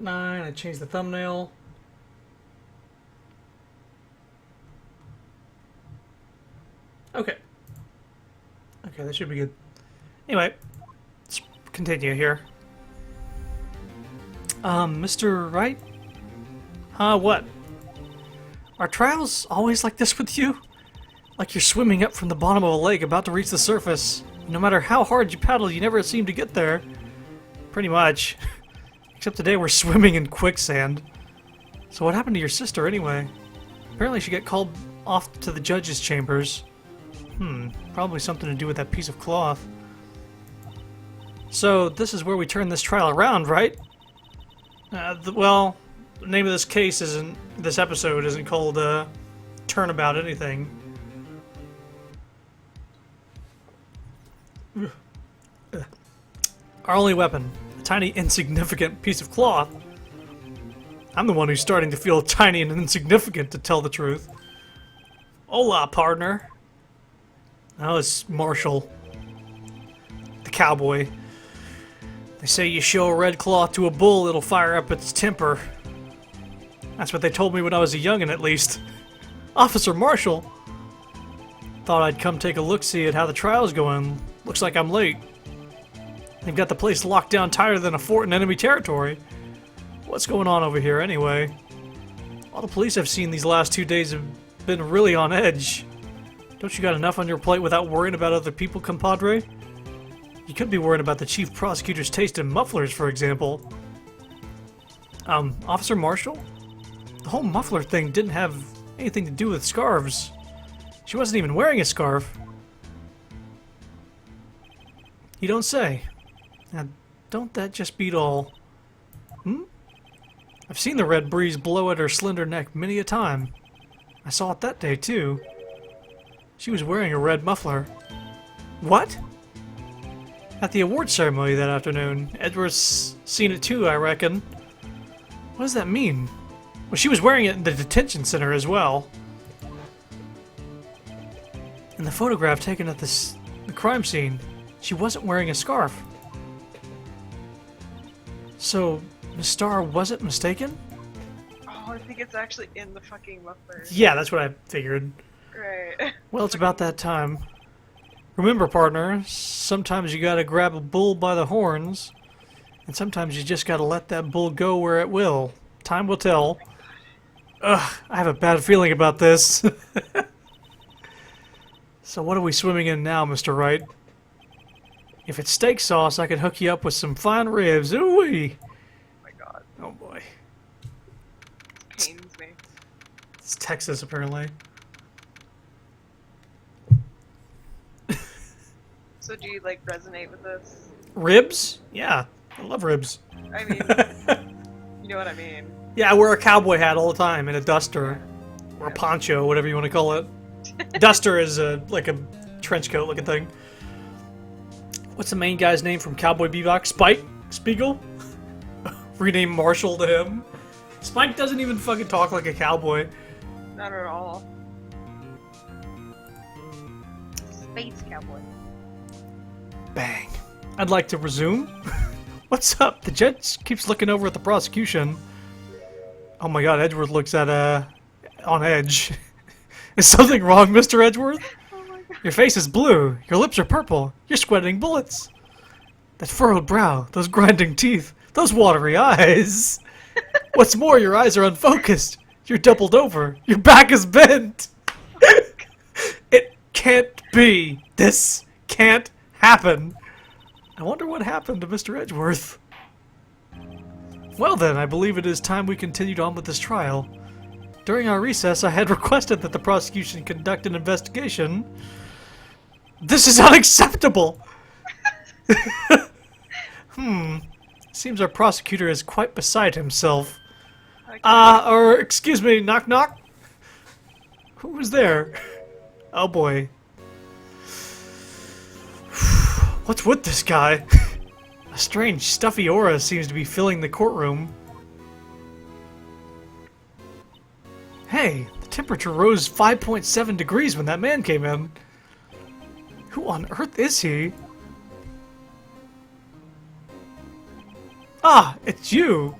9. I changed the thumbnail. Okay. Okay, that should be good. Anyway, let's continue here. Mr. Wright? What? Are trials always like this with you? Like you're swimming up from the bottom of a lake about to reach the surface. No matter how hard you paddle, you never seem to get there. Pretty much. Except today we're swimming in quicksand. So what happened to your sister anyway? Apparently she got called off to the judge's chambers. Probably something to do with that piece of cloth. So this is where we turn this trial around, right? Well, the name of this case isn't, this episode isn't called, Turnabout anything. Our only weapon, a tiny insignificant piece of cloth. I'm the one who's starting to feel tiny and insignificant, to tell the truth. Hola, partner. Oh, it's Marshall, the cowboy. They say you show a red cloth to a bull, it'll fire up its temper. That's what they told me when I was a youngin', at least. Officer Marshall! Thought I'd come take a look-see at how the trial's going. Looks like I'm late. They've got the place locked down tighter than a fort in enemy territory. What's going on over here, anyway? All the police I've seen these last 2 days have been really on edge. Don't you got enough on your plate without worrying about other people, compadre? You could be worried about the chief prosecutor's taste in mufflers, for example. Officer Marshall? The whole muffler thing didn't have anything to do with scarves. She wasn't even wearing a scarf. You don't say. Now, don't that just beat all? I've seen the red breeze blow at her slender neck many a time. I saw it that day, too. She was wearing a red muffler. What? At the award ceremony that afternoon. Edward's seen it too, I reckon. What does that mean? Well, she was wearing it in the detention center as well. In the photograph taken at the crime scene, she wasn't wearing a scarf. So, Miss Starr wasn't mistaken? Oh, I think it's actually in the fucking muffler. Yeah, that's what I figured. Right. Well, it's about that time. Remember, partner, sometimes you gotta grab a bull by the horns, and sometimes you just gotta let that bull go where it will. Time will tell. Ugh, I have a bad feeling about this. So what are we swimming in now, Mr. Wright? If it's steak sauce, I could hook you up with some fine ribs. Ooh-wee! Oh my god. Oh boy. Pains me. It's Texas, apparently. So do you, like, resonate with this? Ribs? Yeah, I love ribs. I mean, you know what I mean. Yeah, I wear a cowboy hat all the time and a duster. Or a poncho, whatever you want to call it. Duster is like a trench coat looking thing. What's the main guy's name from Cowboy Bebop? Spike? Spiegel? Rename Marshall to him. Spike doesn't even fucking talk like a cowboy. Not at all. Space cowboy. Bang. I'd like to resume. What's up? The judge keeps looking over at the prosecution. Oh my god, Edgeworth looks at, on edge. Is something wrong, Mr. Edgeworth? Oh my god. Your face is blue. Your lips are purple. You're sweating bullets. That furrowed brow. Those grinding teeth. Those watery eyes. What's more, your eyes are unfocused. You're doubled over. Your back is bent. It can't be. This can't happen. I wonder what happened to Mr. Edgeworth. Well then, I believe it is time we continued on with this trial. During our recess, I had requested that the prosecution conduct an investigation. This is unacceptable! Seems our prosecutor is quite beside himself. Or, excuse me, knock knock? Who was there? Oh boy. What's with this guy? A strange, stuffy aura seems to be filling the courtroom. Hey, the temperature rose 5.7 degrees when that man came in. Who on earth is he? Ah, it's you!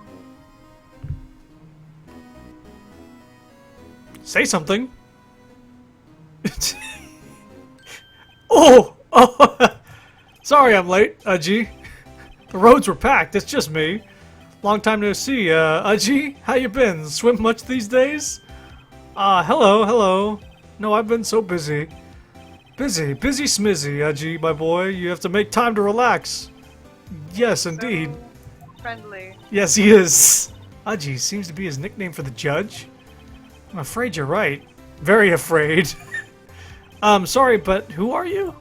Say something. Oh! Sorry I'm late, Udgy. The roads were packed, it's just me. Long time no see, Udgy. How you been? Swim much these days? Hello. No, I've been so busy. Busy smizzy, Udgy, my boy. You have to make time to relax. Yes, indeed. So friendly. Yes, he is. Udgy seems to be his nickname for the judge. I'm afraid you're right. Very afraid. Sorry, but who are you?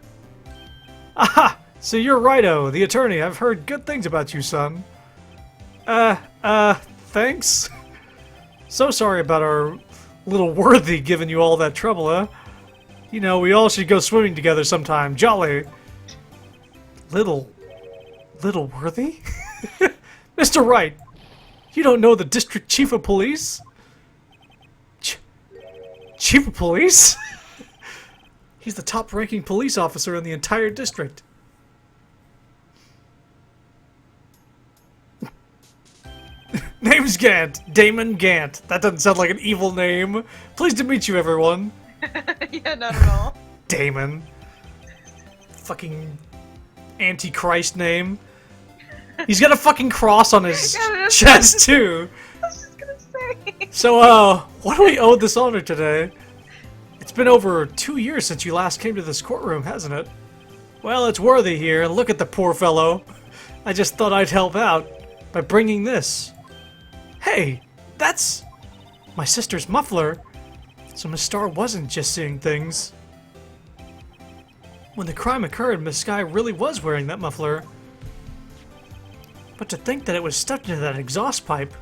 Aha! So you're Righto, the attorney. I've heard good things about you, son. Thanks? So sorry about our little worthy giving you all that trouble, huh? You know, we all should go swimming together sometime. Jolly. Little worthy? Mr. Wright, you don't know the district chief of police? Chief of police? He's the top-ranking police officer in the entire district. Name's Gant. Damon Gant. That doesn't sound like an evil name. Pleased to meet you, everyone. Yeah, not at all. Damon. Fucking Antichrist name. He's got a fucking cross on his chest, too. I was just gonna say. So, what do we owe this honor today? It's been over 2 years since you last came to this courtroom, hasn't it? Well, it's worthy here. Look at the poor fellow. I just thought I'd help out by bringing this. Hey, that's my sister's muffler. So Miss Starr wasn't just seeing things. When the crime occurred, Miss Sky really was wearing that muffler. But to think that it was stuck into that exhaust pipe.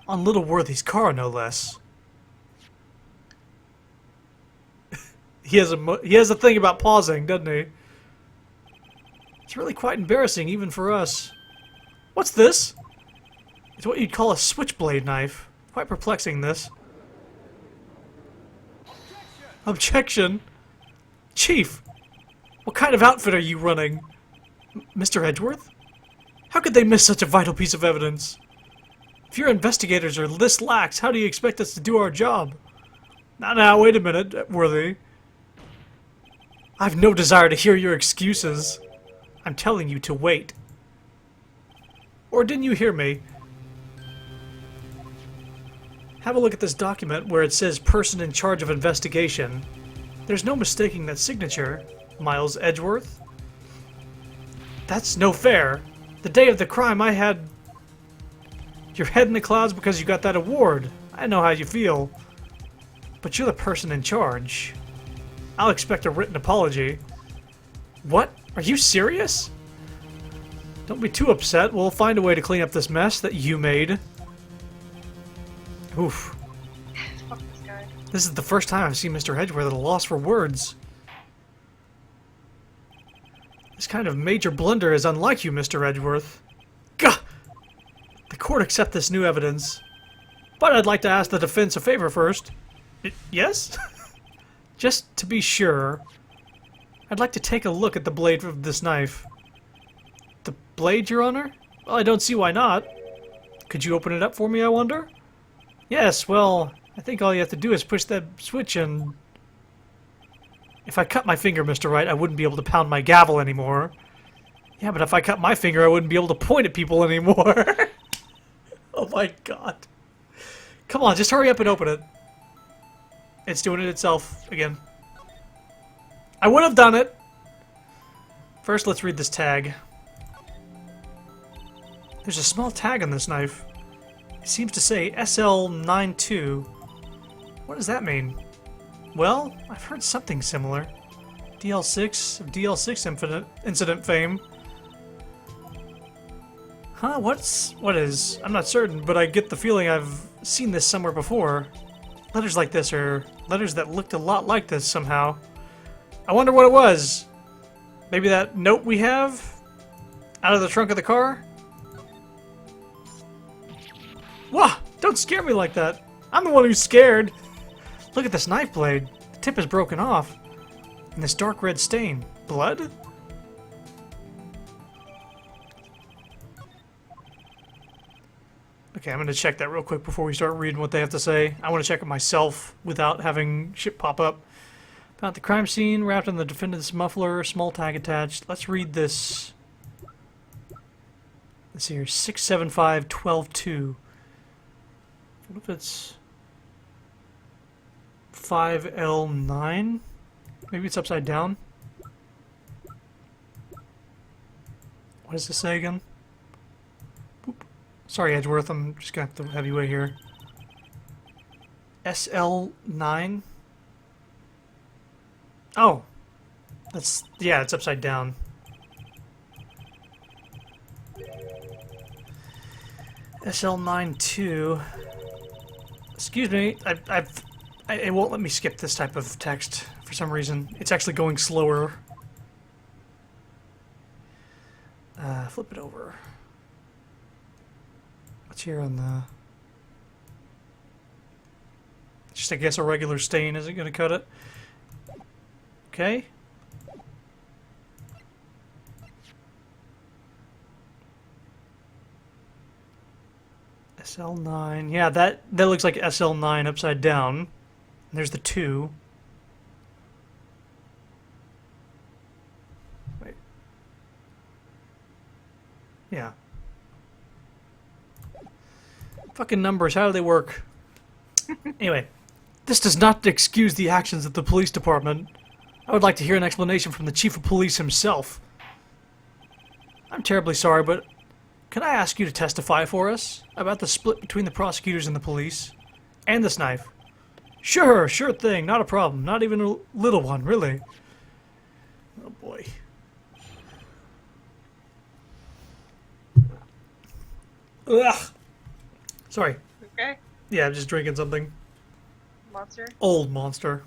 On Little Worthy's car, no less. He has a thing about pausing, doesn't he? It's really quite embarrassing, even for us. What's this? It's what you'd call a switchblade knife. Quite perplexing, this. Objection! Chief! What kind of outfit are you running? Mr. Edgeworth? How could they miss such a vital piece of evidence? If your investigators are this lax, how do you expect us to do our job? Now, wait a minute, Worthy. I've no desire to hear your excuses. I'm telling you to wait. Or didn't you hear me? Have a look at this document where it says person in charge of investigation. There's no mistaking that signature. Miles Edgeworth? That's no fair. The day of the crime I had your head in the clouds because you got that award. I know how you feel. But you're the person in charge. I'll expect a written apology. What? Are you serious? Don't be too upset. We'll find a way to clean up this mess that you made. Oof. Fuck this guy. This is the first time I've seen Mr. Edgeworth at a loss for words. This kind of major blunder is unlike you, Mr. Edgeworth. Gah! The court accept this new evidence. But I'd like to ask the defense a favor first. Yes? Just to be sure, I'd like to take a look at the blade of this knife. The blade, Your Honor? Well, I don't see why not. Could you open it up for me, I wonder? Yes, well, I think all you have to do is push that switch and... If I cut my finger, Mr. Wright, I wouldn't be able to pound my gavel anymore. Yeah, but if I cut my finger, I wouldn't be able to point at people anymore. Oh my god. Come on, just hurry up and open it. It's doing it itself again. I would have done it! First, let's read this tag. There's a small tag on this knife. It seems to say SL92. What does that mean? Well, I've heard something similar. DL6 of DL6 incident fame. Huh? What is? I'm not certain, but I get the feeling I've seen this somewhere before. Letters like this, or letters that looked a lot like this somehow. I wonder what it was. Maybe that note we have? Out of the trunk of the car? Wah! Don't scare me like that. I'm the one who's scared. Look at this knife blade. The tip is broken off. And this dark red stain. Blood? Okay, I'm gonna check that real quick before we start reading what they have to say. I want to check it myself without having shit pop up. Found the crime scene, wrapped in the defendant's muffler, small tag attached. Let's read this. Let's see here, 675-12-2. What if it's 5L9? Maybe it's upside down? What does this say again? Boop. Sorry, Edgeworth, I'm just gonna have to have you wait here. SL9? Oh. That's, yeah, it's upside down. SL92. Excuse me, it won't let me skip this type of text for some reason. It's actually going slower. Flip it over. What's here on the... Just, I guess, a regular stain isn't going to cut it. Okay. SL9. Yeah, that looks like SL9 upside down. There's the 2. Wait. Yeah. Fucking numbers, how do they work? Anyway, this does not excuse the actions of the police department. I would like to hear an explanation from the chief of police himself. I'm terribly sorry, but can I ask you to testify for us about the split between the prosecutors and the police? And this knife? Sure thing, not a problem. Not even a little one, really. Oh boy. Ugh. Sorry. Okay. Yeah, I'm just drinking something. Monster? Old Monster.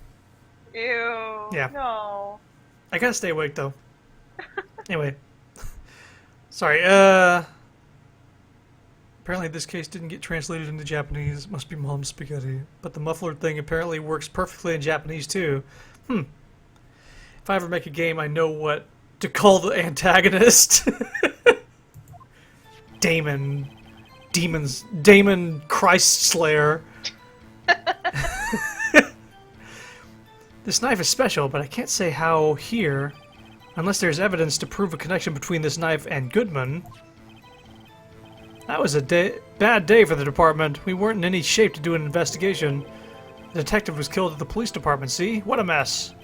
Ew. Yeah. No. I gotta stay awake, though. Anyway. Sorry, apparently this case didn't get translated into Japanese. Must be mom's spaghetti. But the muffler thing apparently works perfectly in Japanese, too. If I ever make a game, I know what to call the antagonist. Damon Christ Slayer. This knife is special, but I can't say how here, unless there's evidence to prove a connection between this knife and Goodman. That was a bad day for the department. We weren't in any shape to do an investigation. The detective was killed at the police department, see? What a mess.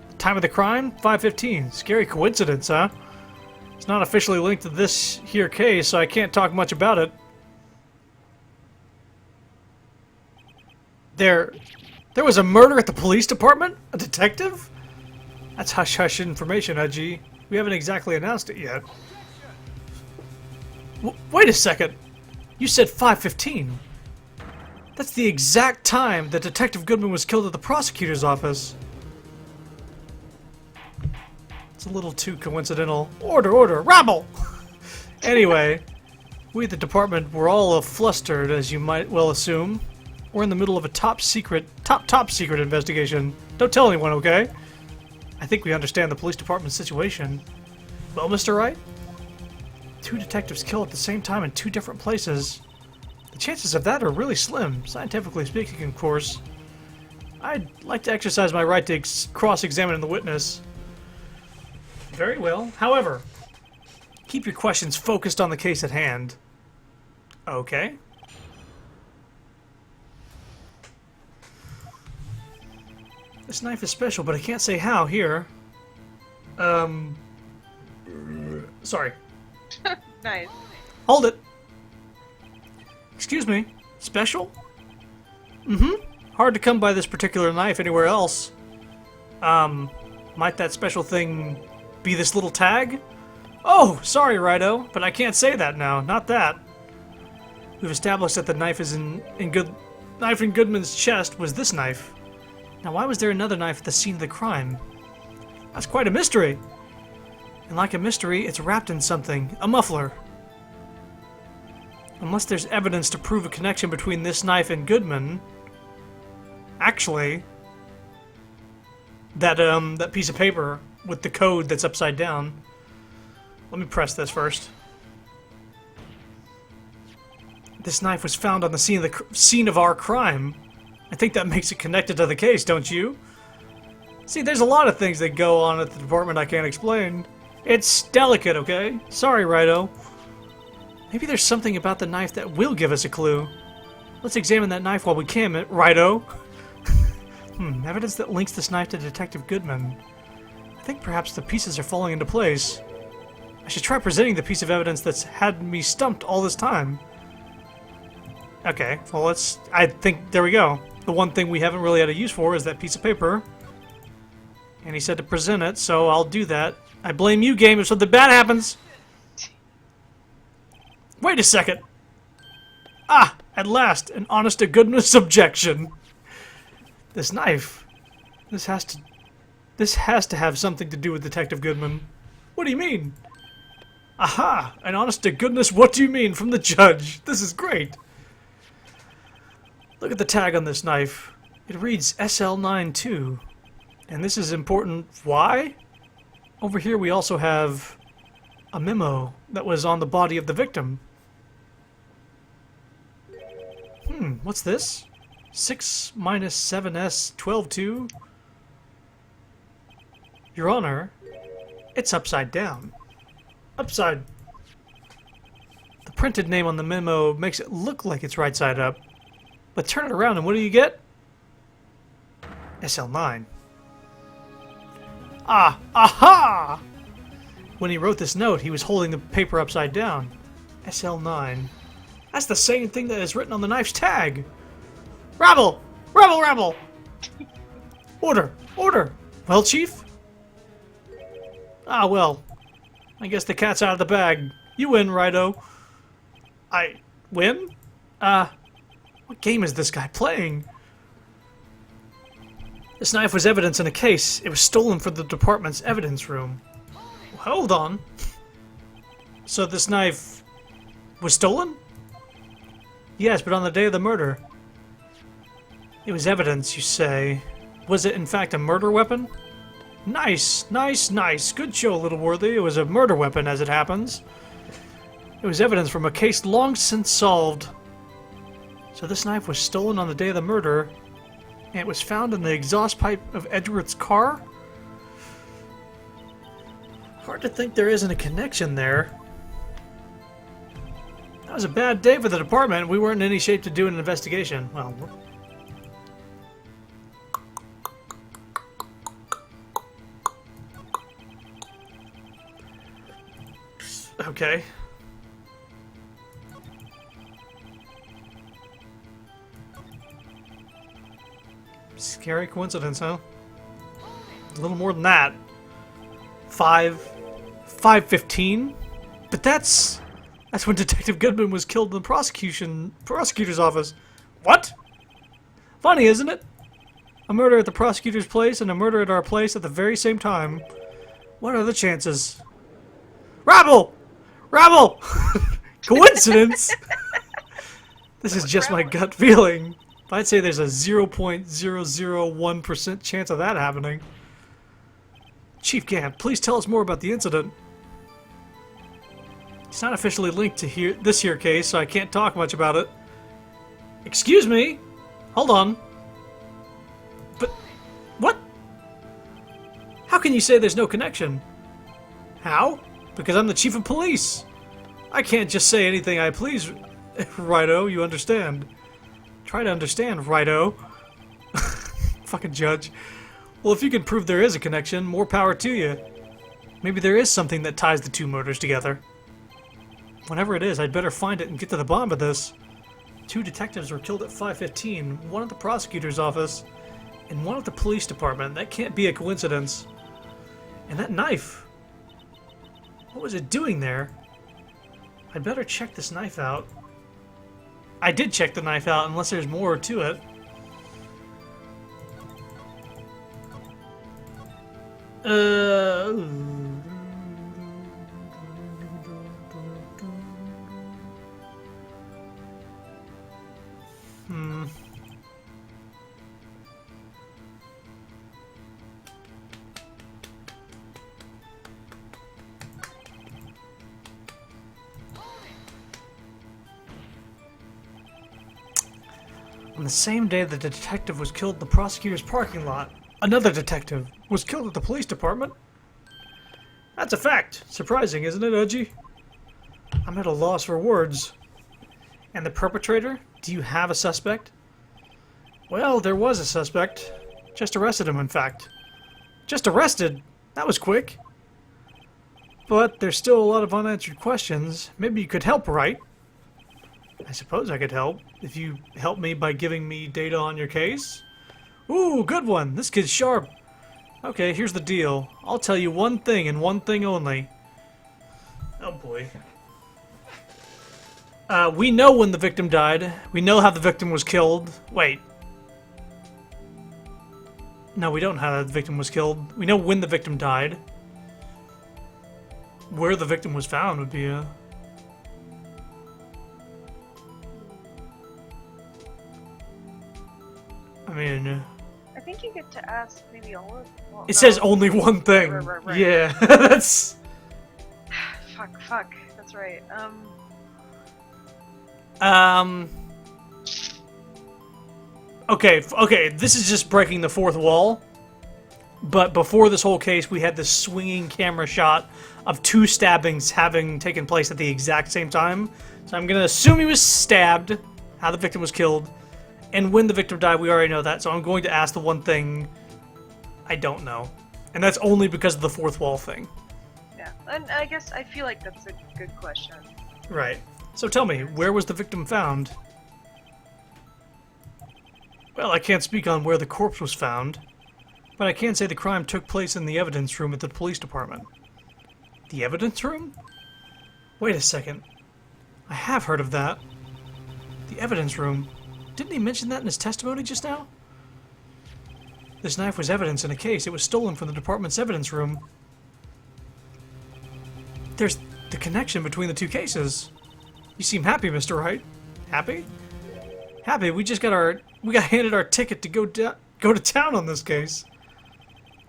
The time of the crime? 5:15. Scary coincidence, huh? It's not officially linked to this here case, so I can't talk much about it. There was a murder at the police department? A detective? That's hush-hush information, Haji. We haven't exactly announced it yet. Wait a second. You said 5:15. That's the exact time that Detective Goodman was killed at the prosecutor's office. It's a little too coincidental. Order, rabble! Anyway, we at the department were all flustered, as you might well assume. We're in the middle of a top secret investigation. Don't tell anyone, okay? I think we understand the police department's situation. Well, Mr. Wright? 2 detectives killed at the same time in 2 different places. The chances of that are really slim, scientifically speaking, of course. I'd like to exercise my right to cross-examine the witness. Very well. However, keep your questions focused on the case at hand. Okay. This knife is special, but I can't say how here. Sorry. Nice. Hold it. Excuse me. Special? Hard to come by this particular knife anywhere else. Might that special thing be this little tag? Oh, sorry, Righto, but I can't say that now. Not that. We've established that the knife is in Goodman's chest was this knife. Now, why was there another knife at the scene of the crime? That's quite a mystery. And like a mystery, it's wrapped in something. A muffler. Unless there's evidence to prove a connection between this knife and Goodman. Actually, that piece of paper with the code that's upside down. Let me press this first. This knife was found on the scene of our crime. I think that makes it connected to the case, don't you? See, there's a lot of things that go on at the department I can't explain. It's delicate, okay? Sorry, Righto. Maybe there's something about the knife that will give us a clue. Let's examine that knife while we can, Righto. Evidence that links this knife to Detective Goodman. I think perhaps the pieces are falling into place. I should try presenting the piece of evidence that's had me stumped all this time. Okay, well I think, there we go. The one thing we haven't really had a use for is that piece of paper. And he said to present it, so I'll do that. I blame you, game, if something bad happens. Wait a second. Ah, at last, an honest-to-goodness objection. This knife. This has to have something to do with Detective Goodman. What do you mean? Aha! An honest-to-goodness what do you mean from the judge. This is great. Look at the tag on this knife. It reads SL92. And this is important. Why? Over here we also have a memo that was on the body of the victim. What's this? 6 minus 7s 12-2? Your Honor, it's upside down. Upside. The printed name on the memo makes it look like it's right side up. But turn it around and what do you get? SL9. Ah! Aha! When he wrote this note, he was holding the paper upside down. SL9. That's the same thing that is written on the knife's tag. Rabble! Rabble, rabble! Order! Order! Well, Chief? Ah, well. I guess the cat's out of the bag. You win, Righto. I win? What game is this guy playing? This knife was evidence in a case. It was stolen from the department's evidence room. Hold on. So this knife was stolen? Yes, but on the day of the murder. It was evidence, you say. Was it in fact a murder weapon? Nice, nice, nice. Good show, Little Worthy. It was a murder weapon, as it happens. It was evidence from a case long since solved. So this knife was stolen on the day of the murder, and it was found in the exhaust pipe of Edward's car? Hard to think there isn't a connection there. That was a bad day for the department. We weren't in any shape to do an investigation. Well, okay. Scary coincidence, huh? A little more than that. 5:15? But that's when Detective Goodman was killed in the prosecutor's office. What? Funny, isn't it? A murder at the prosecutor's place and a murder at our place at the very same time. What are the chances? Rabble! Rabble! Coincidence? This is just my gut feeling. I'd say there's a 0.001% chance of that happening. Chief Gant, please tell us more about the incident. It's not officially linked to this here case, so I can't talk much about it. Excuse me? Hold on. But, what? How can you say there's no connection? How? Because I'm the chief of police. I can't just say anything I please, Righto, you understand. Try to understand, Righto. Fucking judge. Well, if you can prove there is a connection, more power to you. Maybe there is something that ties the two murders together. Whatever it is, I'd better find it and get to the bottom of this. 2 detectives were killed at 5:15, one at the prosecutor's office, and one at the police department. That can't be a coincidence. And that knife. What was it doing there? I'd better check this knife out. I did check the knife out, unless there's more to it. On the same day the detective was killed in the prosecutor's parking lot, another detective was killed at the police department. That's a fact. Surprising, isn't it, Edgy? I'm at a loss for words. And the perpetrator? Do you have a suspect? Well, there was a suspect. Just arrested him, in fact. Just arrested? That was quick. But there's still a lot of unanswered questions. Maybe you could help, Wright? I suppose I could help. If you help me by giving me data on your case? Ooh, good one. This kid's sharp. Okay, here's the deal. I'll tell you one thing and one thing only. Oh boy. We know when the victim died. We know how the victim was killed. Wait. No, we don't know how the victim was killed. We know when the victim died. Where the victim was found would be a... I mean... I think you get to ask maybe all of... Well, It says only one thing. Right. Yeah, that's... Fuck. That's right. Okay, this is just breaking the fourth wall. But before this whole case, we had this swinging camera shot of two stabbings having taken place at the exact same time. So I'm going to assume he was stabbed, how the victim was killed, and when the victim died, we already know that. So I'm going to ask the one thing I don't know. And that's only because of the fourth wall thing. Yeah, and I guess I feel like that's a good question. Right. So tell me, where was the victim found? Well, I can't speak on where the corpse was found, but I can say the crime took place in the evidence room at the police department. The evidence room? Wait a second. I have heard of that. The evidence room. Didn't he mention that in his testimony just now? This knife was evidence in a case. It was stolen from the department's evidence room. There's the connection between the two cases. You seem happy, Mr. Wright. Happy? Happy. We got handed our ticket to go to town on this case.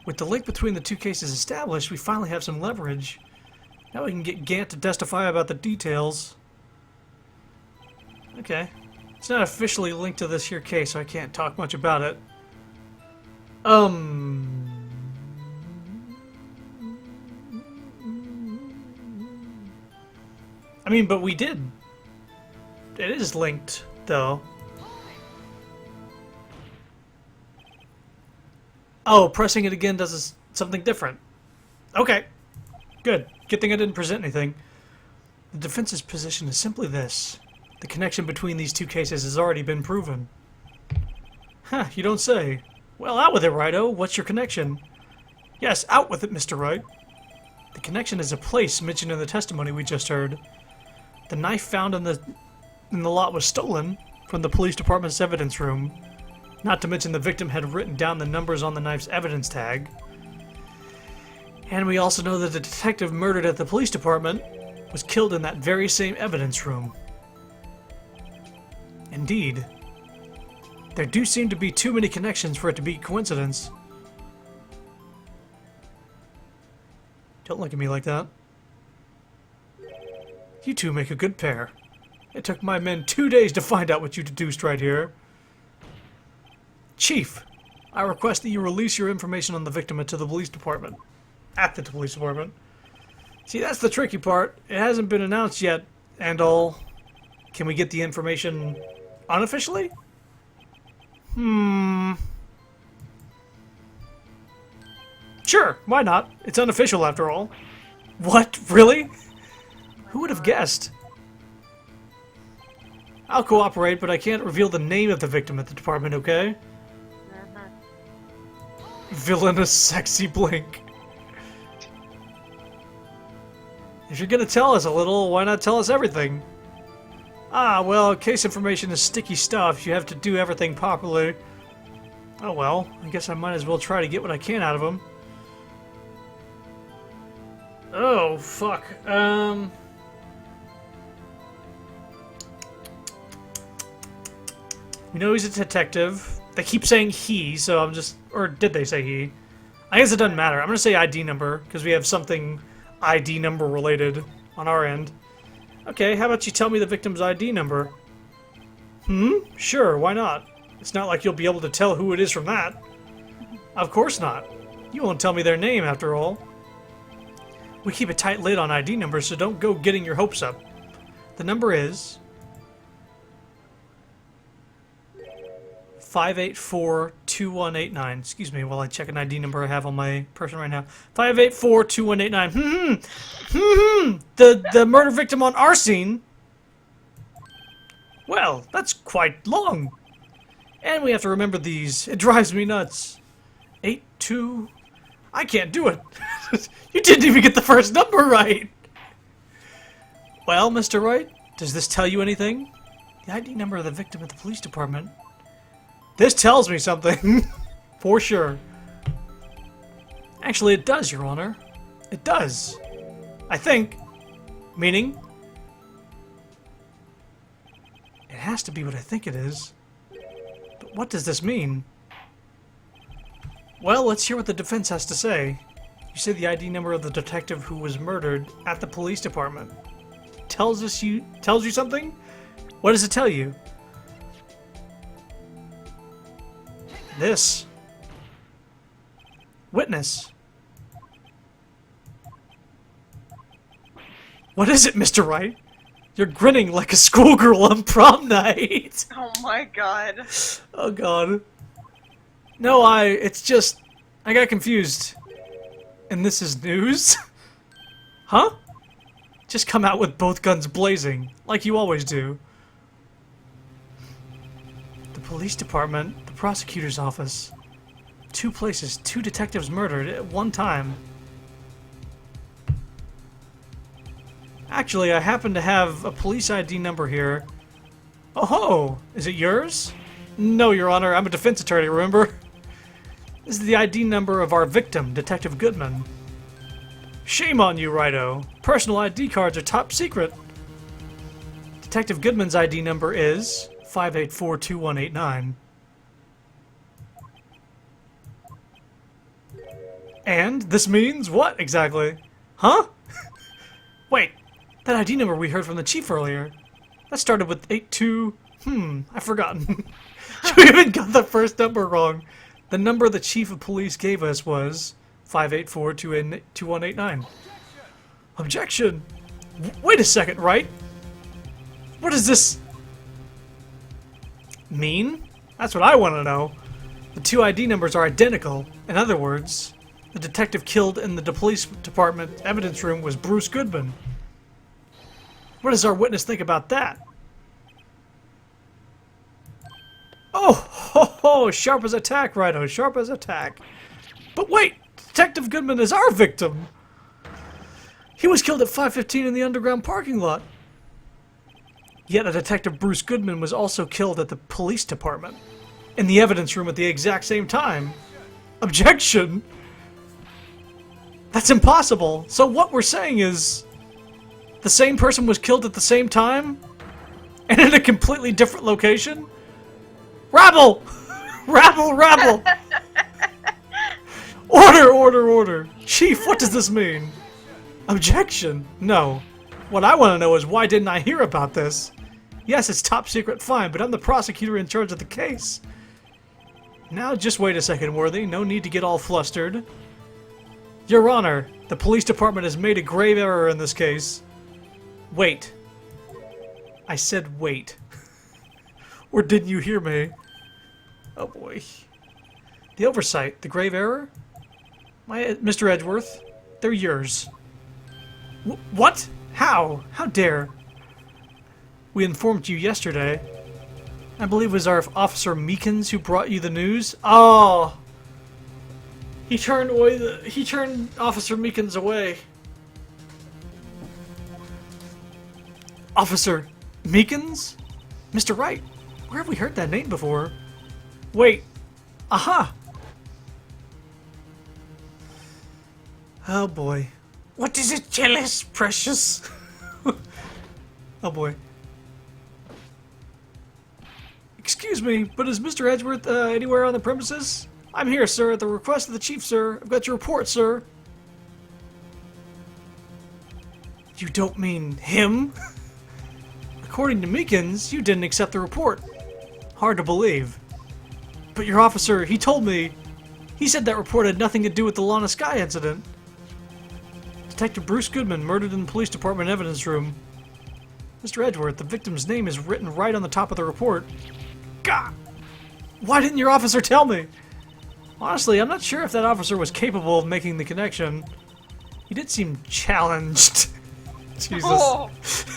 With the link between the two cases established, we finally have some leverage. Now we can get Gant to testify about the details. Okay. It's not officially linked to this here case, so I can't talk much about it. I mean, but we did. It is linked, though. Oh, pressing it again does something different. Okay. Good. Good thing I didn't present anything. The defense's position is simply this. The connection between these two cases has already been proven. Huh, you don't say. Well, out with it, Righto. What's your connection? Yes, out with it, Mr. Wright. The connection is a place mentioned in the testimony we just heard. The knife found in the lot was stolen from the police department's evidence room. Not to mention the victim had written down the numbers on the knife's evidence tag. And we also know that the detective murdered at the police department was killed in that very same evidence room. Indeed. There do seem to be too many connections for it to be coincidence. Don't look at me like that. You two make a good pair. It took my men 2 days to find out what you deduced right here. Chief, I request that you release your information on the victim to the police department. At the police department. See, that's the tricky part. It hasn't been announced yet, and all. Can we get the information unofficially? Sure, why not? It's unofficial after all. What? Really? Who would have guessed? I'll cooperate, but I can't reveal the name of the victim at the department, okay? Villainous sexy blink. If you're gonna tell us a little, why not tell us everything? Ah, well, case information is sticky stuff. You have to do everything properly. Oh well, I guess I might as well try to get what I can out of him. Oh, fuck. We know he's a detective. They keep saying he, so I'm just... Or did they say he? I guess it doesn't matter. I'm gonna say ID number, because we have something ID number related on our end. Okay, how about you tell me the victim's ID number? Sure, why not? It's not like you'll be able to tell who it is from that. Of course not. You won't tell me their name, after all. We keep a tight lid on ID numbers, so don't go getting your hopes up. The number is 584-2189. Excuse me while I check an ID number I have on my person right now. 584-2189. The murder victim on our scene. Well, that's quite long. And we have to remember these. It drives me nuts. 82. I can't do it. You didn't even get the first number right. Well, Mr. Wright, does this tell you anything? The ID number of the victim at the police department. This tells me something. For sure. Actually, it does, Your Honor. It does. I think. Meaning? It has to be what I think it is. But what does this mean? Well, let's hear what the defense has to say. You say the ID number of the detective who was murdered at the police department. Tells you something? What does it tell you? This. Witness. What is it, Mr. Wright? You're grinning like a schoolgirl on prom night. Oh my god. Oh god. No, it's just, I got confused. And this is news? Huh? Just come out with both guns blazing, like you always do. The police department, the prosecutor's office. 2 places, 2 detectives murdered at one time. Actually, I happen to have a police ID number here. Oh ho! Is it yours? No, Your Honor, I'm a defense attorney, remember? This is the ID number of our victim, Detective Goodman. Shame on you, Righto. Personal ID cards are top secret. Detective Goodman's ID number is 584-2189. And this means what exactly? Huh? Wait, that ID number we heard from the chief earlier. That started with 82... I've forgotten. You even got the first number wrong. The number the chief of police gave us was 584-2189. Objection! Wait a second, Wright? What does this mean? That's what I want to know. The 2 ID numbers are identical. In other words, the detective killed in the police department evidence room was Bruce Goodman. What does our witness think about that? Oh, ho, ho, sharp as a tack, Righto, sharp as a tack. But wait, Detective Goodman is our victim. He was killed at 5:15 in the underground parking lot. Yet a Detective Bruce Goodman was also killed at the police department, in the evidence room at the exact same time. Objection! That's impossible. So what we're saying is, the same person was killed at the same time, and in a completely different location? Rabble! Rabble, rabble! Order, order, order! Chief, what does this mean? Objection? No. What I want to know is why didn't I hear about this? Yes, it's top secret, fine, but I'm the prosecutor in charge of the case. Now just wait a second, Worthy. No need to get all flustered. Your Honor, the police department has made a grave error in this case. Wait. I said wait. Or didn't you hear me? Oh boy. The oversight, the grave error? Mr. Edgeworth, they're yours. What? How? How dare? We informed you yesterday. I believe it was our Officer Meekins who brought you the news. Oh! He turned Officer Meekins away. Officer Meekins? Mr. Wright, where have we heard that name before? Wait. Aha! Oh boy. What is it, jealous, precious? Oh boy. Excuse me, but is Mr. Edgeworth anywhere on the premises? I'm here, sir, at the request of the chief, sir. I've got your report, sir. You don't mean him? According to Meekins, you didn't accept the report. Hard to believe. But your officer, he told me. He said that report had nothing to do with the Lana Sky incident. Detective Bruce Goodman murdered in the police department evidence room. Mr. Edgeworth, the victim's name is written right on the top of the report. God! Why didn't your officer tell me? Honestly, I'm not sure if that officer was capable of making the connection. He did seem challenged. Jesus. Oh,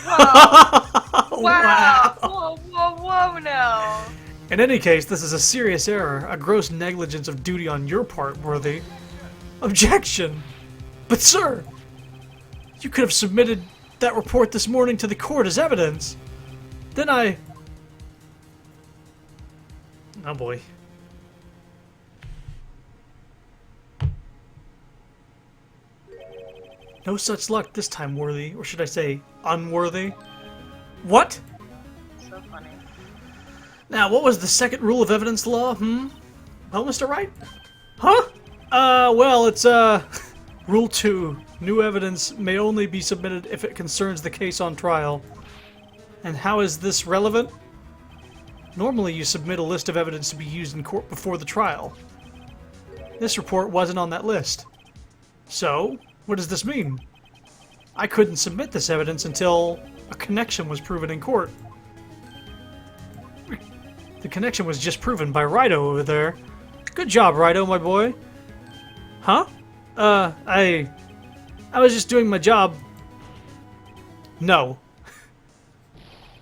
wow. Wow. Whoa, whoa, whoa now. In any case, this is a serious error, a gross negligence of duty on your part, Worthy. Objection! But sir, you could have submitted that report this morning to the court as evidence. Then I... Oh boy. No such luck this time, Worthy. Or should I say, unworthy? What? So funny. Now, what was the second rule of evidence law, Oh, Mr. Wright? Huh? Well, it's, Rule 2. New evidence may only be submitted if it concerns the case on trial. And how is this relevant? Normally, you submit a list of evidence to be used in court before the trial. This report wasn't on that list. So, what does this mean? I couldn't submit this evidence until a connection was proven in court. The connection was just proven by Wright over there. Good job, Wright, my boy. Huh? I was just doing my job. No.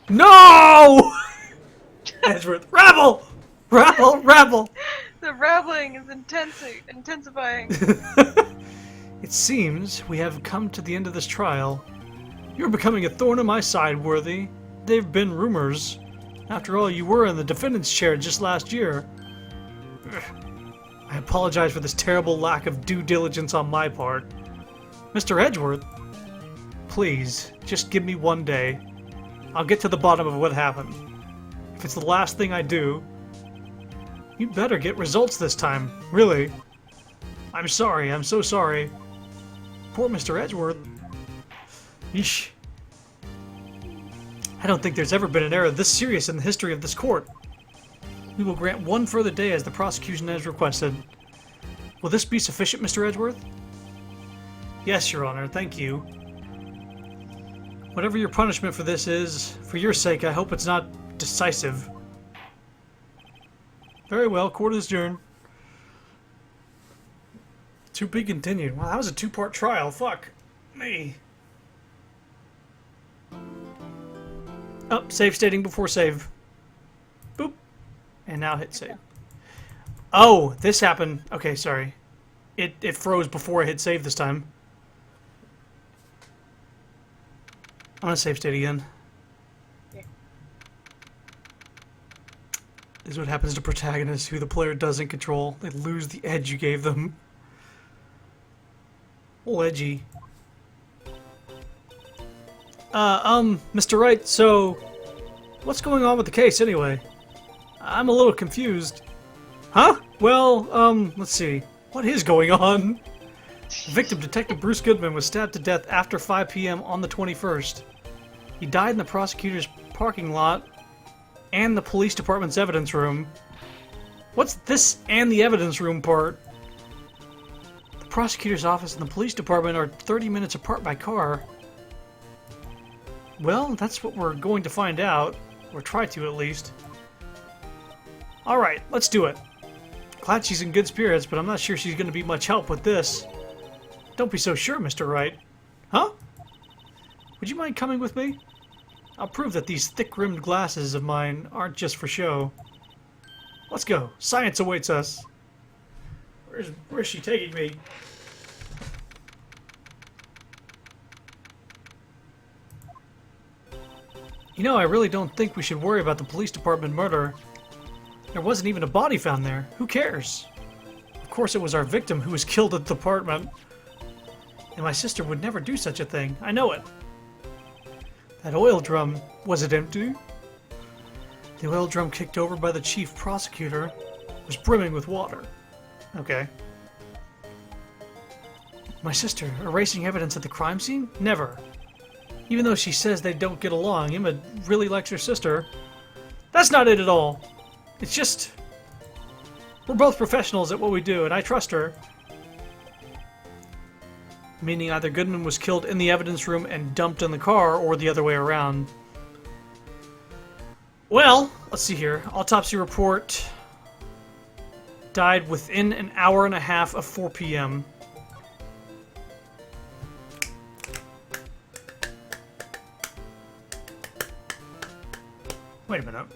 No! Edgeworth, rabble! Rabble, rabble! The rabbling is intensifying. It seems we have come to the end of this trial. You're becoming a thorn in my side, Worthy. They've been rumors. After all, you were in the defendant's chair just last year. I apologize for this terrible lack of due diligence on my part. Mr. Edgeworth, please, just give me one day. I'll get to the bottom of what happened. If it's the last thing I do, you'd better get results this time, really. I'm sorry, I'm so sorry. Poor Mr. Edgeworth. Yeesh. I don't think there's ever been an error this serious in the history of this court. We will grant one further day as the prosecution has requested. Will this be sufficient, Mr. Edgeworth? Yes, Your Honor, thank you. Whatever your punishment for this is, for your sake, I hope it's not decisive. Very well, court is adjourned. To be continued. Wow, that was a two-part trial. Fuck me. Oh, save stating before save. Boop. And now hit save. Oh, this happened. Okay, sorry. It froze before I hit save this time. I'm gonna save state again. Yeah. This is what happens to protagonists who the player doesn't control. They lose the edge you gave them. Oh, edgy. Mr. Wright, so what's going on with the case anyway? I'm a little confused. Huh? Well, let's see. What is going on? Victim, Detective Bruce Goodman, was stabbed to death after 5 p.m. on the 21st. He died in the prosecutor's parking lot and the police department's evidence room. What's this and the evidence room part? The prosecutor's office and the police department are 30 minutes apart by car. Well, that's what we're going to find out. Or try to, at least. Alright, let's do it. Glad she's in good spirits, but I'm not sure she's going to be much help with this. Don't be so sure, Mr. Wright. Huh? Would you mind coming with me? I'll prove that these thick-rimmed glasses of mine aren't just for show. Let's go. Science awaits us. Where's she taking me? You know, I really don't think we should worry about the police department murder. There wasn't even a body found there. Who cares? Of course it was our victim who was killed at the department. And my sister would never do such a thing. I know it. That oil drum, was it empty? The oil drum kicked over by the chief prosecutor was brimming with water. Okay. My sister, erasing evidence at the crime scene? Never. Even though she says they don't get along, Emma really likes her sister. That's not it at all. It's just... We're both professionals at what we do, and I trust her. Meaning either Goodman was killed in the evidence room and dumped in the car, or the other way around. Well, let's see here. Autopsy report. Died within an hour and a half of 4 p.m. Wait a minute.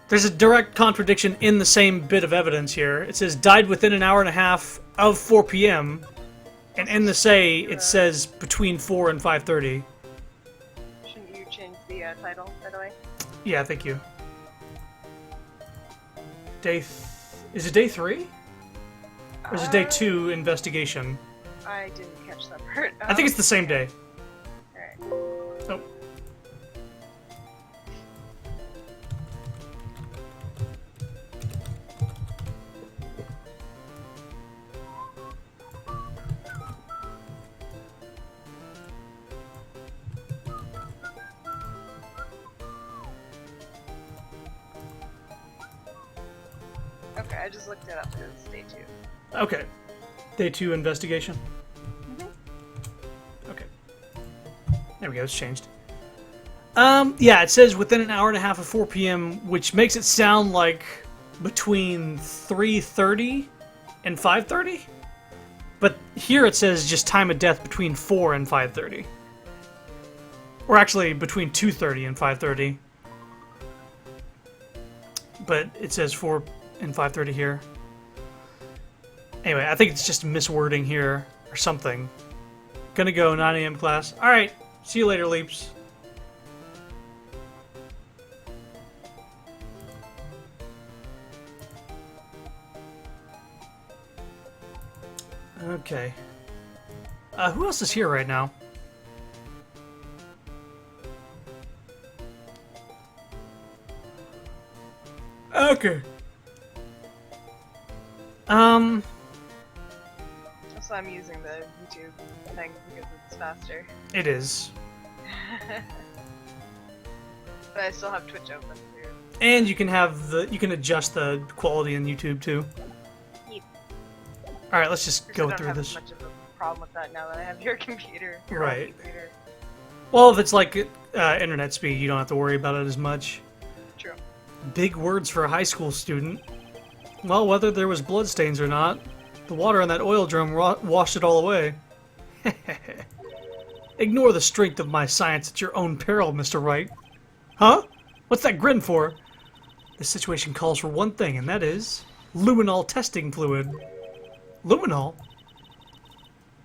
There's a direct contradiction in the same bit of evidence here. It says died within an hour and a half of 4 p.m. And in the say, it says between 4 and 5:30. Shouldn't you change the title, by the way? Yeah, thank you. Is it day 3? Or is it day 2 investigation? I didn't catch that part. I think it's the same day. Alright. Oh. Okay, I just looked it up. It's day 2. Okay. Day 2 investigation. Mm-hmm. Okay. There we go, it's changed. Yeah, it says within an hour and a half of 4 p.m., which makes it sound like between 3:30 and 5:30. But here it says just time of death between 4 and 5:30. Or actually, between 2:30 and 5:30. But it says 4 and 5:30 here. Anyway, I think it's just miswording here or something. Gonna go 9 a.m. class. Alright, see you later, Leaps. Okay. Who else is here right now? Okay. Also, I'm using the YouTube thing because it's faster. It is. But I still have Twitch open too. And you can adjust the quality in YouTube too. Yep. All right, let's just go I don't through have this. much of a problem with that now that I have your computer. Your Right. own computer. Well, if it's like internet speed, you don't have to worry about it as much. True. Big words for a high school student. Well, whether there was bloodstains or not, the water in that oil drum washed it all away. Ignore the strength of my science at your own peril, Mr. Wright. Huh? What's that grin for? This situation calls for one thing, and that is luminol testing fluid. Luminol?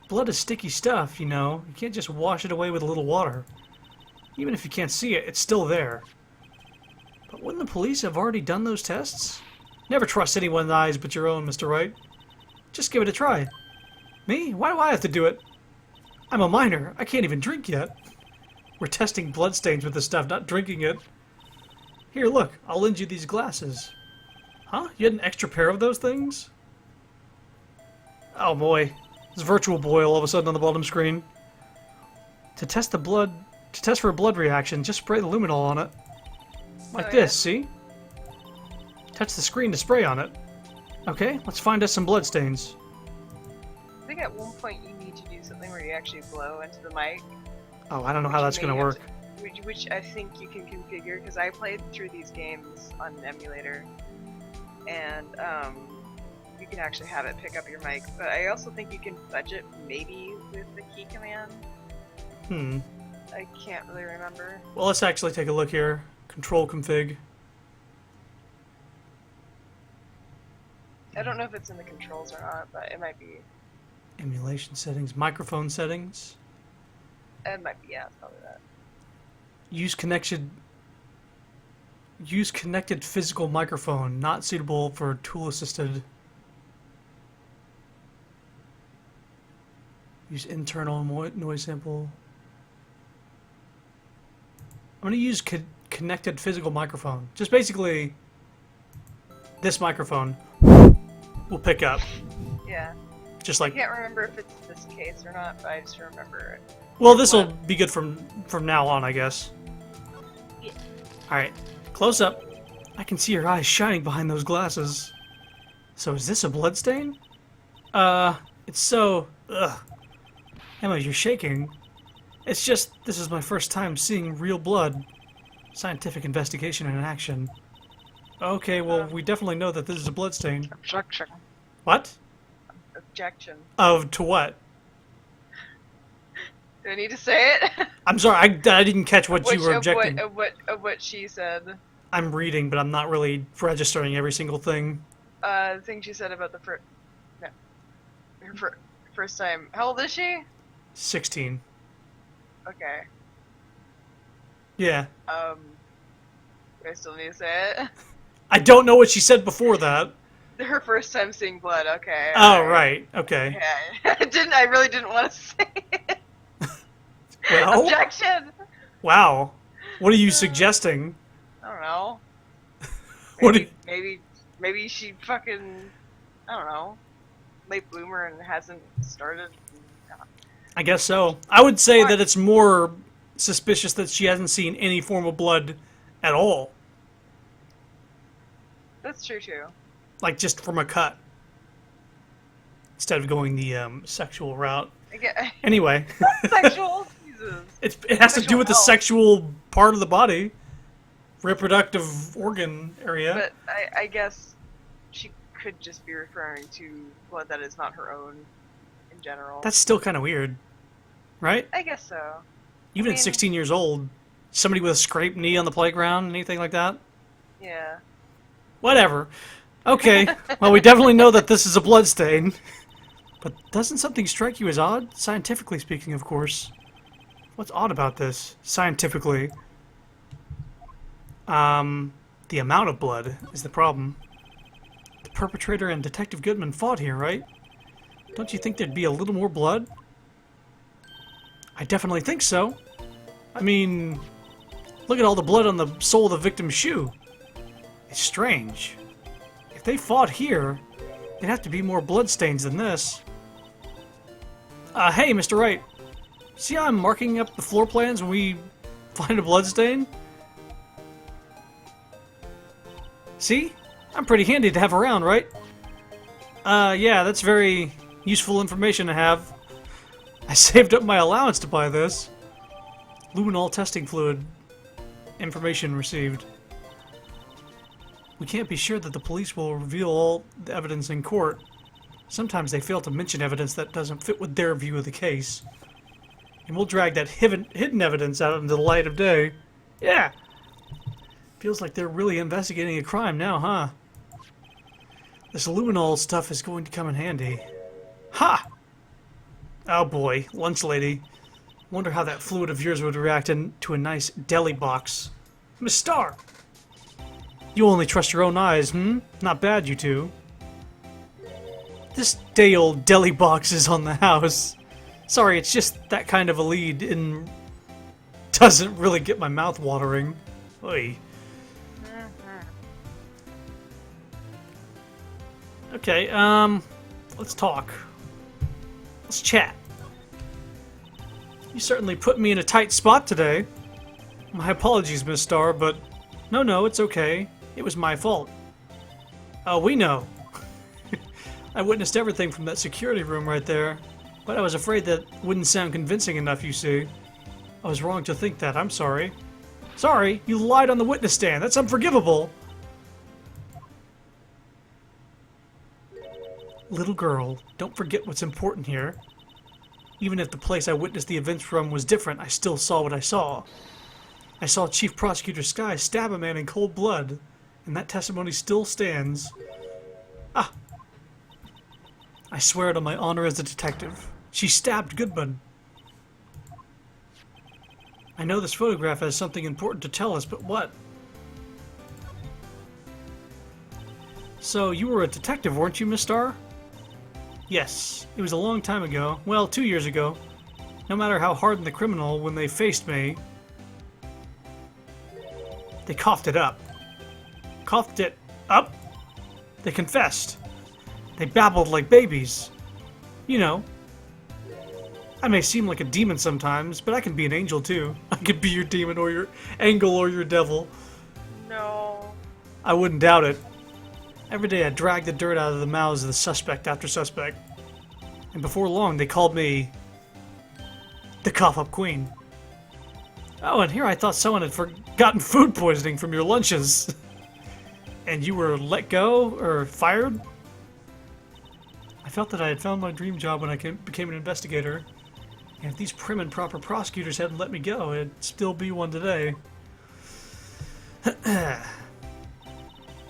Blood is sticky stuff, you know. You can't just wash it away with a little water. Even if you can't see it, it's still there. But wouldn't the police have already done those tests? Never trust anyone's eyes but your own, Mr. Wright. Just give it a try. Me? Why do I have to do it? I'm a minor. I can't even drink yet. We're testing bloodstains with this stuff, not drinking it. Here, look. I'll lend you these glasses. Huh? You had an extra pair of those things? Oh boy. This virtual boy all of a sudden on the bottom screen. To test for a blood reaction, just spray the luminol on it. Like this, see? Touch the screen to spray on it. Okay, let's find us some bloodstains. I think at one point you need to do something where you actually blow into the mic. Oh, I don't know how that's gonna work. Which I think you can configure, because I played through these games on an emulator, and you can actually have it pick up your mic. But I also think you can fudge it maybe with the key command. I can't really remember. Well, let's actually take a look here. Control config. I don't know if it's in the controls or not, but it might be. Emulation settings, microphone settings. It might be, yeah, it's probably that. Use connected physical microphone, not suitable for tool assisted. Use internal noise sample. I'm going to use connected physical microphone. Just basically, this microphone will pick up. Yeah. Just like. I can't remember if it's this case or not, but I just remember Well, this will What? be good from now on, I guess. Yeah. Alright, close up. I can see your eyes shining behind those glasses. So is this a bloodstain? It's so... Ugh. Emma, you're shaking. It's just, this is my first time seeing real blood. Scientific investigation in action. Okay, well, we definitely know that this is a bloodstain. Objection. What? Objection. Of to what? Do I need to say it? I'm sorry, I didn't catch what you were objecting. Of what she said. I'm reading, but I'm not really registering every single thing. The thing she said about her first time. How old is she? 16. Okay. Yeah. Do I still need to say it? I don't know what she said before that. Her first time seeing blood. Okay. Oh, right. Okay. Yeah. I really didn't want to say it. Well, Objection. wow. What are you suggesting? I don't know. What? Maybe she fucking, I don't know, late bloomer and hasn't started. I guess so. I would say that it's more suspicious that she hasn't seen any form of blood at all. That's true too. Like just from a cut. Instead of going the sexual route. Anyway. Sexual? Jesus. It has to do with the health. sexual part of the body. Reproductive organ area. But I guess she could just be referring to blood that is not her own in general. That's still kind of weird. Right? I guess so. Even at 16 years old. Somebody with a scraped knee on the playground, anything like that? Yeah. Whatever. Okay, well, we definitely know that this is a bloodstain. But doesn't something strike you as odd? Scientifically speaking, of course. What's odd about this, scientifically? The amount of blood is the problem. The perpetrator and Detective Goodman fought here, right? Don't you think there'd be a little more blood? I definitely think so. I mean, look at all the blood on the sole of the victim's shoe. It's strange. If they fought here, there'd have to be more bloodstains than this. Hey, Mr. Wright. See how I'm marking up the floor plans when we find a bloodstain? See? I'm pretty handy to have around, right? Yeah, that's very useful information to have. I saved up my allowance to buy this. Luminol testing fluid. Information received. We can't be sure that the police will reveal all the evidence in court. Sometimes they fail to mention evidence that doesn't fit with their view of the case. And we'll drag that hidden evidence out into the light of day. Yeah! Feels like they're really investigating a crime now, huh? This luminol stuff is going to come in handy. Ha! Oh boy, lunch lady. Wonder how that fluid of yours would react to a nice deli box. Miss Starr! You only trust your own eyes, hmm? Not bad, you two. This day-old deli box is on the house. Sorry, it's just that kind of a lead and doesn't really get my mouth watering. Oy. Okay, let's talk. Let's chat. You certainly put me in a tight spot today. My apologies, Miss Starr, but no, it's okay. It was my fault. Oh, we know. I witnessed everything from that security room right there, but I was afraid that wouldn't sound convincing enough, you see. I was wrong to think that. I'm sorry. Sorry, you lied on the witness stand. That's unforgivable. Little girl, don't forget what's important here. Even if the place I witnessed the events from was different, I still saw what I saw. I saw Chief Prosecutor Sky stab a man in cold blood, and that testimony still stands. Ah! I swear it on my honor as a detective. She stabbed Goodman. I know this photograph has something important to tell us, but what? So, you were a detective, weren't you, Miss Starr? Yes, it was a long time ago. Well, 2 years ago. No matter how hardened the criminal, when they faced me, they coughed it up. Coughed it up? They confessed. They babbled like babies. You know. I may seem like a demon sometimes, but I can be an angel too. I could be your demon or your angel or your devil. No. I wouldn't doubt it. Every day I drag the dirt out of the mouths of the suspect after suspect. And before long they called me the cough-up queen. Oh, and here I thought someone had forgotten food poisoning from your lunches. And you were let go or fired? I felt that I had found my dream job when I became an investigator. And if these prim and proper prosecutors hadn't let me go, I'd still be one today.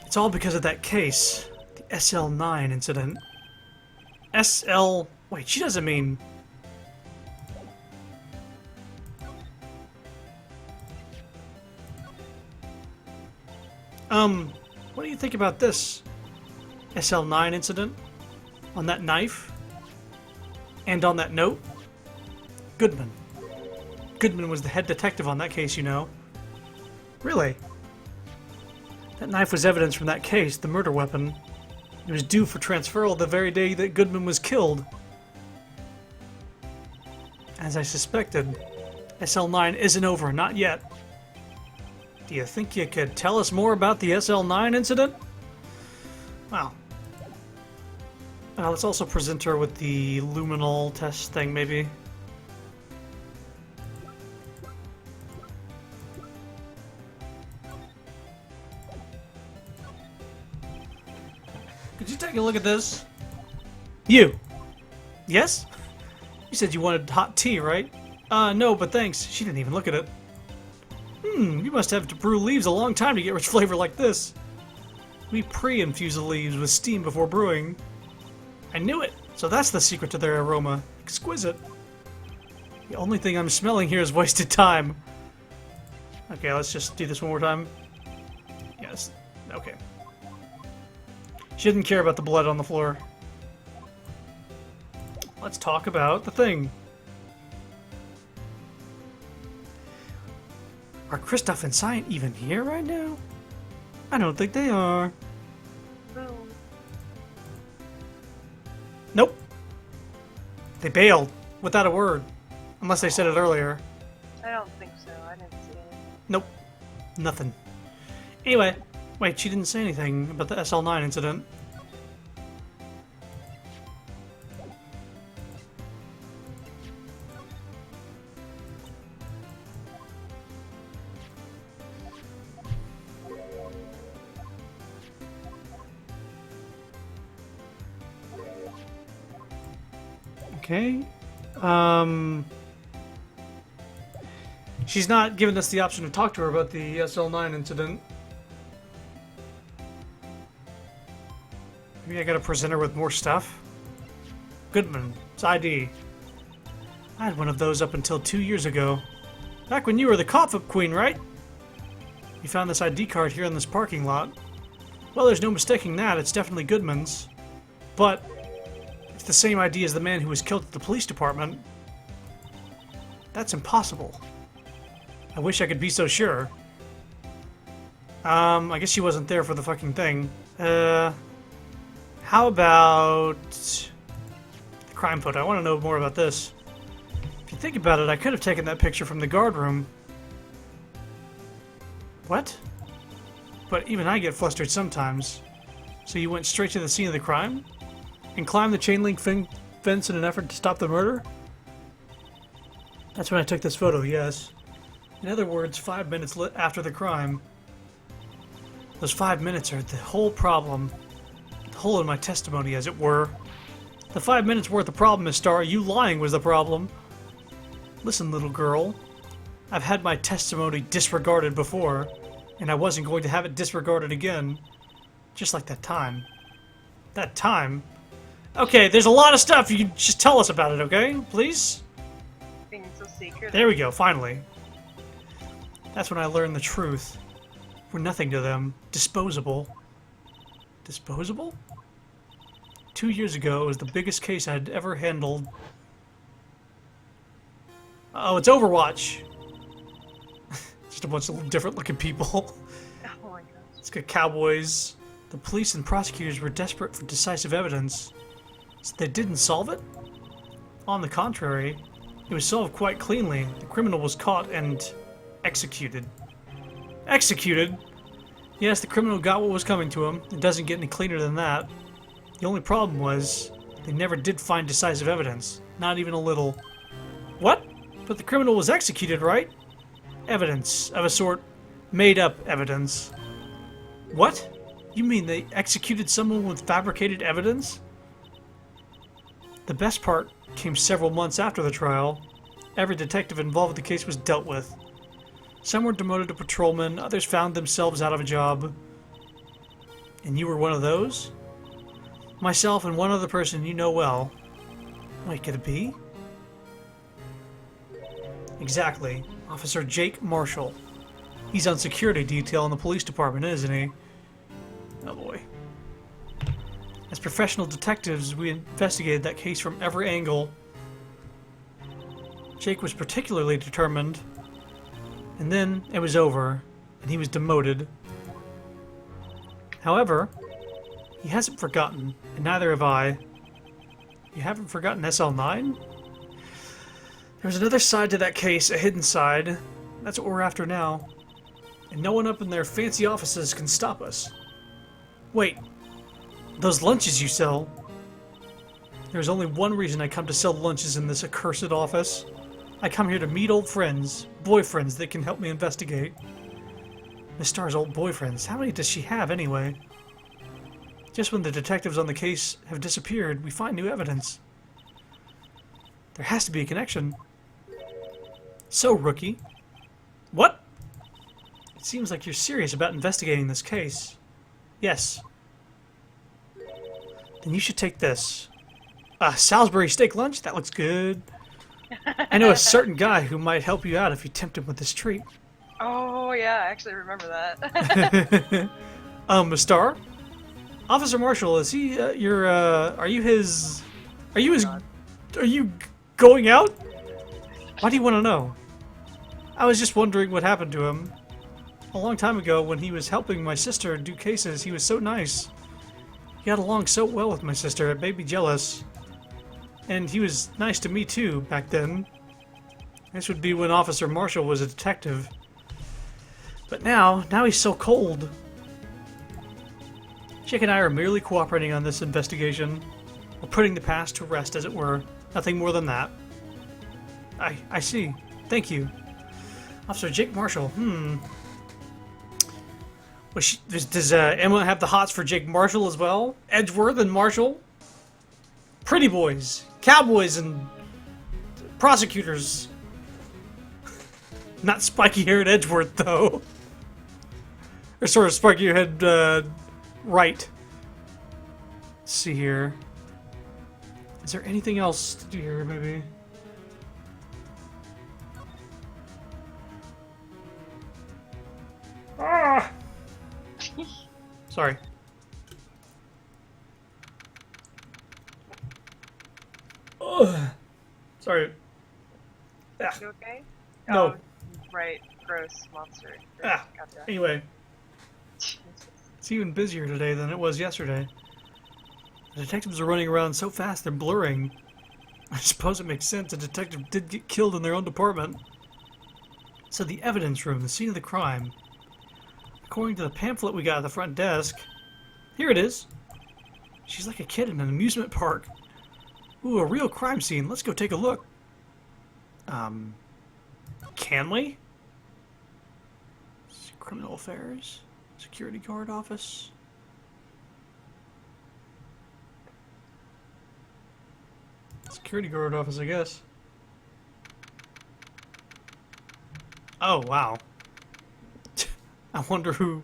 It's all because of that case. The SL9 incident. SL... Wait, she doesn't mean... What do you think about this? SL9 incident? On that knife? And on that note? Goodman. Goodman was the head detective on that case, you know. Really? That knife was evidence from that case, the murder weapon. It was due for transferal the very day that Goodman was killed. As I suspected, SL9 isn't over, not yet. Do you think you could tell us more about the SL9 incident? Well, let's also present her with the luminol test thing, maybe. Could you take a look at this? You! Yes? You said you wanted hot tea, right? No, but thanks. She didn't even look at it. You must have to brew leaves a long time to get rich flavor like this. We pre-infuse the leaves with steam before brewing. I knew it! So that's the secret to their aroma. Exquisite. The only thing I'm smelling here is wasted time. Okay, let's just do this one more time. Yes. Okay. She didn't care about the blood on the floor. Let's talk about the thing. Are Kristoff and Cyan even here right now? I don't think they are. No. Nope. They bailed without a word. Unless they said it earlier. I don't think so. I didn't see it. Nope. Nothing. Anyway, wait, she didn't say anything about the SL9 incident. Okay. She's not giving us the option to talk to her about the SL9 incident. Maybe I gotta present her with more stuff? Goodman, it's ID. I had one of those up until 2 years ago. Back when you were the cough-up queen, right? You found this ID card here in this parking lot. Well, there's no mistaking that. It's definitely Goodman's. But it's the same ID as the man who was killed at the police department. That's impossible. I wish I could be so sure. I guess she wasn't there for the fucking thing. How about the crime photo? I want to know more about this. If you think about it, I could have taken that picture from the guard room. What? But even I get flustered sometimes. So you went straight to the scene of the crime? And climbed the chain link fence in an effort to stop the murder? That's when I took this photo, yes. In other words, 5 minutes after the crime. Those 5 minutes are the whole problem. The hole in my testimony, as it were. The 5 minutes weren't the problem, Miss Starr. You lying was the problem. Listen, little girl. I've had my testimony disregarded before, and I wasn't going to have it disregarded again. Just like that time. That time? Okay, there's a lot of stuff. You can just tell us about it, okay? Please? Being so secret. There we go, finally. That's when I learned the truth. We're nothing to them. Disposable. Disposable? 2 years ago, it was the biggest case I'd ever handled. Oh, it's Overwatch. Just a bunch of different looking people. Oh my gosh. It's got cowboys. The police and prosecutors were desperate for decisive evidence. So they didn't solve it? On the contrary, It was solved quite cleanly. The criminal was caught and executed. Executed? Yes, the criminal got what was coming to him. It doesn't get any cleaner than that. The only problem was, they never did find decisive evidence. Not even a little. What? But the criminal was executed, right? Evidence, of a sort. Made up evidence. What? You mean they executed someone with fabricated evidence? The best part came several months after the trial. Every detective involved with the case was dealt with. Some were demoted to patrolmen, others found themselves out of a job. And you were one of those? Myself and one other person you know well. Wait, could it be? Exactly. Officer Jake Marshall. He's on security detail in the police department, isn't he? Oh boy. As professional detectives, we investigated that case from every angle. Jake was particularly determined. And then it was over, and he was demoted. However, he hasn't forgotten, and neither have I. You haven't forgotten SL9? There's another side to that case, a hidden side. That's what we're after now. And no one up in their fancy offices can stop us. Wait, those lunches you sell? There's only one reason I come to sell lunches in this accursed office. I come here to meet old friends, boyfriends that can help me investigate. Miss Star's old boyfriends, how many does she have anyway? Just when the detectives on the case have disappeared, we find new evidence. There has to be a connection. So, rookie. What? It seems like you're serious about investigating this case. Yes. Then you should take this. Salisbury steak lunch? That looks good. I know a certain guy who might help you out if you tempt him with this treat. Oh yeah, I actually remember that. Miss Star? Officer Marshall, is he, are you his... Are you going out? Why do you want to know? I was just wondering what happened to him. A long time ago, when he was helping my sister do cases, he was so nice. He got along so well with my sister, it made me jealous. And he was nice to me too, back then. This would be when Officer Marshall was a detective. But now he's so cold. Jake and I are merely cooperating on this investigation. We're putting the past to rest, as it were. Nothing more than that. I see. Thank you. Officer Jake Marshall, Does Emma have the hots for Jake Marshall as well? Edgeworth and Marshall? Pretty boys. Cowboys and prosecutors. Not spiky-haired Edgeworth, though. Or sort of spiky-haired, Wright. Let's see here. Is there anything else to do here, maybe? Ah! Sorry. Ugh. Sorry. Ah. You okay? No. Oh, right. Gross monster. Ah. Gotcha. Anyway. It's even busier today than it was yesterday. The detectives are running around so fast they're blurring. I suppose it makes sense. A detective did get killed in their own department. So the evidence room, the scene of the crime. According to the pamphlet we got at the front desk, here it is. She's like a kid in an amusement park. Ooh, a real crime scene. Let's go take a look. Can we? Criminal affairs. Security guard office. Security guard office, I guess. Oh, wow. I wonder who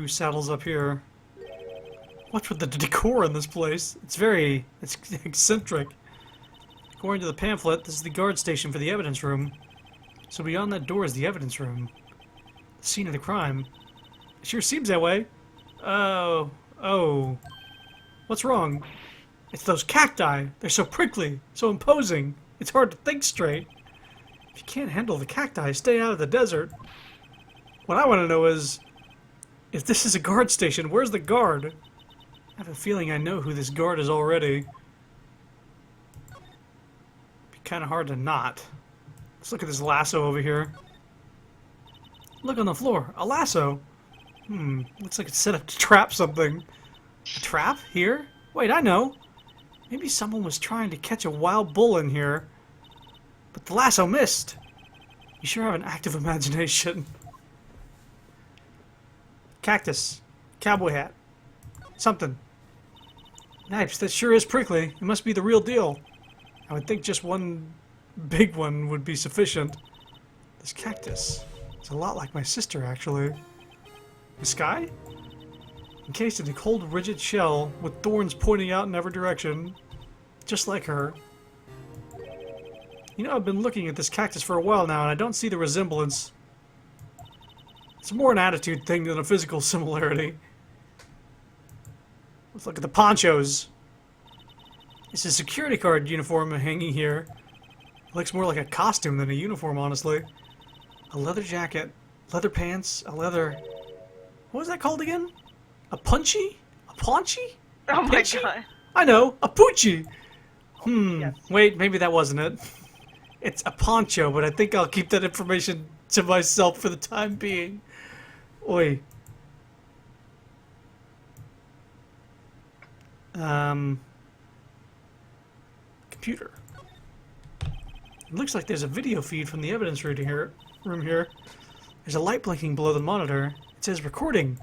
saddles up here. What's with the decor in this place? It's eccentric. According to the pamphlet, this is the guard station for the evidence room. So beyond that door is the evidence room. The scene of the crime. It sure seems that way. Oh. What's wrong? It's those cacti. They're so prickly, so imposing. It's hard to think straight. If you can't handle the cacti, stay out of the desert. What I want to know is, if this is a guard station, where's the guard? I have a feeling I know who this guard is already. kind of hard to not. Let's look at this lasso over here. Look on the floor. A lasso. Looks like it's set up to trap something. A trap? Here? Wait, I know. Maybe someone was trying to catch a wild bull in here. But the lasso missed. You sure have an active imagination. Cactus. Cowboy hat. Something. Nice, that sure is prickly. It must be the real deal. I would think just one big one would be sufficient. This cactus. It's a lot like my sister, actually. The sky? Encased in a cold, rigid shell with thorns pointing out in every direction. Just like her. You know, I've been looking at this cactus for a while now, and I don't see the resemblance. It's more an attitude thing than a physical similarity. Let's look at the ponchos. It's a security guard uniform hanging here. It looks more like a costume than a uniform, honestly. A leather jacket, leather pants, a leather... What was that called again? A punchy? A paunchy? Oh my god. I know, a poochie! Yes. Wait, maybe that wasn't it. It's a poncho, but I think I'll keep that information to myself for the time being. Oi. Computer. It looks like there's a video feed from the evidence room here. There's a light blinking below the monitor. It says recording.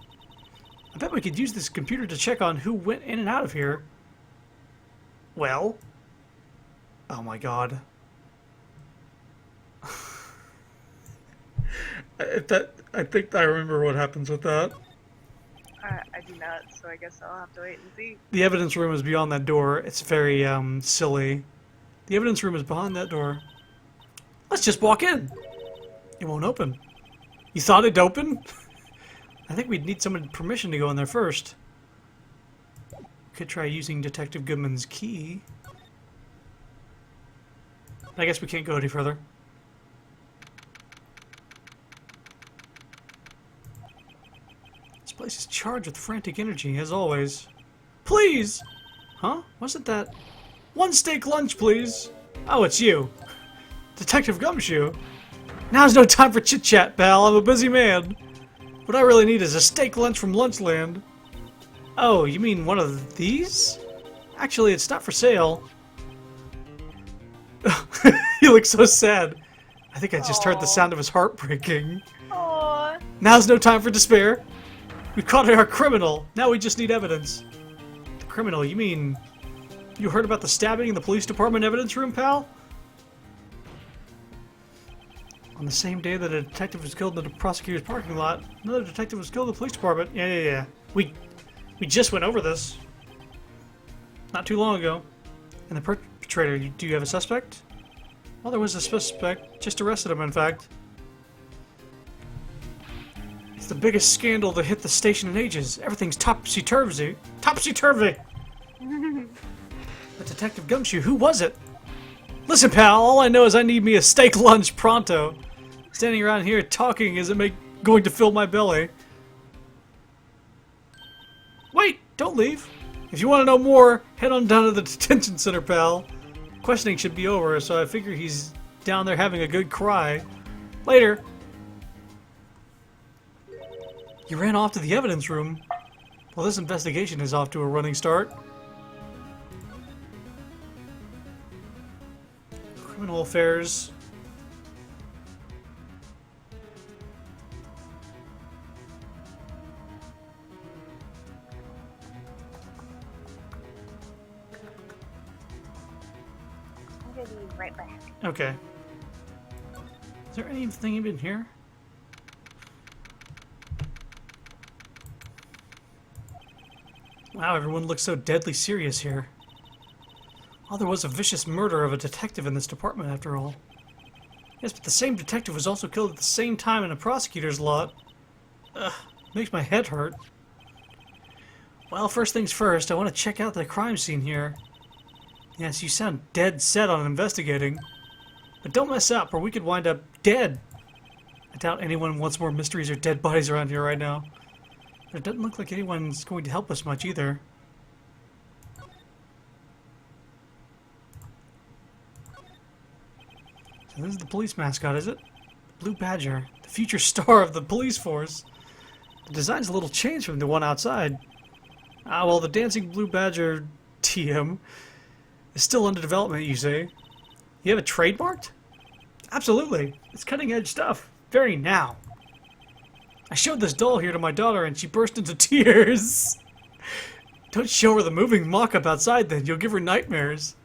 I bet we could use this computer to check on who went in and out of here. Well? Oh my god. I think I remember what happens with that. I do not, so I guess I'll have to wait and see. The evidence room is beyond that door. It's very, silly. The evidence room is behind that door. Let's just walk in. It won't open. You thought it'd open? I think we'd need someone's permission to go in there first. Could try using Detective Goodman's key. I guess we can't go any further. This place is charged with frantic energy, as always. Please! Huh? Wasn't that... One steak lunch, please! Oh, it's you. Detective Gumshoe. Now's no time for chit-chat, pal. I'm a busy man. What I really need is a steak lunch from Lunchland. Oh, you mean one of these? Actually, it's not for sale. He looks so sad. I think I just heard the sound of his heart breaking. Aww. Now's no time for despair. We've caught our criminal. Now we just need evidence. The criminal? You mean... You heard about the stabbing in the police department evidence room, pal? On the same day that a detective was killed in the prosecutor's parking lot, another detective was killed in the police department. Yeah. We just went over this. Not too long ago. And the perpetrator, do you have a suspect? Well, there was a suspect. Just arrested him, in fact. It's the biggest scandal to hit the station in ages. Everything's topsy-turvy. Topsy-turvy! But Detective Gumshoe, who was it? Listen, pal, all I know is I need me a steak lunch pronto. Standing around here talking isn't going to fill my belly. Wait, don't leave. If you want to know more, head on down to the detention center, pal. Questioning should be over, so I figure he's down there having a good cry. Later. You ran off to the evidence room. Well, this investigation is off to a running start. Criminal affairs. I'm gonna be right back. Okay. Is there anything in here? Wow, everyone looks so deadly serious here. Oh, there was a vicious murder of a detective in this department, after all. Yes, but the same detective was also killed at the same time in a prosecutor's lot. Ugh, makes my head hurt. Well, first things first, I want to check out the crime scene here. Yes, you sound dead set on investigating. But don't mess up, or we could wind up dead. I doubt anyone wants more mysteries or dead bodies around here right now. But it doesn't look like anyone's going to help us much either. So this is the police mascot, is it? Blue Badger, the future star of the police force. The design's a little changed from the one outside. Ah, well, the dancing Blue Badger TM is still under development, you say? You have it trademarked? Absolutely. It's cutting-edge stuff. Very now. I showed this doll here to my daughter and she burst into tears. Don't show her the moving mock-up outside then. You'll give her nightmares.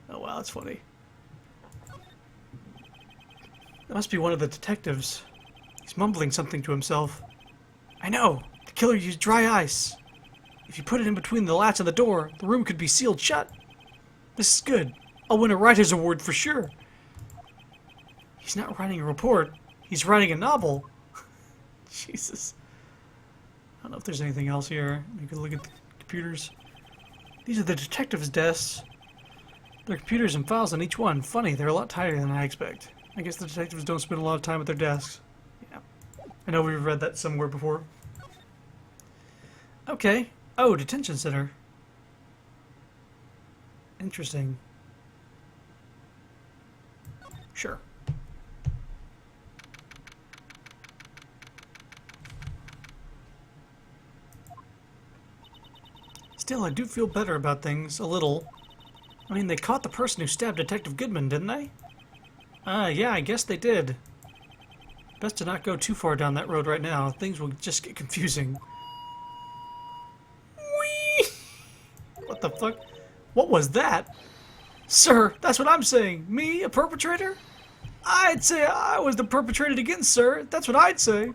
Oh, wow, that's funny. That must be one of the detectives. He's mumbling something to himself. I know. The killer used dry ice. If you put it in between the latch and the door, the room could be sealed shut. This is good. I'll win a writer's award for sure. He's not writing a report. He's writing a novel. Jesus. I don't know if there's anything else here. You can look at the computers. These are the detectives' desks. There are computers and files on each one. Funny, they're a lot tighter than I expect. I guess the detectives don't spend a lot of time at their desks. Yeah. I know we've read that somewhere before. Okay. Oh, detention center. Interesting. Sure. Still, I do feel better about things, a little. I mean, they caught the person who stabbed Detective Goodman, didn't they? Yeah, I guess they did. Best to not go too far down that road right now. Things will just get confusing. Whee! What the fuck? What was that? Sir, that's what I'm saying. Me, a perpetrator? I'd say I was the perpetrated against, sir. That's what I'd say.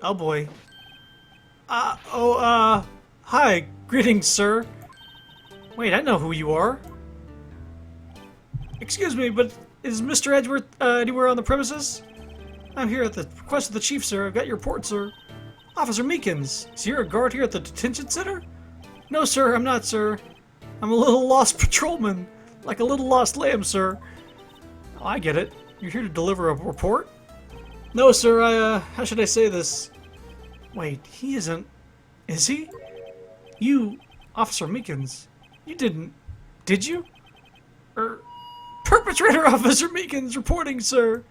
Oh boy. Hi. Greetings, sir. Wait, I know who you are. Excuse me, but is Mr. Edgeworth anywhere on the premises? I'm here at the request of the chief, sir. I've got your report, sir. Officer Meekins, is you a guard here at the detention center? No, sir, I'm not, sir. I'm a little lost patrolman, like a little lost lamb, sir. Oh, I get it. You're here to deliver a report? No, sir, how should I say this? Wait, he isn't... Is he? You, Officer Meekins, you didn't... Did you? Perpetrator Officer Meekins reporting, sir.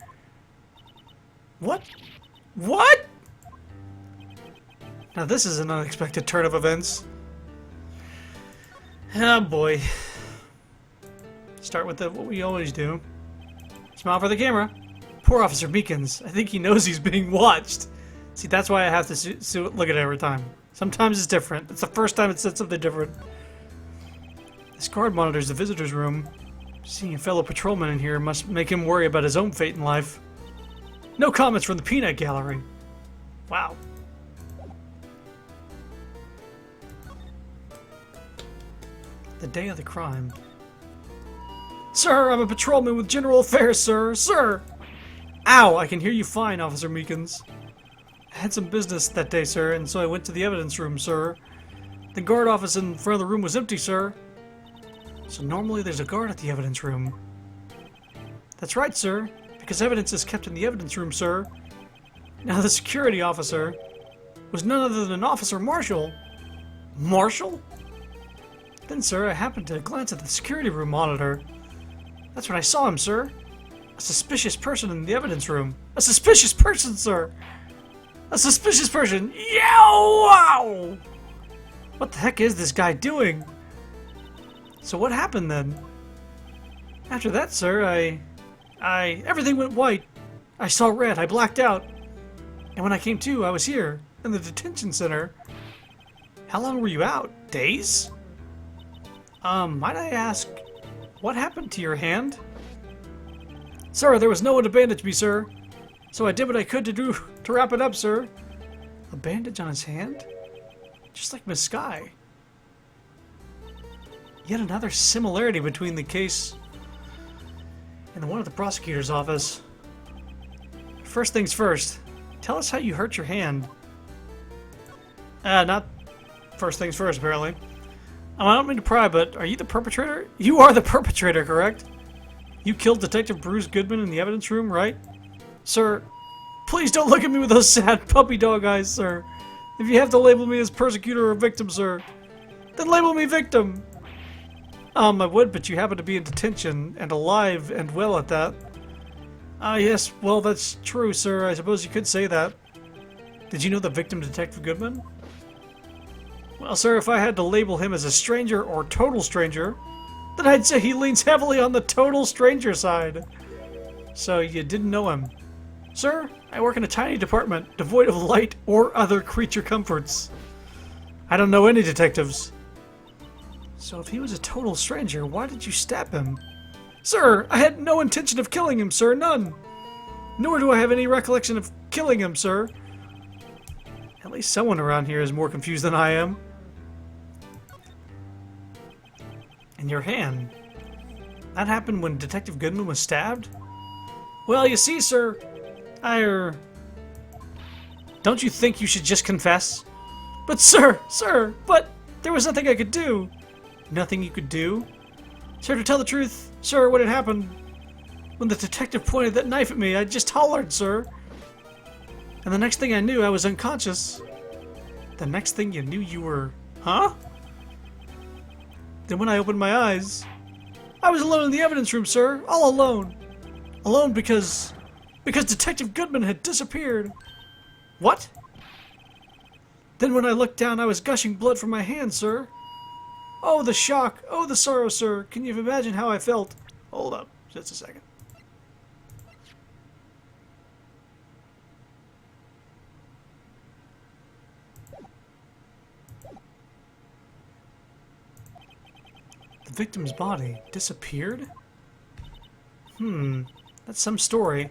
What? What? Now this is an unexpected turn of events. Oh boy. Start with what we always do. Smile for the camera. Poor Officer Meekins. I think he knows he's being watched. See, that's why I have to look at it every time. Sometimes it's different. It's the first time it said something different. This guard monitors the visitor's room. Seeing a fellow patrolman in here must make him worry about his own fate in life. No comments from the peanut gallery. Wow. The day of the crime. Sir, I'm a patrolman with General Affairs, sir. Sir! Ow! I can hear you fine, Officer Meekins. I had some business that day, sir, and so I went to the evidence room, sir. The guard office in front of the room was empty, sir. So normally there's a guard at the evidence room. That's right, sir, because evidence is kept in the evidence room, sir. Now the security officer was none other than Officer Marshall. Marshall? Then, sir, I happened to glance at the security room monitor. That's when I saw him, sir. A suspicious person in the evidence room. A suspicious person, sir! A suspicious person! Yow! Wow! What the heck is this guy doing? So what happened then? After that, sir, everything went white. I saw red, I blacked out. And when I came to, I was here, in the detention center. How long were you out? Days? Might I ask, what happened to your hand? Sir, there was no one to bandage me, sir. So I did what I could to wrap it up, sir. A bandage on his hand? Just like Miss Sky. Yet another similarity between the case and the one at the prosecutor's office. First things first, tell us how you hurt your hand. Not first things first, apparently. I don't mean to pry, but are you the perpetrator? You are the perpetrator, correct? You killed Detective Bruce Goodman in the evidence room, right? Sir, please don't look at me with those sad puppy dog eyes, sir. If you have to label me as persecutor or victim, sir, then label me victim. I would, but you happen to be in detention, and alive and well at that. Ah, yes, well, that's true, sir. I suppose you could say that. Did you know the victim, Detective Goodman? Well, sir, if I had to label him as a stranger or total stranger, then I'd say he leans heavily on the total stranger side. So you didn't know him. Sir, I work in a tiny department, devoid of light or other creature comforts. I don't know any detectives. So if he was a total stranger, why did you stab him? Sir, I had no intention of killing him, sir, none. Nor do I have any recollection of killing him, sir. At least someone around here is more confused than I am. And your hand. That happened when Detective Goodman was stabbed? Well, you see, sir, don't you think you should just confess? But sir, but there was nothing I could do. Nothing you could do? Sir, to tell the truth, sir, what had happened, when the detective pointed that knife at me, I just hollered, sir. And the next thing I knew, I was unconscious. The next thing you knew, you were... Huh? Then when I opened my eyes, I was alone in the evidence room, sir. All alone. Alone because Detective Goodman had disappeared. What? Then when I looked down, I was gushing blood from my hand, sir. Oh, the shock. Oh, the sorrow, sir. Can you imagine how I felt? Hold up. Just a second. The victim's body disappeared? That's some story.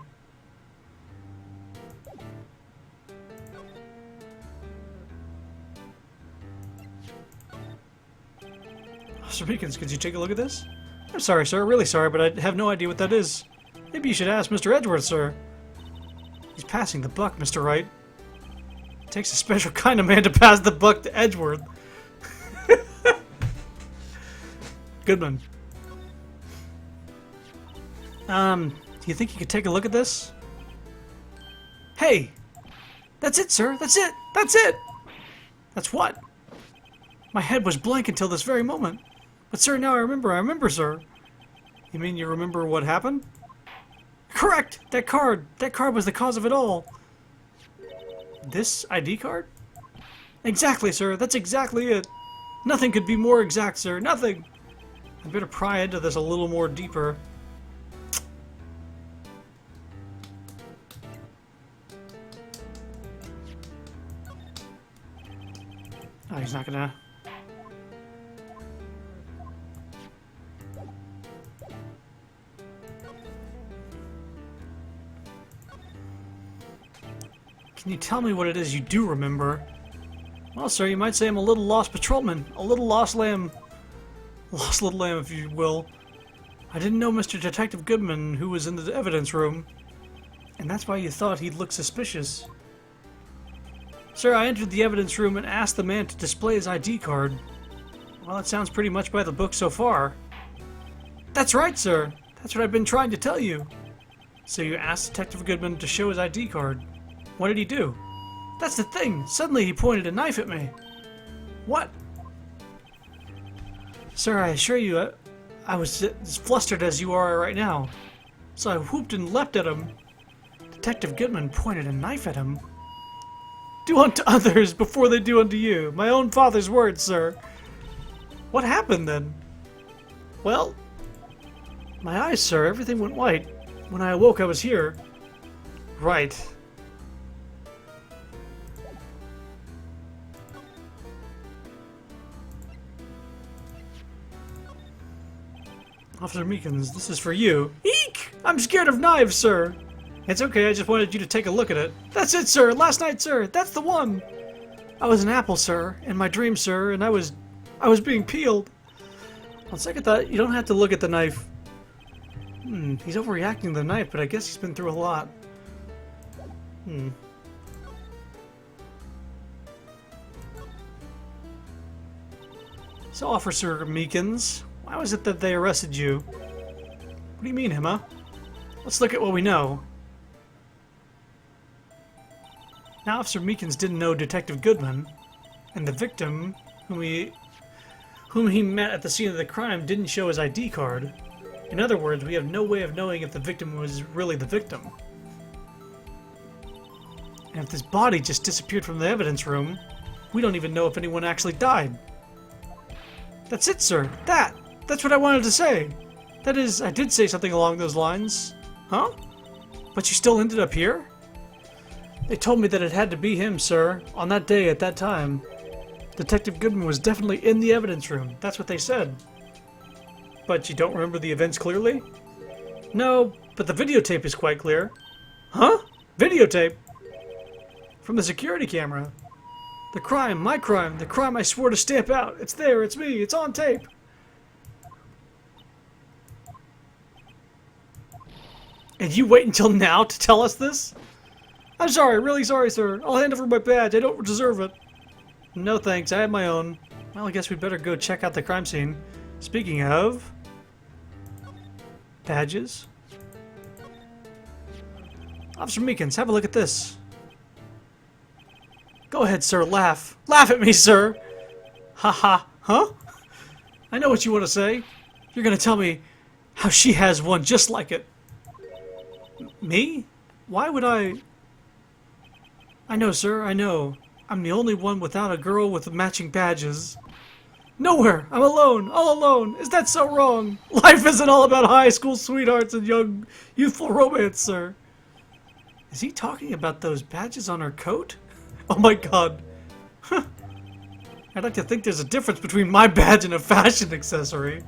Officer Meekins, could you take a look at this? I'm sorry, sir. Really sorry, but I have no idea what that is. Maybe you should ask Mr. Edgeworth, sir. He's passing the buck, Mr. Wright. It takes a special kind of man to pass the buck to Edgeworth. Goodman. Do you think you could take a look at this? Hey! That's it, sir! That's it! That's it! That's what? My head was blank until this very moment. But sir, now I remember, sir. You mean you remember what happened? Correct! That card was the cause of it all. This ID card? Exactly, sir, that's exactly it. Nothing could be more exact, sir, nothing! I better pry into this a little more deeper. Oh, he's not gonna... Can you tell me what it is you do remember? Well, sir, you might say I'm a little lost patrolman. A little lost lamb. Lost little lamb, if you will. I didn't know Mr. Detective Goodman, who was in the evidence room. And that's why you thought he'd look suspicious. Sir, I entered the evidence room and asked the man to display his ID card. Well, it sounds pretty much by the book so far. That's right, sir. That's what I've been trying to tell you. So you asked Detective Goodman to show his ID card. What did he do? That's the thing. Suddenly he pointed a knife at me. What? Sir, I assure you, I was as flustered as you are right now. So I whooped and leapt at him. Detective Goodman pointed a knife at him. Do unto others before they do unto you. My own father's words, sir. What happened then? Well, my eyes, sir, everything went white. When I awoke, I was here. Right. Officer Meekins, this is for you. Eek! I'm scared of knives, sir. It's okay, I just wanted you to take a look at it. That's it, sir! Last night, sir! That's the one! I was an apple, sir, in my dream, sir, and I was being peeled. On second thought, you don't have to look at the knife. He's overreacting to the knife, but I guess he's been through a lot. So, Officer Meekins, why was it that they arrested you? What do you mean, Emma? Let's look at what we know. Now, Officer Meekins didn't know Detective Goodman, and the victim, whom whom he met at the scene of the crime didn't show his ID card. In other words, we have no way of knowing if the victim was really the victim. And if this body just disappeared from the evidence room, we don't even know if anyone actually died. That's it, sir. That's what I wanted to say. That is, I did say something along those lines. Huh? But you still ended up here? They told me that it had to be him, sir, on that day at that time. Detective Goodman was definitely in the evidence room. That's what they said. But you don't remember the events clearly? No, but the videotape is quite clear. Huh? Videotape? From the security camera. The crime, my crime, the crime I swore to stamp out. It's there, it's me, it's on tape. And you wait until now to tell us this? I'm sorry, really sorry, sir. I'll hand over my badge. I don't deserve it. No thanks, I have my own. Well, I guess we'd better go check out the crime scene. Speaking of... badges? Officer Meekins, have a look at this. Go ahead, sir, laugh. Laugh at me, sir! Haha, huh? I know what you want to say. You're gonna tell me how she has one just like it. Me? Why would I... I know, sir, I know. I'm the only one without a girl with matching badges. Nowhere! I'm alone! All alone! Is that so wrong? Life isn't all about high school sweethearts and young, youthful romance, sir. Is he talking about those badges on her coat? Oh my god. I'd like to think there's a difference between my badge and a fashion accessory.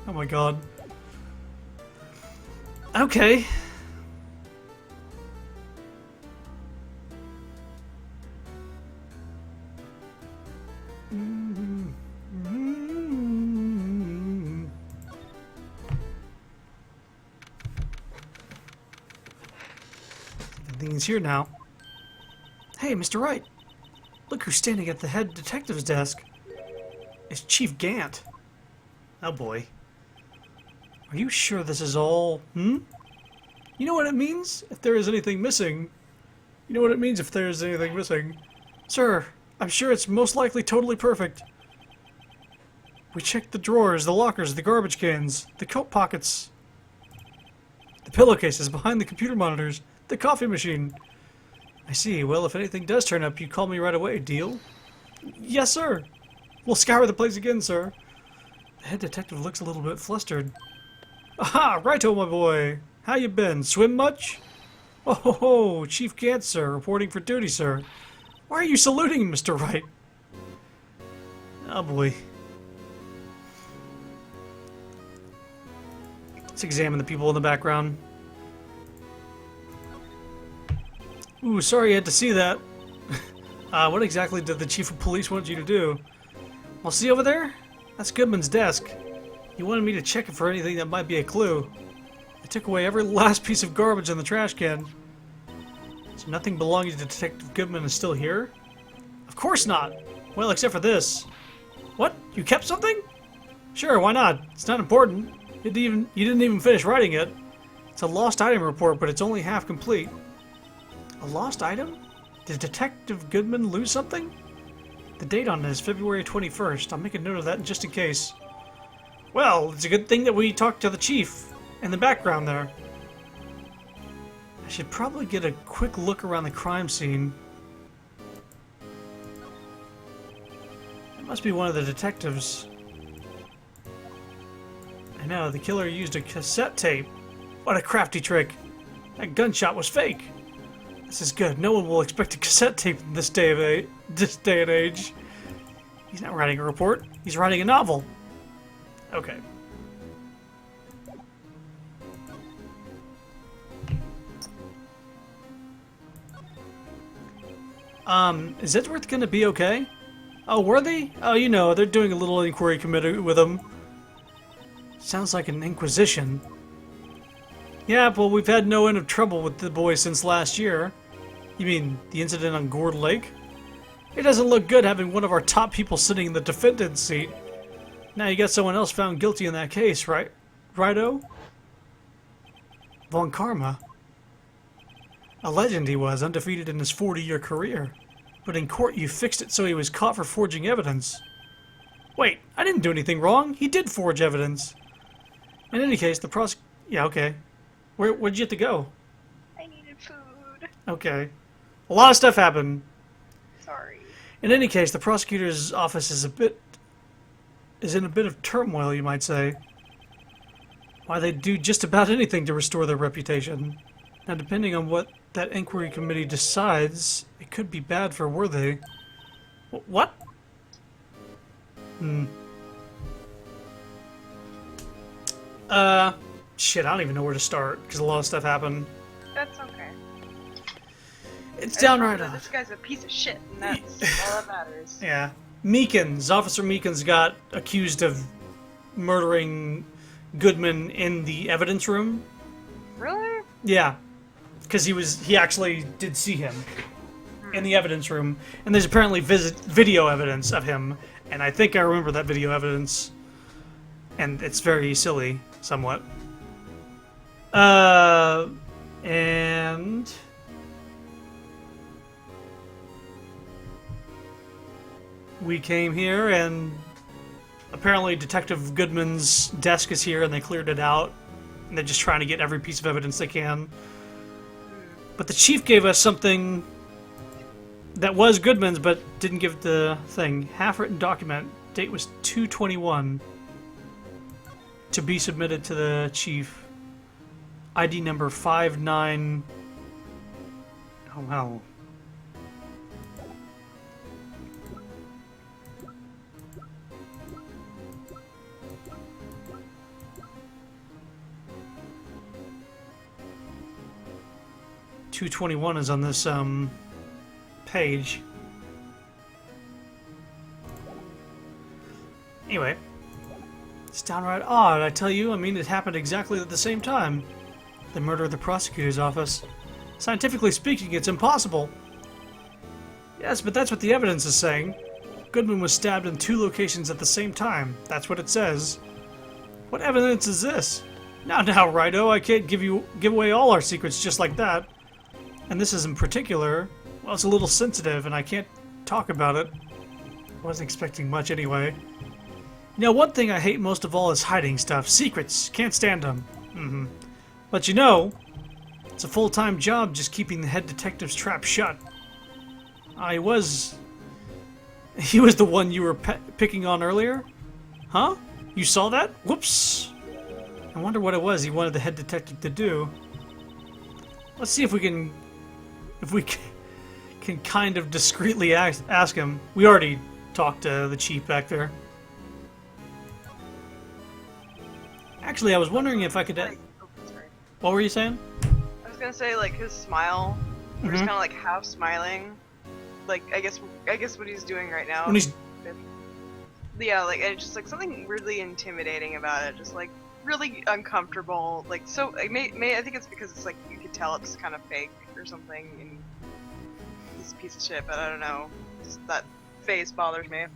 Oh my god. Okay. Everything's here now. Hey, Mr. Wright. Look who's standing at the head detective's desk. It's Chief Gant. Oh boy. Are you sure this is all... You know what it means? If there is anything missing. You know what it means if there is anything missing. Sir, I'm sure it's most likely totally perfect. We checked the drawers, the lockers, the garbage cans, the coat pockets, the pillowcases behind the computer monitors, the coffee machine. I see. Well, if anything does turn up, you call me right away. Deal? Yes, sir. We'll scour the place again, sir. The head detective looks a little bit flustered. Aha! Righto, my boy. How you been? Swim much? Oh ho ho! Chief Gant, sir. Reporting for duty, sir. Why are you saluting, Mr. Wright? Oh boy. Let's examine the people in the background. Ooh, sorry you had to see that. What exactly did the chief of police want you to do? Well, see over there? That's Goodman's desk. He wanted me to check it for anything that might be a clue. I took away every last piece of garbage in the trash can. So nothing belonging to Detective Goodman is still here? Of course not! Well, except for this. What? You kept something? Sure, why not? It's not important. You didn't even finish writing it. It's a lost item report, but it's only half complete. A lost item? Did Detective Goodman lose something? The date on it is February 21st. I'll make a note of that just in case. Well, it's a good thing that we talked to the chief in the background there. I should probably get a quick look around the crime scene. It must be one of the detectives. I know, the killer used a cassette tape. What a crafty trick. That gunshot was fake. This is good. No one will expect a cassette tape in this day and age. He's not writing a report. He's writing a novel. Okay. Is Edgeworth gonna be okay? Oh, were they? Oh, you know, they're doing a little inquiry committee with him. Sounds like an inquisition. Yeah, well, we've had no end of trouble with the boy since last year. You mean the incident on Gourd Lake? It doesn't look good having one of our top people sitting in the defendant's seat. Now you got someone else found guilty in that case, right? Righto? Von Karma. A legend he was, undefeated in his 40-year career. But in court you fixed it so he was caught for forging evidence. Wait, I didn't do anything wrong. He did forge evidence. In any case, the Yeah, okay. Where'd you have to go? I needed food. Okay. A lot of stuff happened. Sorry. In any case, the prosecutor's office is in a bit of turmoil, you might say. Why, they'd do just about anything to restore their reputation. Now, depending on what that inquiry committee decides, it could be bad for Worthy. What? Shit, I don't even know where to start, because a lot of stuff happened. That's okay. It's downright This guy's a piece of shit, and that's all that matters. Yeah. Officer Meekins got accused of murdering Goodman in the evidence room. Really? Yeah. Because he actually did see him in the evidence room, and there's apparently video evidence of him, and I think I remember that video evidence, and it's very silly, somewhat. And we came here, and apparently Detective Goodman's desk is here, and they cleared it out, and they're just trying to get every piece of evidence they can. But the chief gave us something that was Goodman's, but didn't give the thing. Half-written document. Date was 2/21. To be submitted to the chief. ID number 59... Oh, hell. .221 is on this, page. Anyway. It's downright odd, I tell you. I mean, it happened exactly at the same time. The murder of the prosecutor's office. Scientifically speaking, it's impossible. Yes, but that's what the evidence is saying. Goodman was stabbed in 2 locations at the same time. That's what it says. What evidence is this? Now, Righto, I can't give away all our secrets just like that. And this is in particular, well, it's a little sensitive, and I can't talk about it. I wasn't expecting much anyway. You know, one thing I hate most of all is hiding stuff. Secrets. Can't stand them. But you know, it's a full-time job just keeping the head detective's trap shut. He was the one you were picking on earlier? Huh? You saw that? Whoops. I wonder what it was he wanted the head detective to do. Let's see if we can kind of discreetly ask him. We already talked to the chief back there. Actually, I was wondering if I could... Sorry. What were you saying? I was gonna say, like, his smile, we're just kind of like half smiling. Like, I guess what he's doing right now. When he's... Yeah, like, and it's just like something really intimidating about it. Just like really uncomfortable. Like, so I think it's because it's like you could tell it's kind of fake or something. And he's a piece of shit, but I don't know. Just that face bothers me.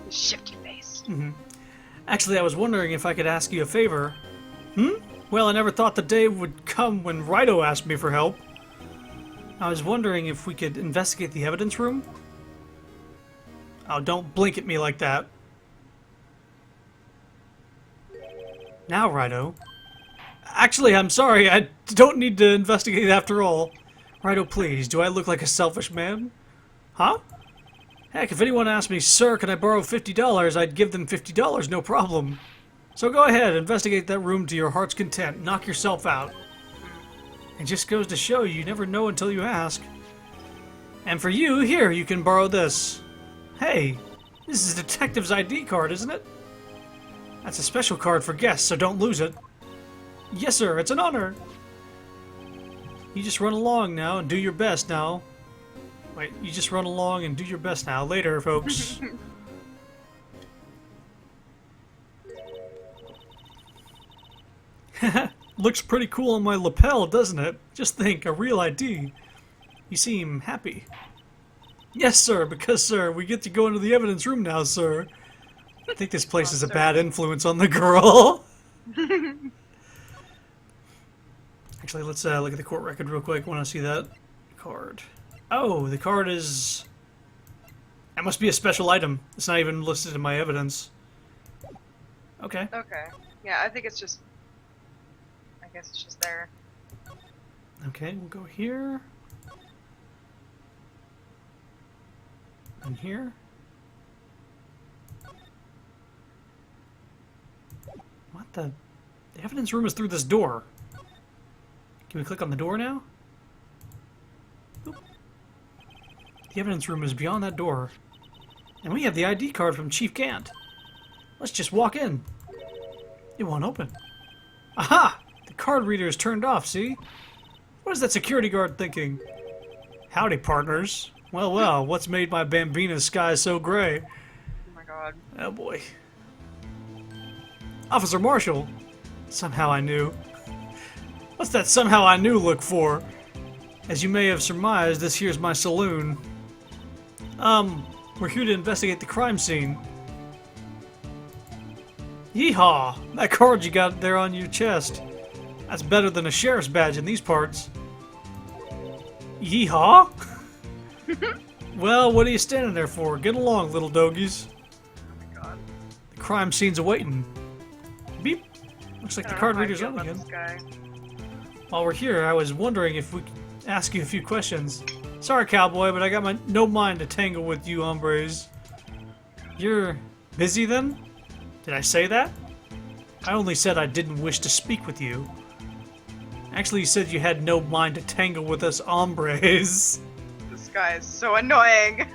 His shifty face. Actually, I was wondering if I could ask you a favor. Well, I never thought the day would come when Righto asked me for help. I was wondering if we could investigate the evidence room. Oh, don't blink at me like that. Now, Righto. Actually, I'm sorry. I don't need to investigate after all. Righto, please. Do I look like a selfish man? Huh? Heck, if anyone asked me, sir, can I borrow $50, I'd give them $50, no problem. So go ahead, investigate that room to your heart's content. Knock yourself out. It just goes to show you never know until you ask. And for you, here, you can borrow this. Hey, this is a detective's ID card, isn't it? That's a special card for guests, so don't lose it. Yes, sir, it's an honor. You just run along now and do your best now. Wait, you just run along and do your best now. Later, folks. Looks pretty cool on my lapel, doesn't it? Just think, a real ID. You seem happy. Yes, sir, because, sir, we get to go into the evidence room now, sir. I think this place is a bad influence on the girl. Actually, let's look at the court record real quick. I want to see that card. Oh, the card is That must be a special item. It's not even listed in my evidence. Okay. Okay. Yeah, I think it's just... I guess it's just there. Okay, we'll go here. And here. What the? The evidence room is through this door. Can we click on the door now? Oop. The evidence room is beyond that door. And we have the ID card from Chief Gant. Let's just walk in. It won't open. Aha! The card reader is turned off, see? What is that security guard thinking? Howdy, partners. Well, well, what's made my Bambina sky so gray? Oh my god. Oh boy. Officer Marshall! Somehow I knew. What's that somehow I knew look for? As you may have surmised, this here's my saloon. We're here to investigate the crime scene. Yeehaw! That card you got there on your chest. That's better than a sheriff's badge in these parts. Yeehaw? Well, what are you standing there for? Get along, little dogies. Oh my god. The crime scene's awaiting. Beep. Looks like the card reader's on again. While we're here, I was wondering if we could ask you a few questions. Sorry, cowboy, but I got no mind to tangle with you hombres. You're busy then? Did I say that? I only said I didn't wish to speak with you. Actually, you said you had no mind to tangle with us hombres. This guy is so annoying.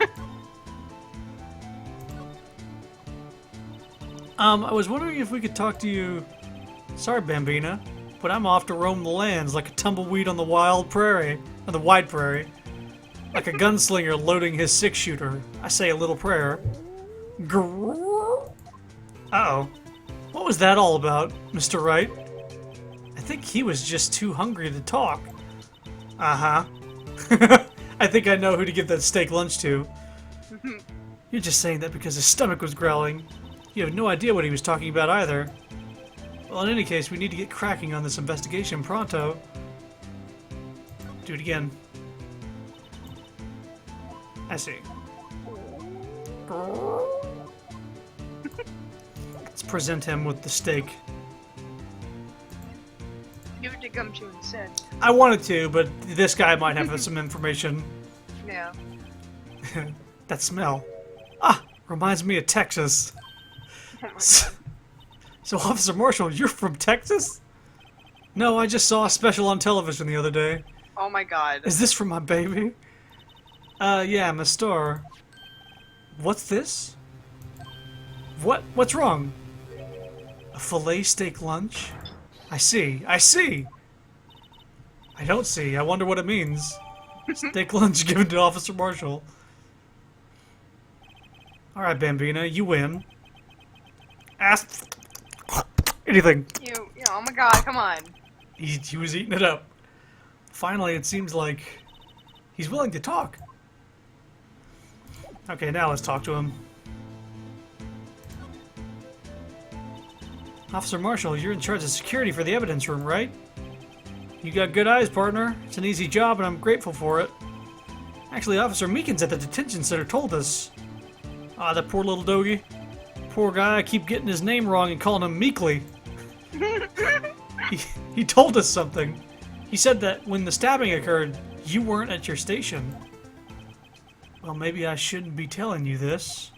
I was wondering if we could talk to you. Sorry, Bambina, but I'm off to roam the lands like a tumbleweed on the wild prairie, on the wide prairie. Like a gunslinger loading his six-shooter. I say a little prayer. Uh-oh. What was that all about, Mr. Wright? I think he was just too hungry to talk. Uh-huh. I think I know who to give that steak lunch to. You're just saying that because his stomach was growling. You have no idea what he was talking about either. Well, in any case, we need to get cracking on this investigation pronto. Do it again. I see. Let's present him with the steak. Give it to Gumshoe instead. I wanted to, but this guy might have some information. Yeah. That smell. Ah, reminds me of Texas. Oh my god. So, Officer Marshall, you're from Texas? No, I just saw a special on television the other day. Oh my god. Is this for my baby? Yeah, I'm a star. What's this? What's wrong? A filet steak lunch? I see. I see! I don't see. I wonder what it means. Steak lunch given to Officer Marshall. Alright, Bambina, you win. Ask anything. Oh my god, come on. He was eating it up. Finally, it seems like he's willing to talk. Okay, now let's talk to him. Officer Marshall, you're in charge of security for the evidence room, right? You got good eyes, partner. It's an easy job, and I'm grateful for it. Actually, Officer Meekins at the detention center told us. Ah, that poor little doggy. Poor guy, I keep getting his name wrong and calling him Meekly. He told us something. He said that when the stabbing occurred, you weren't at your station. Well, maybe I shouldn't be telling you this.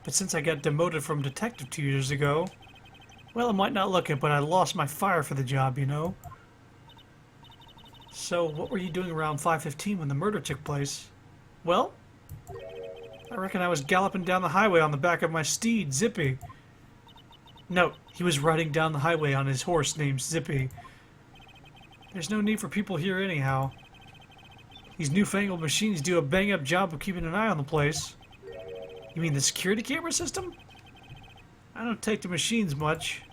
But since I got demoted from detective 2 years ago, well, it might not look it, but I lost my fire for the job, you know? So, what were you doing around 5:15 when the murder took place? Well, I reckon I was galloping down the highway on the back of my steed, Zippy. No, he was riding down the highway on his horse named Zippy. There's no need for people here anyhow. These newfangled machines do a bang-up job of keeping an eye on the place. You mean the security camera system? I don't take to machines much.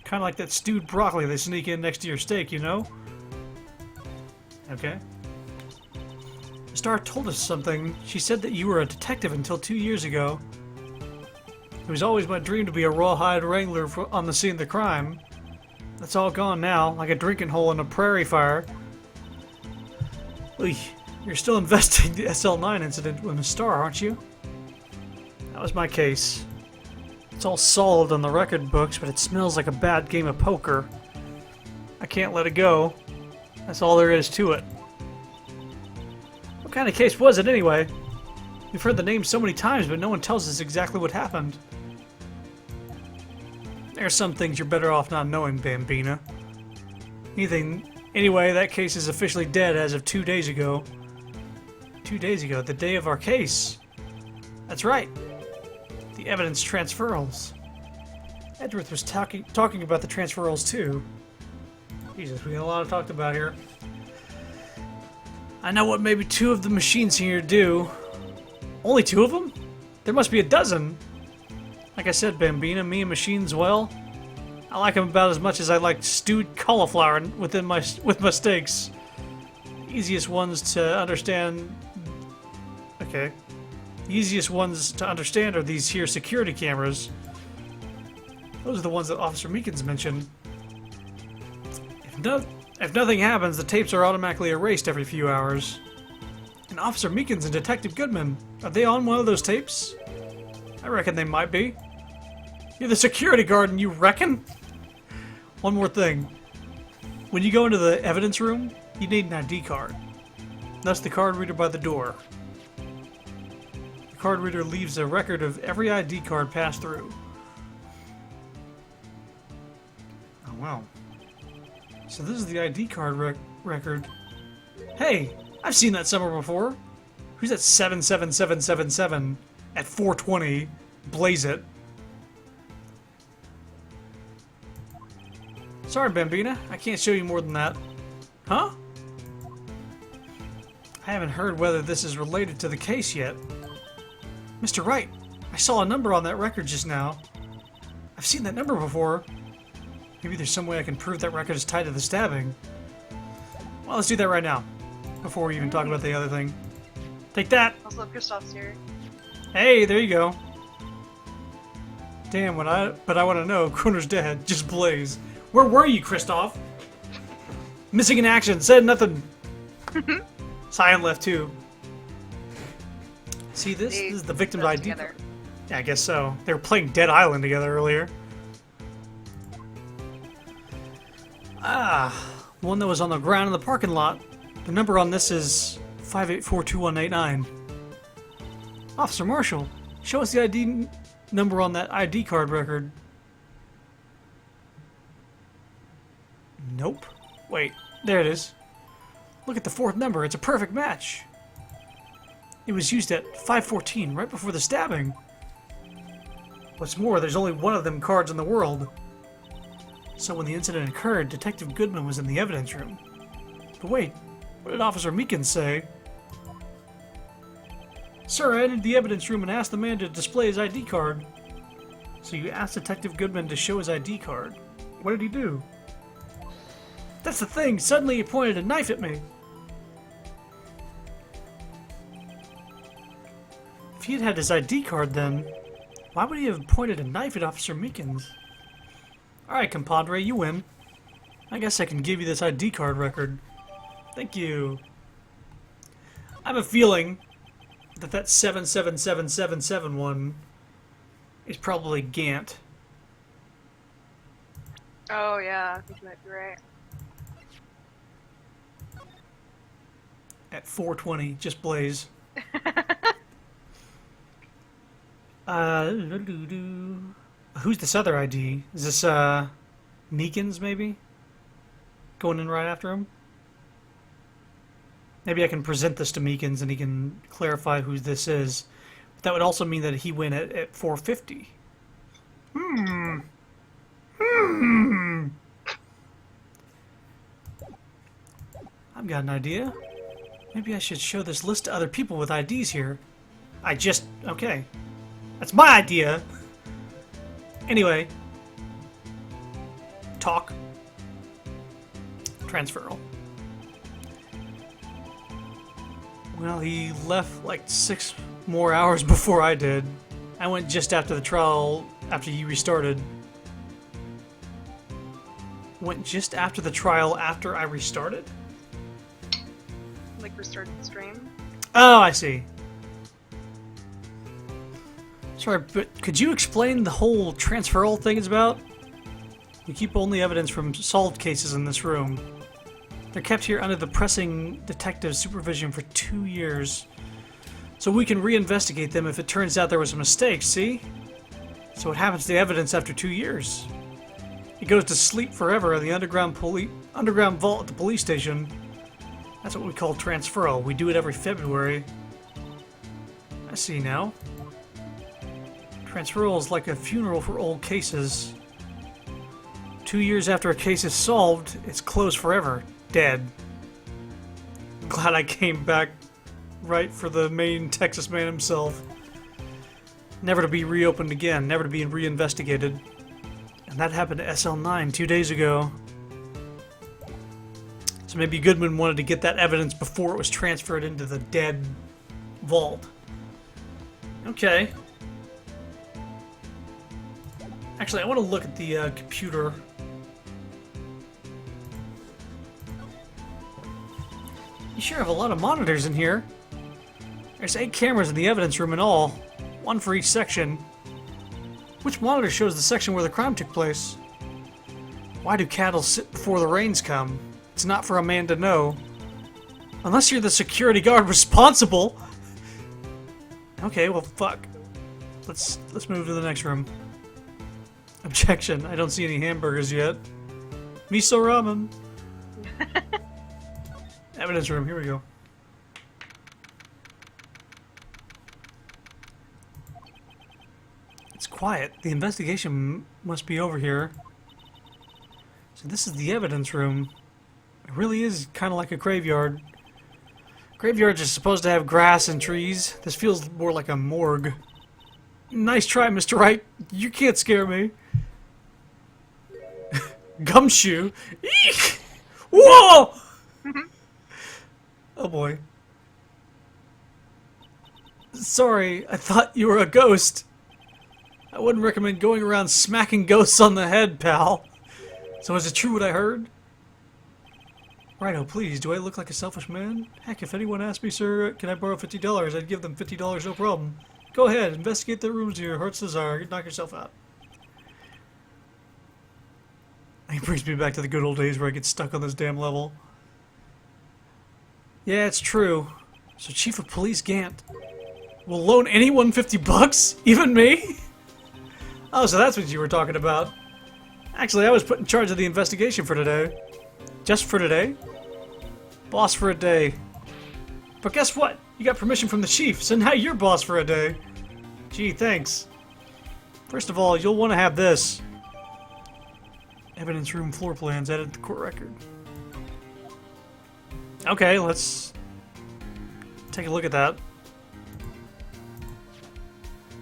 Kind of like that stewed broccoli they sneak in next to your steak, you know? Okay. The Star told us something. She said that you were a detective until 2 years ago. It was always my dream to be a rawhide wrangler on the scene of the crime. That's all gone now, like a drinking hole in a prairie fire. You're still investigating the SL9 incident with the Star, aren't you? was my case. It's all solid on the record books, but it smells like a bad game of poker. I can't let it go. That's all there is to it. What kind of case was it anyway? We've heard the name so many times, but no one tells us exactly what happened. There's some things you're better off not knowing, Bambina. Anyway, that case is officially dead as of 2 days ago. 2 days ago, the day of our case. That's right. The evidence transferals. Edgeworth was talking about the transferals too. Jesus, we got a lot to talk about here. I know what maybe 2 of the machines here do. Only 2 of them? There must be a dozen. Like I said, Bambina, me and machines, well, I like them about as much as I like stewed cauliflower with my steaks. Easiest ones to understand. Okay. The easiest ones to understand are these here security cameras. Those are the ones that Officer Meekins mentioned. If nothing happens, the tapes are automatically erased every few hours. And Officer Meekins and Detective Goodman, are they on one of those tapes? I reckon they might be. You're the security guard and you reckon? One more thing. When you go into the evidence room, you need an ID card. That's the card reader by the door. The card reader leaves a record of every ID card passed through. Oh, wow. So this is the ID card record. Hey, I've seen that somewhere before. Who's that 77777 at 420? Blaze it. Sorry, Bambina. I can't show you more than that. Huh? I haven't heard whether this is related to the case yet. Mr. Wright, I saw a number on that record just now. I've seen that number before. Maybe there's some way I can prove that record is tied to the stabbing. Well, let's do that right now. Before we even talk about the other thing. Take that! Also, Kristoff's here. Hey, there you go. Damn, but I want to know. Kroner's dead. Just blaze. Where were you, Kristoff? Missing in action. Said nothing. Cyan left too. See this? This is the victim's ID. Together. Yeah, I guess so. They were playing Dead Island together earlier. Ah, one that was on the ground in the parking lot. The number on this is 5842189. Officer Marshall, show us the ID number on that ID card record. Nope. Wait, there it is. Look at the 4th number. It's a perfect match. It was used at 5:14, right before the stabbing. What's more, there's only one of them cards in the world. So when the incident occurred, Detective Goodman was in the evidence room. But wait, what did Officer Meekins say? Sir, I entered the evidence room and asked the man to display his ID card. So you asked Detective Goodman to show his ID card. What did he do? That's the thing! Suddenly he pointed a knife at me! If he had had his ID card then, why would he have pointed a knife at Officer Meekins? Alright, compadre, you win. I guess I can give you this ID card record. Thank you. I have a feeling that 777771 is probably Gant. Oh yeah, I think you might be right. At 420, just blaze. Who's this other ID? Is this, Meekins, maybe? Going in right after him? Maybe I can present this to Meekins and he can clarify who this is. But that would also mean that he went at 450. I've got an idea. Maybe I should show this list to other people with IDs here. Okay. That's my idea. Anyway. Talk. Transferal. Well, he left like 6 more hours before I did. I went just after the trial, after you restarted. Went just after the trial after I restarted? Like restarted the stream. Oh, I see. Sorry, but could you explain the whole transferal thing is about? We keep only evidence from solved cases in this room. They're kept here under the pressing detective supervision for 2 years. So we can reinvestigate them if it turns out there was a mistake, see? So what happens to the evidence after 2 years? It goes to sleep forever in the underground vault at the police station. That's what we call transferal. We do it every February. I see now. Transferal is like a funeral for old cases. 2 years after a case is solved, it's closed forever. Dead. I'm glad I came back right for the main Texas man himself. Never to be reopened again, never to be reinvestigated. And that happened to SL9 2 days ago. So maybe Goodman wanted to get that evidence before it was transferred into the dead vault. Okay. Actually, I want to look at the computer. You sure have a lot of monitors in here. There's 8 cameras in the evidence room in all, 1 for each section. Which monitor shows the section where the crime took place? Why do cattle sit before the rains come? It's not for a man to know. Unless you're the security guard responsible. Okay, well, fuck. Let's move to the next room. Objection. I don't see any hamburgers yet. Miso ramen. Evidence room. Here we go. It's quiet. The investigation must be over here. So this is the evidence room. It really is kind of like a graveyard. Graveyards are supposed to have grass and trees. This feels more like a morgue. Nice try, Mr. Wright. You can't scare me. Gumshoe. Eek! Whoa! Oh boy. Sorry, I thought you were a ghost. I wouldn't recommend going around smacking ghosts on the head, pal. So is it true what I heard? Righto, please, do I look like a selfish man? Heck, if anyone asked me, sir, can I borrow $50, I'd give them $50, no problem. Go ahead, investigate the rooms to your heart's desire, knock yourself out. It brings me back to the good old days where I get stuck on this damn level. Yeah, it's true. So Chief of Police Gant will loan anyone $50? Even me? Oh, so that's what you were talking about. Actually, I was put in charge of the investigation for today. Just for today? Boss for a day. But guess what? You got permission from the chief, so now you're boss for a day. Gee, thanks. First of all, you'll want to have this. Evidence room floor plans added to the court record. Okay, let's take a look at that.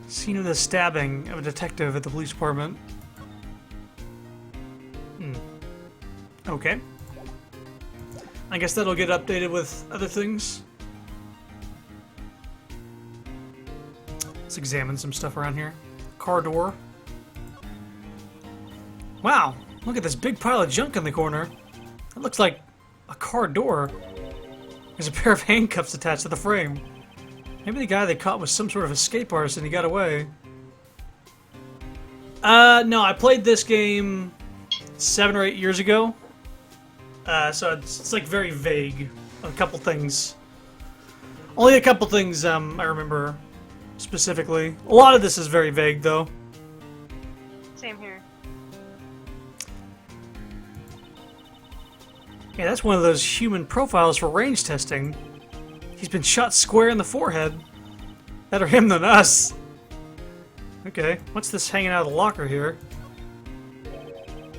Scene of the stabbing of a detective at the police department. Okay. I guess that'll get updated with other things. Let's examine some stuff around here. Car door. Wow, look at this big pile of junk in the corner. It looks like a car door. There's a pair of handcuffs attached to the frame. Maybe the guy they caught was some sort of escape artist and he got away. No, I played this game 7 or 8 years ago. So it's like very vague. A couple things. Only a couple things I remember specifically. A lot of this is very vague though. Same here. Yeah, that's one of those human profiles for range testing. He's been shot square in the forehead. Better him than us. Okay, what's this hanging out of the locker here?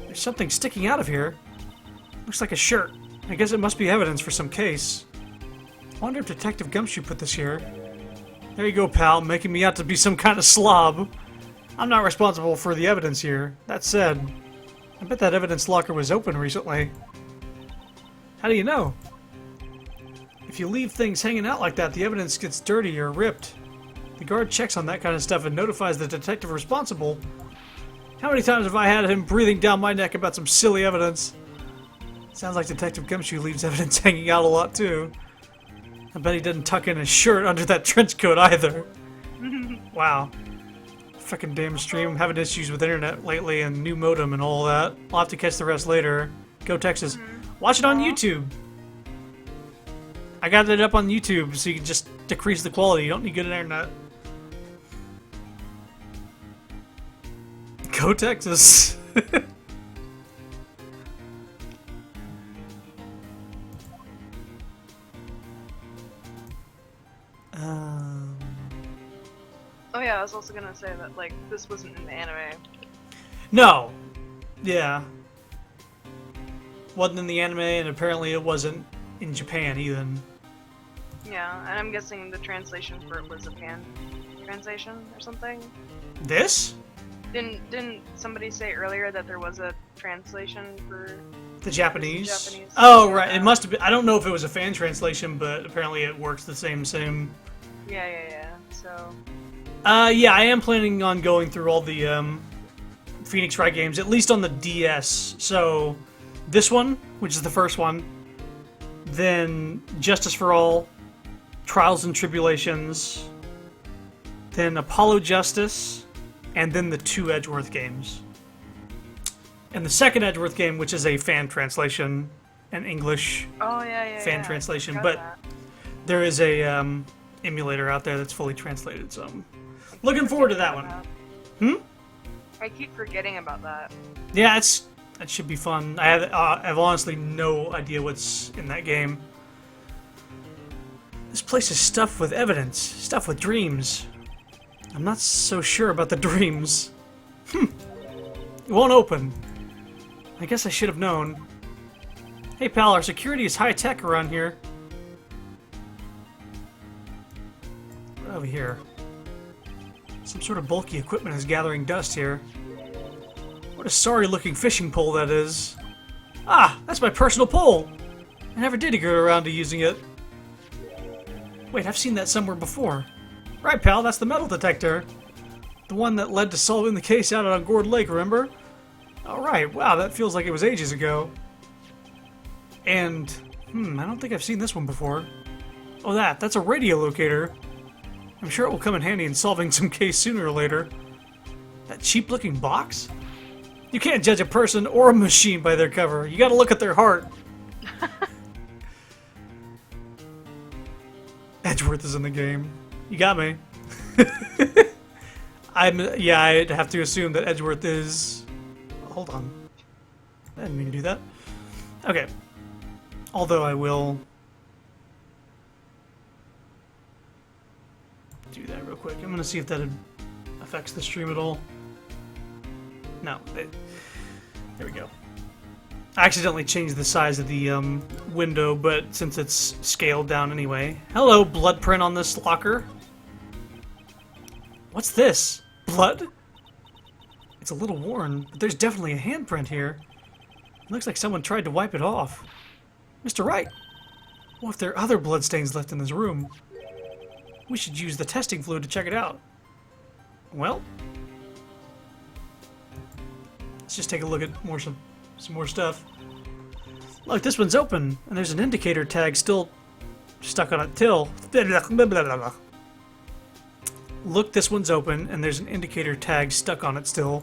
There's something sticking out of here. Looks like a shirt. I guess it must be evidence for some case. I wonder if Detective Gumshoe put this here. There you go, pal, making me out to be some kind of slob. I'm not responsible for the evidence here. That said, I bet that evidence locker was open recently. How do you know? If you leave things hanging out like that, the evidence gets dirty or ripped. The guard checks on that kind of stuff and notifies the detective responsible. How many times have I had him breathing down my neck about some silly evidence? Sounds like Detective Gumshoe leaves evidence hanging out a lot too. I bet he didn't tuck in his shirt under that trench coat either. Wow. fucking damn stream. I'm having issues with internet lately and new modem and all that. I'll have to catch the rest later. Go Texas. Watch it on YouTube. I got it up on YouTube so you can just decrease the quality. You don't need good internet. Go Texas. Oh yeah, I was also gonna say that like this wasn't in the anime. No. Yeah. Wasn't in the anime, and apparently it wasn't in Japan either. Yeah, and I'm guessing the translation for it was a pan translation or something. This? Didn't somebody say earlier that there was a translation for The Japanese? Japanese? Oh, right. It must have been. I don't know if it was a fan translation, but apparently it works the same. Yeah. So. Yeah, I am planning on going through all the Phoenix Wright games, at least on the DS. So, this one, which is the first one, then Justice for All, Trials and Tribulations, then Apollo Justice, and then the 2 Edgeworth games. And the second Edgeworth game, which is a fan translation, an English fan translation, but there is a emulator out there that's fully translated, so I'm looking forward to that one. I keep forgetting about that. Yeah, that should be fun. I have honestly no idea what's in that game. This place is stuffed with evidence, stuffed with dreams. I'm not so sure about the dreams. It won't open. I guess I should have known. Hey pal, our security is high-tech around here. What over here? Some sort of bulky equipment is gathering dust here. What a sorry-looking fishing pole that is. Ah, that's my personal pole! I never did get around to using it. Wait, I've seen that somewhere before. Right, pal, that's the metal detector. The one that led to solving the case out on Gourd Lake, remember? Alright, wow, that feels like it was ages ago. And, I don't think I've seen this one before. Oh, that's a radio locator. I'm sure it will come in handy in solving some case sooner or later. That cheap-looking box? You can't judge a person or a machine by their cover. You gotta look at their heart. Edgeworth is in the game. You got me. I'd have to assume that Edgeworth is... Hold on. I didn't mean to do that. Okay. Although I will... do that real quick. I'm gonna see if that affects the stream at all. No. There we go. I accidentally changed the size of the window, but since it's scaled down anyway. Hello, blood print on this locker. What's this? Blood? It's a little worn, but there's definitely a handprint here. It looks like someone tried to wipe it off. Mr. Wright! What if there are other bloodstains left in this room? We should use the testing fluid to check it out. Well, let's just take a look at some more stuff. Look, this one's open, and there's an indicator tag still stuck on it. Look, this one's open, and there's an indicator tag stuck on it still.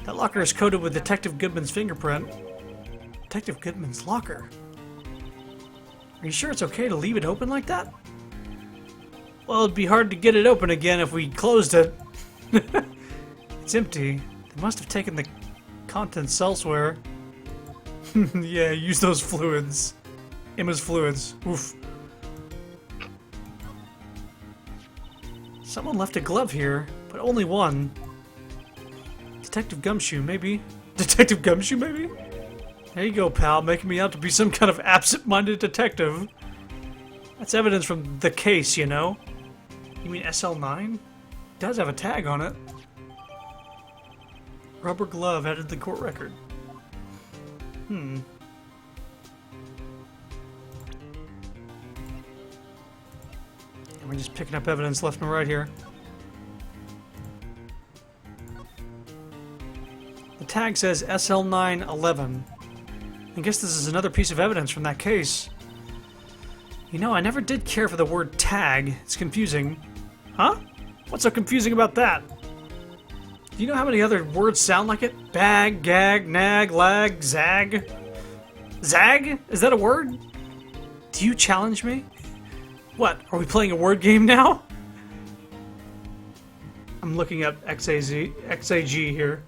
That locker is coated with Detective Goodman's fingerprint. Detective Goodman's locker? Are you sure it's okay to leave it open like that? Well, it'd be hard to get it open again if we closed it. It's empty. They must have taken the contents elsewhere. Yeah, use those fluids. Emma's fluids. Oof. Someone left a glove here, but only one. Detective Gumshoe, maybe? Detective Gumshoe, maybe? There you go, pal, making me out to be some kind of absent-minded detective. That's evidence from the case, you know? You mean SL9? It does have a tag on it. Rubber glove added to the court record. And we're just picking up evidence left and right here. The tag says SL911. I guess this is another piece of evidence from that case. You know, I never did care for the word tag. It's confusing. Huh? What's so confusing about that? Do you know how many other words sound like it? Bag, gag, nag, lag, zag. Zag? Is that a word? Do you challenge me? What? Are we playing a word game now? I'm looking up XAG here.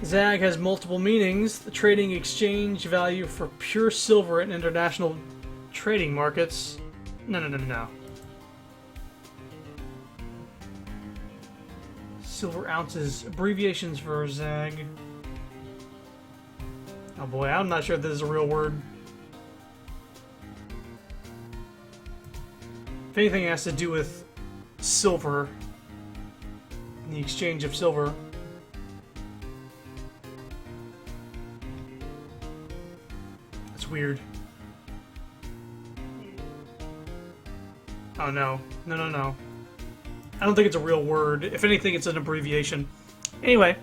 Zag has multiple meanings. The trading exchange value for pure silver in international trading markets. No. Silver ounces. Abbreviations for Zag. Oh boy, I'm not sure if this is a real word. If anything, it has to do with silver. The exchange of silver. That's weird. Oh no. No. I don't think it's a real word. If anything, it's an abbreviation. Anyway.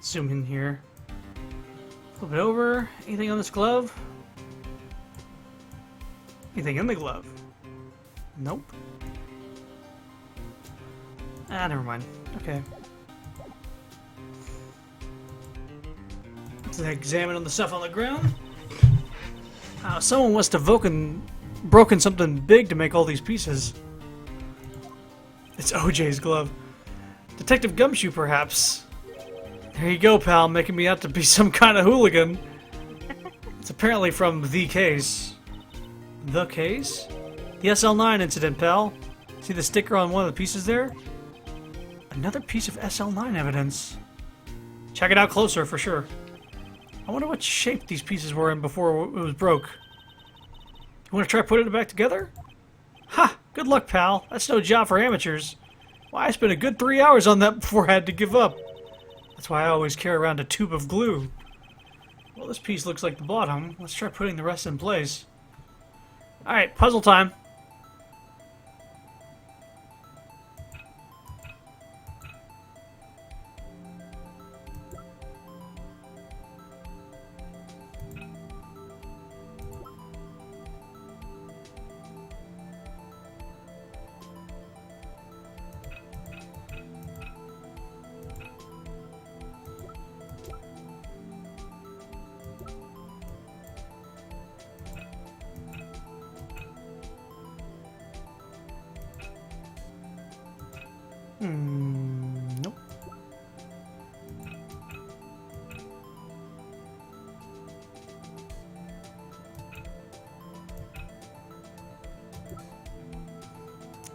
Zoom in here. Flip it over. Anything on this glove? Anything in the glove? Nope. Ah, never mind. Okay. Let's examine on the stuff on the ground. Someone must have broken something big to make all these pieces. It's OJ's glove. Detective Gumshoe, perhaps. There you go, pal, making me out to be some kind of hooligan. It's apparently from The Case. The Case? The SL9 incident, pal. See the sticker on one of the pieces there? Another piece of SL9 evidence. Check it out closer, for sure. I wonder what shape these pieces were in before it was broke. You want to try putting it back together? Ha! Good luck, pal. That's no job for amateurs. Why, I spent a good 3 hours on that before I had to give up. That's why I always carry around a tube of glue. Well, this piece looks like the bottom. Let's try putting the rest in place. Alright, puzzle time. Nope.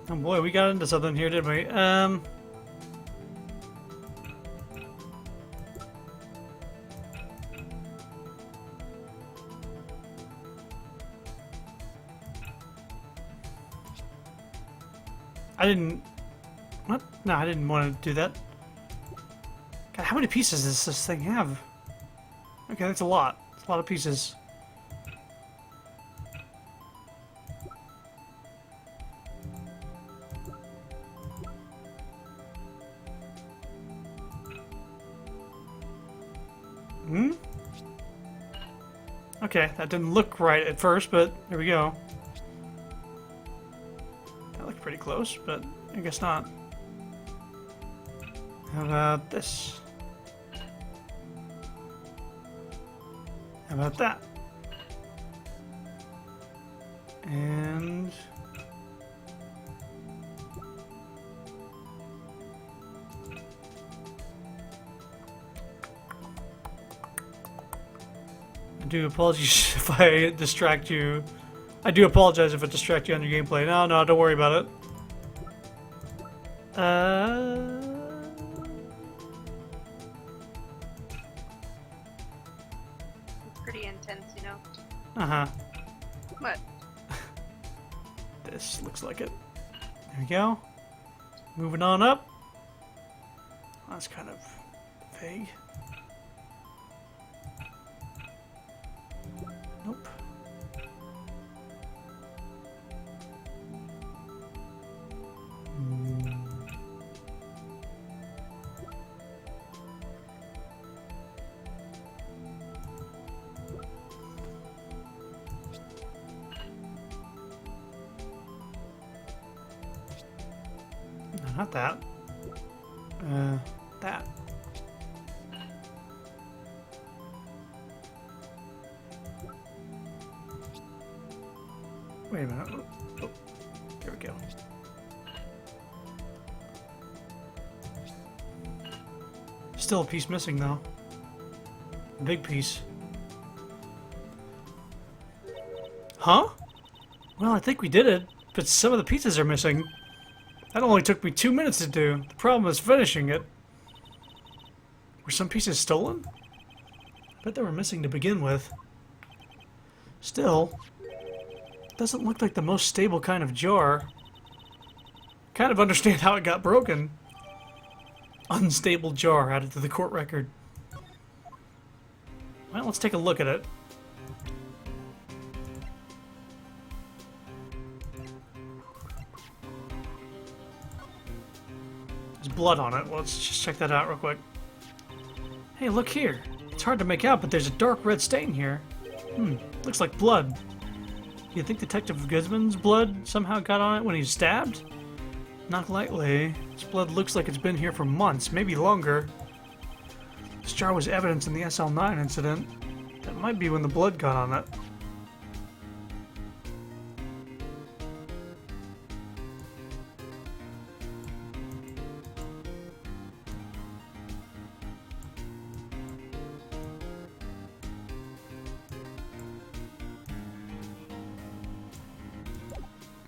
Oh boy, we got into something here, didn't we? I didn't... What? No, I didn't want to do that. God, how many pieces does this thing have? Okay, that's a lot. It's a lot of pieces. Okay, that didn't look right at first, but here we go. That looked pretty close, but I guess not. How about this? How about that? And... I do apologize if I distract you. I do apologize if I distract you on your gameplay. No, don't worry about it. It's pretty intense, you know? Uh-huh. What? This looks like it. There we go. Moving on up. That's kind of vague. Nope. not that. That. Wait a minute. Oh, there we go. Still a piece missing, though. A big piece. Huh? Well, I think we did it, but some of the pieces are missing. That only took me 2 minutes to do. The problem is finishing it. Were some pieces stolen? I bet they were missing to begin with. Still, it doesn't look like the most stable kind of jar. Kind of understand how it got broken. Unstable jar added to the court record. Well, let's take a look at it. There's blood on it. Well, let's just check that out real quick. Hey, look here. It's hard to make out, but there's a dark red stain here. Looks like blood. Do you think Detective Goodman's blood somehow got on it when he was stabbed? Not likely. This blood looks like it's been here for months, maybe longer. This jar was evidence in the SL9 incident. That might be when the blood got on it.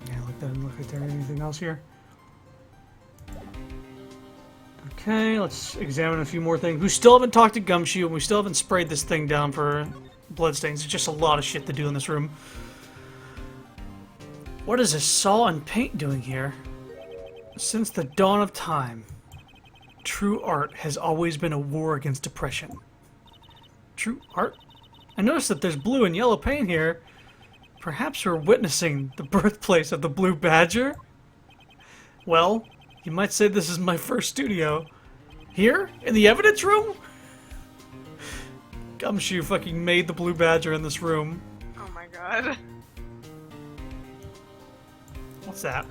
Yeah, look, doesn't look like there's anything else here. Okay, let's examine a few more things. We still haven't talked to Gumshoe, and we still haven't sprayed this thing down for bloodstains. There's just a lot of shit to do in this room. What is a saw and paint doing here? Since the dawn of time, true art has always been a war against depression. True art? I noticed that there's blue and yellow paint here. Perhaps we're witnessing the birthplace of the Blue Badger? Well, you might say this is my first studio. Here? In the evidence room? Gumshoe fucking made the Blue Badger in this room. Oh my god. What's that?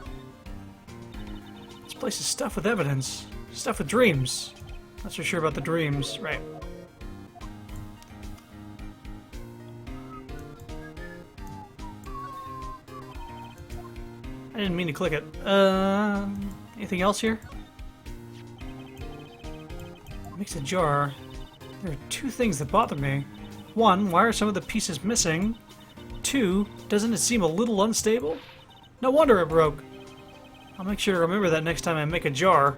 This place is stuffed with evidence. Stuffed with dreams. Not so sure about the dreams. Right. I didn't mean to click it. Anything else here? Makes a jar. There are two things that bother me. One, why are some of the pieces missing? Two, doesn't it seem a little unstable? No wonder it broke. I'll make sure to remember that next time I make a jar.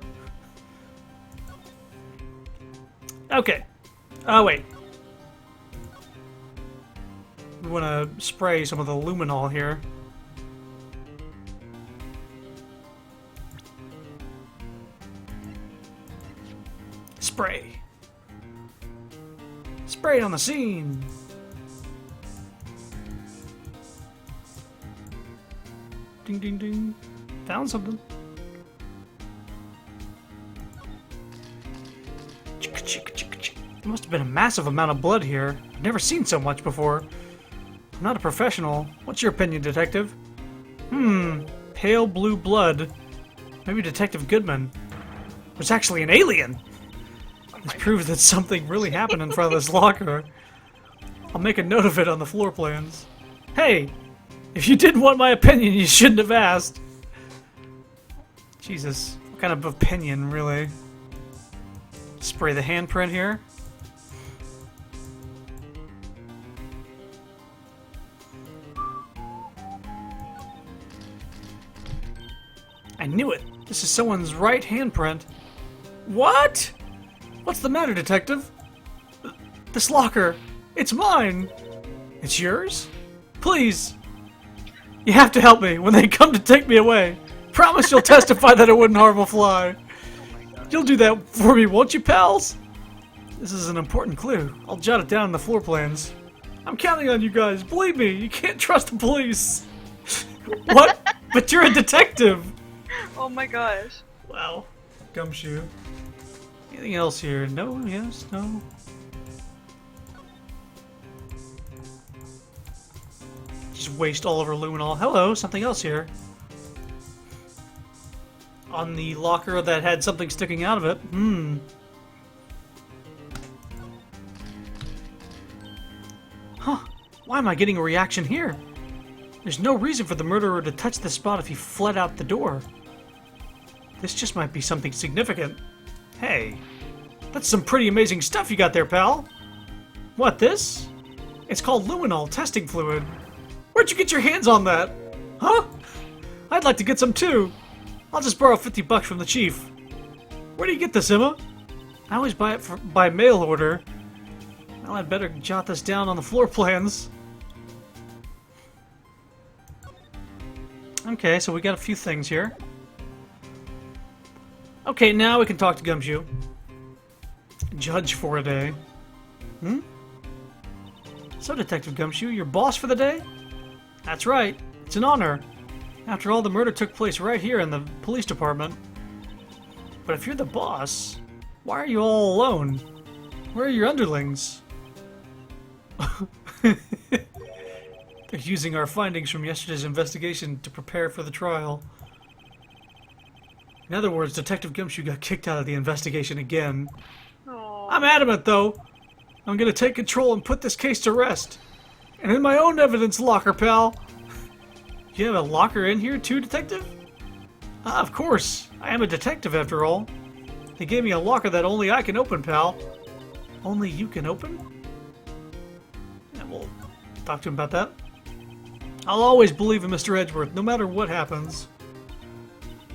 Okay. Oh, wait. We want to spray some of the luminol here. Spray. Spray it on the scene. Ding, ding, ding. Found something. There must have been a massive amount of blood here. I've never seen so much before. I'm not a professional. What's your opinion, Detective? Pale blue blood. Maybe Detective Goodman was actually an alien. This proves that something really happened in front of this locker. I'll make a note of it on the floor plans. Hey! If you didn't want my opinion, you shouldn't have asked. Jesus. What kind of opinion, really? Spray the handprint here. I knew it. This is someone's right handprint. What? What's the matter, Detective? This locker. It's mine. It's yours? Please. You have to help me when they come to take me away. Promise you'll testify that it wouldn't harm a fly. You'll do that for me, won't you, pals? This is an important clue. I'll jot it down in the floor plans. I'm counting on you guys. Believe me, you can't trust the police. What? But you're a detective. Oh my gosh. Wow. Gumshoe. Anything else here? No, yes, no. Just waste all over luminol. Hello, something else here. on the locker that had something sticking out of it. Huh. Why am I getting a reaction here? There's no reason for the murderer to touch the spot if he fled out the door. This just might be something significant. Hey, that's some pretty amazing stuff you got there, pal. What, this? It's called luminol testing fluid. Where'd you get your hands on that? Huh? I'd like to get some too. I'll just borrow $50 from the chief. Where do you get this, Emma? I always buy it by mail order. Well, I'd better jot this down on the floor plans. Okay, so we got a few things here. Okay, now we can talk to Gumshoe. Judge for a day. So, Detective Gumshoe, your boss for the day? That's right. It's an honor. After all, the murder took place right here in the police department. But if you're the boss, why are you all alone? Where are your underlings? They're using our findings from yesterday's investigation to prepare for the trial. In other words, Detective Gumshoe got kicked out of the investigation again. Aww. I'm adamant, though. I'm gonna take control and put this case to rest. And in my own evidence locker, pal. You have a locker in here too, Detective? Ah, of course. I am a detective after all. They gave me a locker that only I can open, pal. Only you can open? Yeah, we'll talk to him about that. I'll always believe in Mr. Edgeworth, no matter what happens.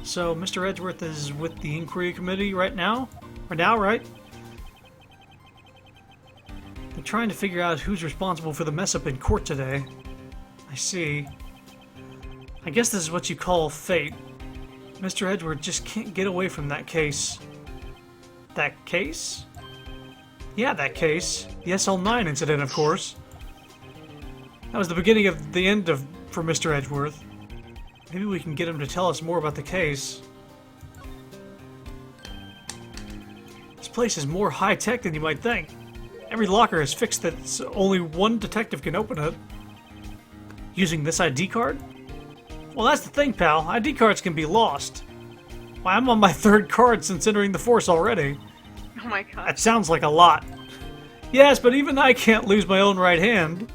So, Mr. Edgeworth is with the inquiry committee right now? Or now, right? They're trying to figure out who's responsible for the mess-up in court today. I see. I guess this is what you call fate. Mr. Edgeworth just can't get away from that case. That case? Yeah, that case. The SL9 incident, of course. That was the beginning of the end for Mr. Edgeworth. Maybe we can get him to tell us more about the case. This place is more high-tech than you might think. Every locker is fixed that only one detective can open it. Using this ID card? Well, that's the thing, pal. ID cards can be lost. Why, I'm on my 3rd card since entering the force already. Oh my god. That sounds like a lot. Yes, but even I can't lose my own right hand.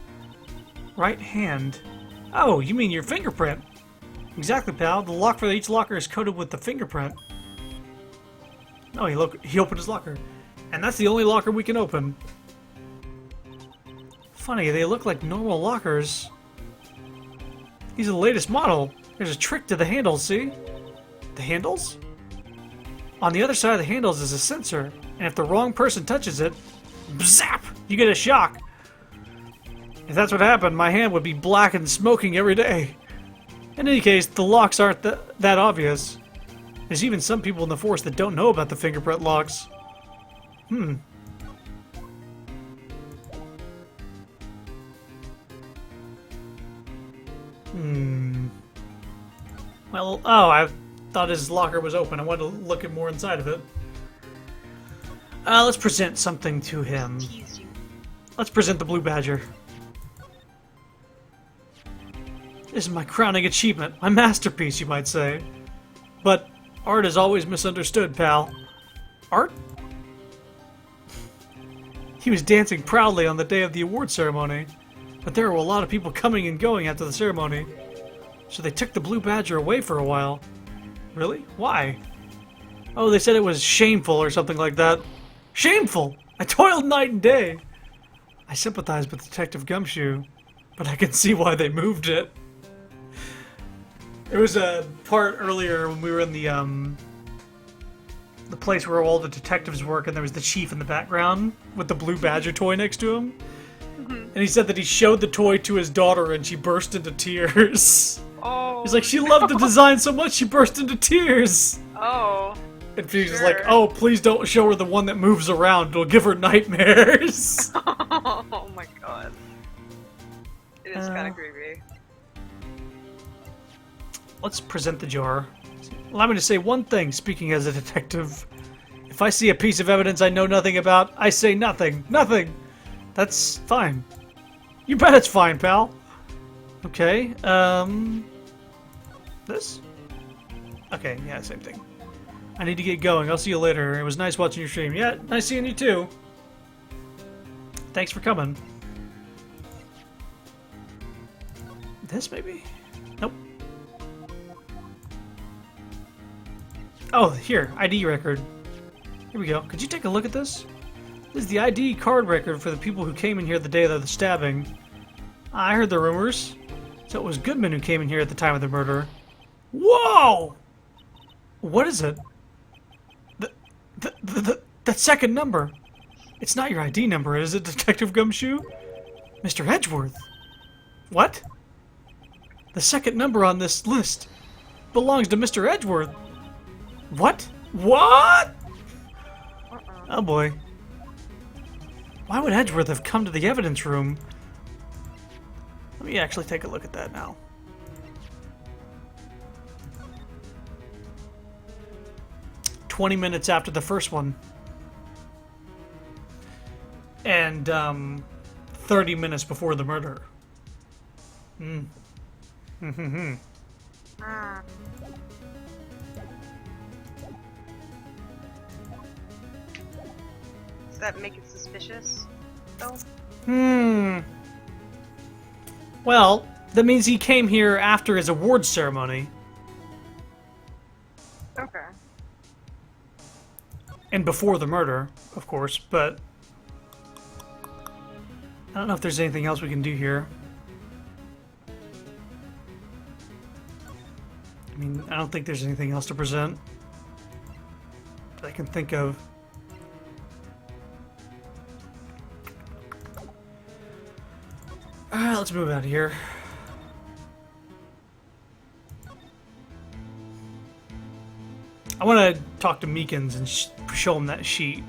Right hand? Oh, you mean your fingerprint. Exactly, pal. The lock for each locker is coated with the fingerprint. Oh, he opened his locker. And that's the only locker we can open. Funny, they look like normal lockers. These are the latest model. There's a trick to the handles, see? The handles? On the other side of the handles is a sensor, and if the wrong person touches it, zap! You get a shock. If that's what happened, my hand would be black and smoking every day. In any case, the locks aren't that obvious. There's even some people in the force that don't know about the fingerprint locks. Well, oh, I thought his locker was open. I wanted to look at more inside of it. Let's present something to him. Tease you. Let's present the Blue Badger. This is my crowning achievement, my masterpiece, you might say. But art is always misunderstood, pal. Art? He was dancing proudly on the day of the award ceremony, but there were a lot of people coming and going after the ceremony, so they took the Blue Badger away for a while. Really? Why? Oh, they said it was shameful or something like that. Shameful! I toiled night and day! I sympathize with Detective Gumshoe, but I can see why they moved it. There was a part earlier when we were in the place where all the detectives work, and there was the chief in the background with the Blue Badger toy next to him. And he said that he showed the toy to his daughter and she burst into tears. Oh. He's like, she loved the design so much she burst into tears. Oh. And she's just like, oh, please don't show her the one that moves around. It'll give her nightmares. Oh my god. It is kind of creepy. Let's present the jar. Allow me to say one thing, speaking as a detective. If I see a piece of evidence I know nothing about, I say nothing. Nothing! That's fine. You bet it's fine, pal. Okay, this? Okay, yeah, same thing. I need to get going. I'll see you later. It was nice watching your stream. Yeah, nice seeing you too. Thanks for coming. This maybe? Nope. Oh, here. ID record. Here we go. Could you take a look at this? This is the ID card record for the people who came in here the day of the stabbing. I heard the rumors. So it was Goodman who came in here at the time of the murder. Whoa! What is it? That second number. It's not your ID number, is it, Detective Gumshoe? Mr. Edgeworth. What? The second number on this list belongs to Mr. Edgeworth. What? What? Oh boy. Why would Edgeworth have come to the evidence room? Let me actually take a look at that now. "20 minutes after the first one. And 30 minutes before the murder. Does that make it suspicious, though? Well, that means he came here after his awards ceremony. Okay. And before the murder, of course, but I don't know if there's anything else we can do here. I mean, I don't think there's anything else to present that I can think of. Alright, let's move out of here. I want to talk to Meekins and show him that sheet.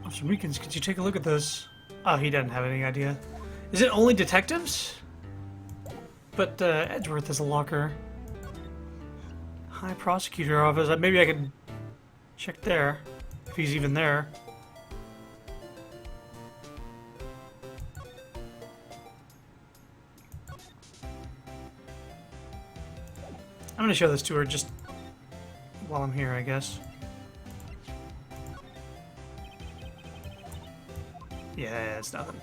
Officer Meekins, could you take a look at this? Oh, he doesn't have any idea. Is it only detectives? But Edgeworth has a locker. High prosecutor office. Maybe I could check there, if he's even there. I'm going to show this to her just while I'm here, I guess. Yeah, it's nothing.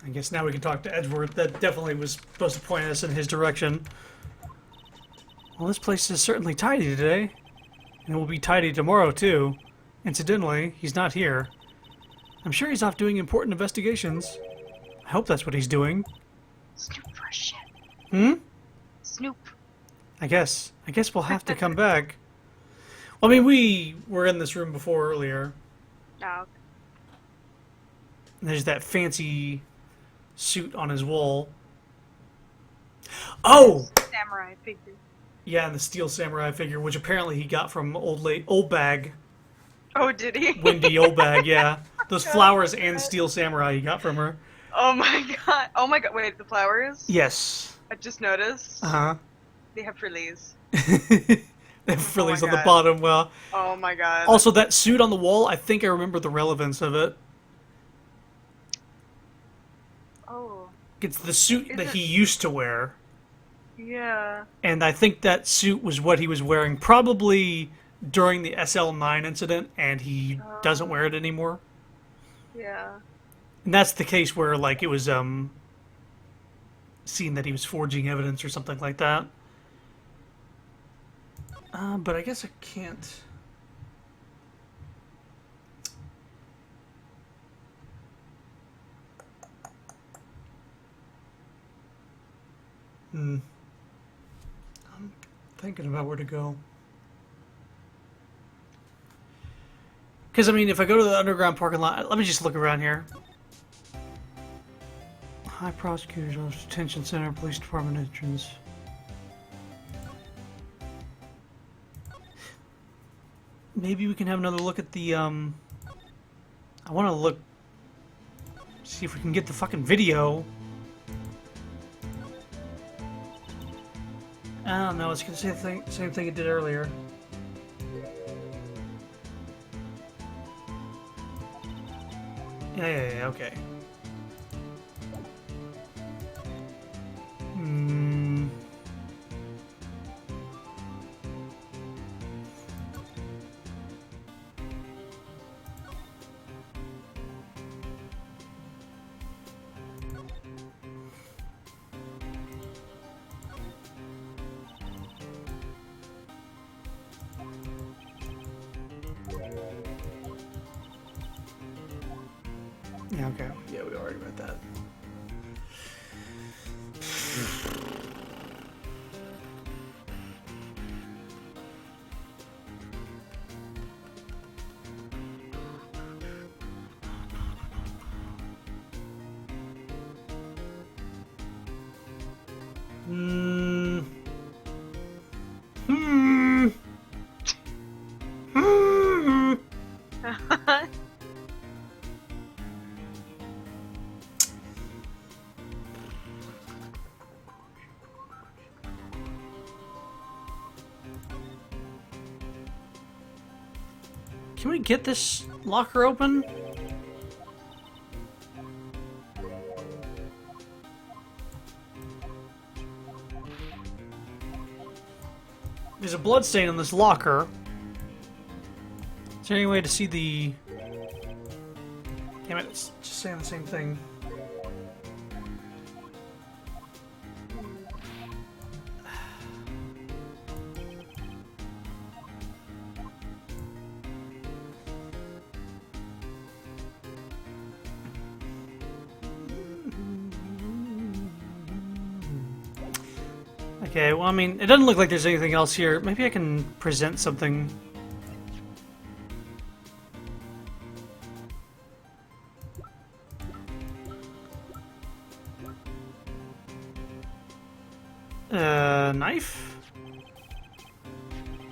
I guess now we can talk to Edgeworth. That definitely was supposed to point us in his direction. Well, this place is certainly tidy today. And it will be tidy tomorrow, too. Incidentally, he's not here. I'm sure he's off doing important investigations. I hope that's what he's doing. Snoop for a shit. Snoop. I guess we'll have to come back. Well, I mean, we were in this room before earlier. Oh. And there's that fancy suit on his wall. Oh! Samurai figure. Yeah, and the steel samurai figure, which apparently he got from Old Bag. Oh, did he? Wendy Old Bag, yeah. Those flowers and steel samurai he got from her. Oh my god. Oh my god. Wait, the flowers? Yes. I just noticed. Uh-huh. They have frillies. They have frillies Oh on my the God. bottom, well. Oh my god. Also, that suit on the wall, I think I remember the relevance of it. Oh. It's the suit Is that it- he used to wear. Yeah. And I think that suit was what he was wearing probably during the SL9 incident, and he doesn't wear it anymore. Yeah. And that's the case where, like, it was, seen that he was forging evidence or something like that. But I guess I can't... I'm thinking about where to go. Because, I mean, if I go to the underground parking lot... Let me just look around here. High Prosecutor's Office, Detention Center, Police Department entrance. maybe we can have another look at the, I want to look... See if we can get the fucking video. I don't know, it's gonna say the same thing it did earlier. Yeah, okay. Yeah, okay. Yeah, we already read that. Can we get this locker open? There's a bloodstain on this locker. Is there any way to see the... Damn it, it's just saying the same thing. Okay, well, I mean, it doesn't look like there's anything else here. Maybe I can present something. Knife?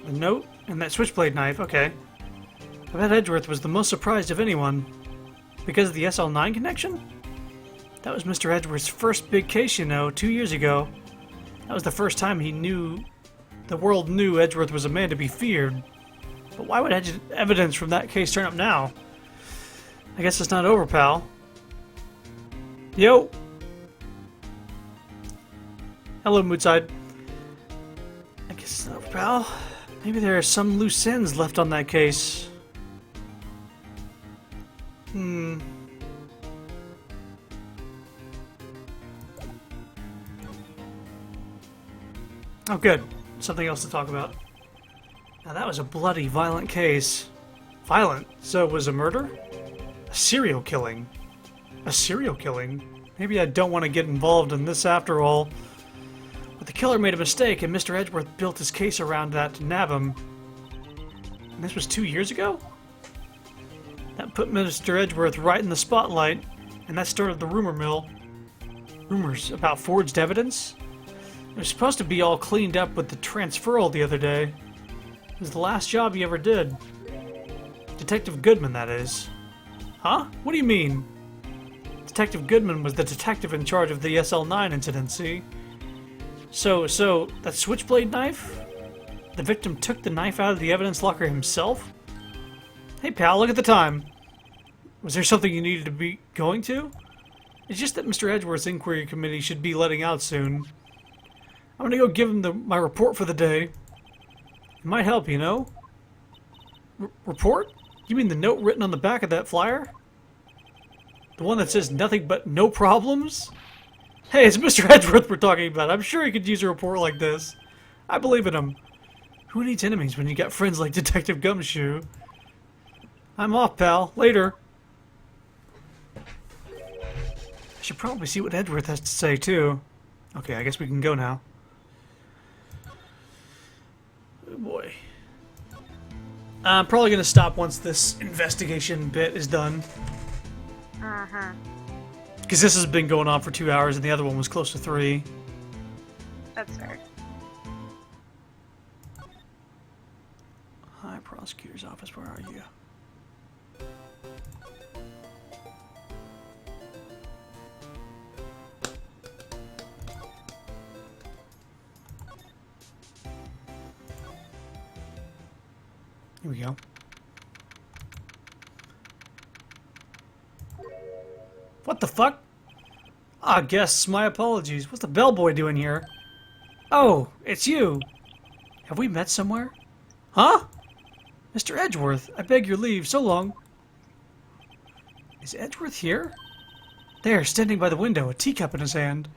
A note? And that switchblade knife, okay. I bet Edgeworth was the most surprised of anyone. Because of the SL9 connection? That was Mr. Edgeworth's first big case, you know, 2 years ago. That was the first time the world knew Edgeworth was a man to be feared. But why would evidence from that case turn up now? I guess it's not over, pal. Yo! Hello, Moodside. I guess it's not over, pal. Maybe there are some loose ends left on that case. Oh, good. Something else to talk about. Now, that was a bloody, violent case. Violent? So it was a murder? A serial killing? A serial killing? Maybe I don't want to get involved in this after all. But the killer made a mistake, and Mr. Edgeworth built his case around that to nab him. And this was 2 years ago? That put Mr. Edgeworth right in the spotlight, and that started the rumor mill. Rumors about forged evidence? It was supposed to be all cleaned up with the transferal the other day. It was the last job he ever did. Detective Goodman, that is. Huh? What do you mean? Detective Goodman was the detective in charge of the SL9 incident, see? So, that switchblade knife? The victim took the knife out of the evidence locker himself? Hey pal, look at the time. Was there something you needed to be going to? It's just that Mr. Edgeworth's inquiry committee should be letting out soon. I'm gonna go give him my report for the day. It might help, you know? Report? You mean the note written on the back of that flyer? The one that says nothing but no problems? Hey, it's Mr. Edgeworth we're talking about. I'm sure he could use a report like this. I believe in him. Who needs enemies when you got friends like Detective Gumshoe? I'm off, pal. Later. I should probably see what Edgeworth has to say, too. Okay, I guess we can go now. Oh boy. I'm probably going to stop once this investigation bit is done. Uh-huh. Because this has been going on for 2 hours and the other one was close to 3. That's fair. Hi, prosecutor's office. Where are you? Here we go. What the fuck? Ah, guests, my apologies. What's the bellboy doing here? Oh, it's you. Have we met somewhere? Huh? Mr. Edgeworth, I beg your leave. So long. Is Edgeworth here? There, standing by the window, a teacup in his hand.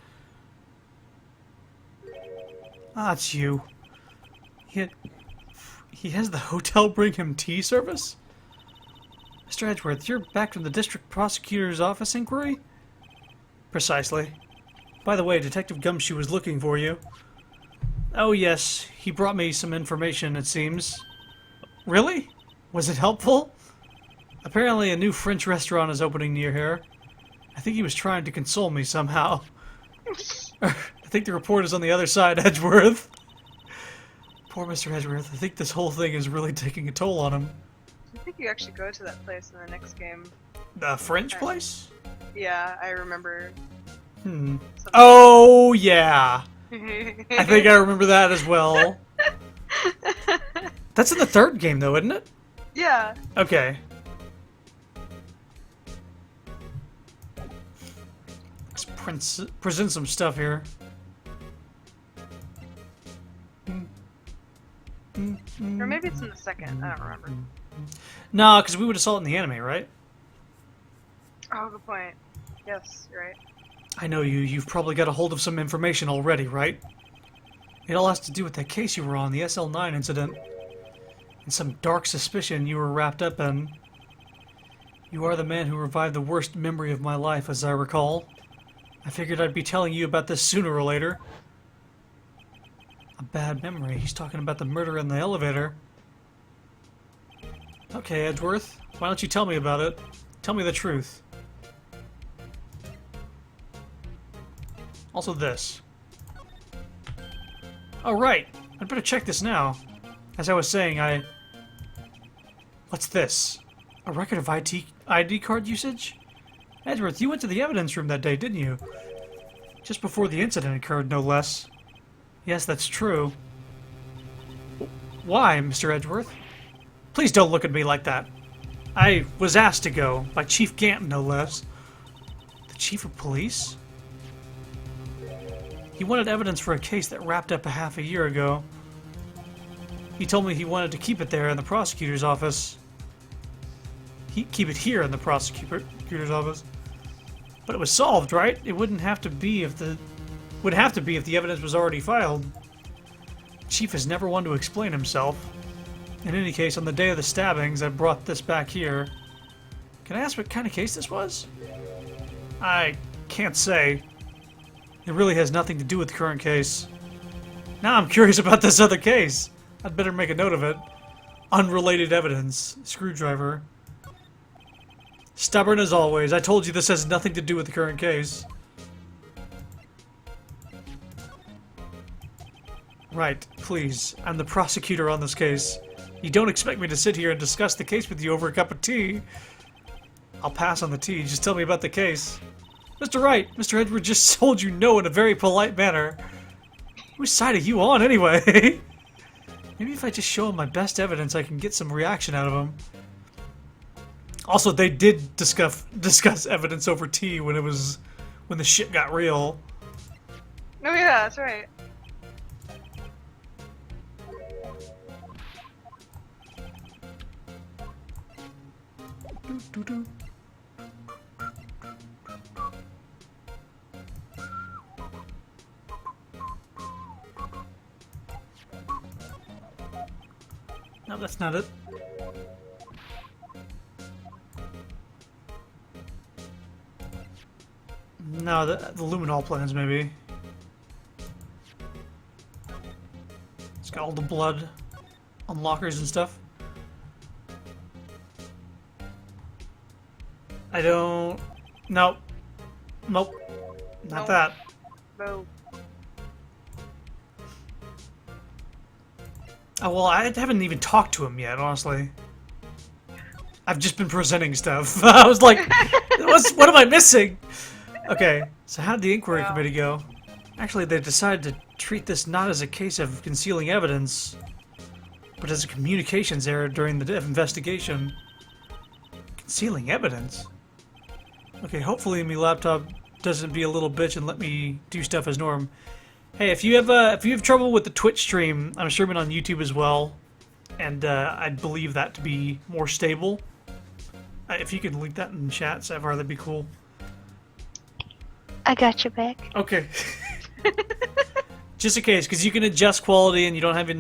Ah, it's you. He has the hotel bring him tea service? Mr. Edgeworth, you're back from the district prosecutor's office inquiry? Precisely. By the way, Detective Gumshoe was looking for you. Oh yes, he brought me some information, it seems. Really? Was it helpful? Apparently a new French restaurant is opening near here. I think he was trying to console me somehow. I think the report is on the other side, Edgeworth. Poor Mr. Edgeworth. I think this whole thing is really taking a toll on him. I think you actually go to that place in the next game. The French place? Yeah, I remember. Hmm. Oh, yeah. I think I remember that as well. That's in the third game, though, isn't it? Yeah. Okay. Let's present some stuff here. Or maybe it's in the second. I don't remember. No, because we would have saw it in the anime, right? Oh, good point. Yes, you're right. I know you. You've probably got a hold of some information already, right? It all has to do with that case you were on, the SL9 incident. And some dark suspicion you were wrapped up in. You are the man who revived the worst memory of my life, as I recall. I figured I'd be telling you about this sooner or later. A bad memory. He's talking about the murder in the elevator. Okay, Edgeworth. Why don't you tell me about it? Tell me the truth. Also this. Oh, right. I'd better check this now. As I was saying, What's this? A record of ID card usage? Edgeworth, you went to the evidence room that day, didn't you? Just before the incident occurred, no less. Yes, that's true. Why, Mr. Edgeworth? Please don't look at me like that. I was asked to go, by Chief Ganton, no less. The Chief of Police? He wanted evidence for a case that wrapped up a half a year ago. He told me he wanted to keep it there in the prosecutor's office. Keep it here in the prosecutor's office. But it was solved, right? It wouldn't have to be if the... Would have to be if the evidence was already filed. Chief has never wanted to explain himself. In any case, on the day of the stabbings, I brought this back here. Can I ask what kind of case this was? I can't say. It really has nothing to do with the current case. Now I'm curious about this other case. I'd better make a note of it. Unrelated evidence. Screwdriver. Stubborn as always. I told you this has nothing to do with the current case. Right, please. I'm the prosecutor on this case. You don't expect me to sit here and discuss the case with you over a cup of tea. I'll pass on the tea. Just tell me about the case. Mr. Wright, Mr. Edward just told you no in a very polite manner. Whose side are you on, anyway? Maybe if I just show him my best evidence, I can get some reaction out of him. Also, they did discuss evidence over tea when the shit got real. Oh yeah, that's right. Doo-doo. No, that's not it. No, the luminol plans, maybe. It's got all the blood on lockers and stuff. I don't... Nope. Nope. Not Nope. that. Boo. Oh, well, I haven't even talked to him yet, honestly. I've just been presenting stuff. I was like, what am I missing? Okay, so how did the inquiry committee go? Actually, they decided to treat this not as a case of concealing evidence, but as a communications error during the investigation. Concealing evidence? Okay, hopefully my laptop doesn't be a little bitch and let me do stuff as norm. Hey, if you have trouble with the Twitch stream, I'm streaming on YouTube as well, and I'd believe that to be more stable. If you could link that in chat, Savar, that'd be cool. I got your back. Okay. Just in case, because you can adjust quality and you don't have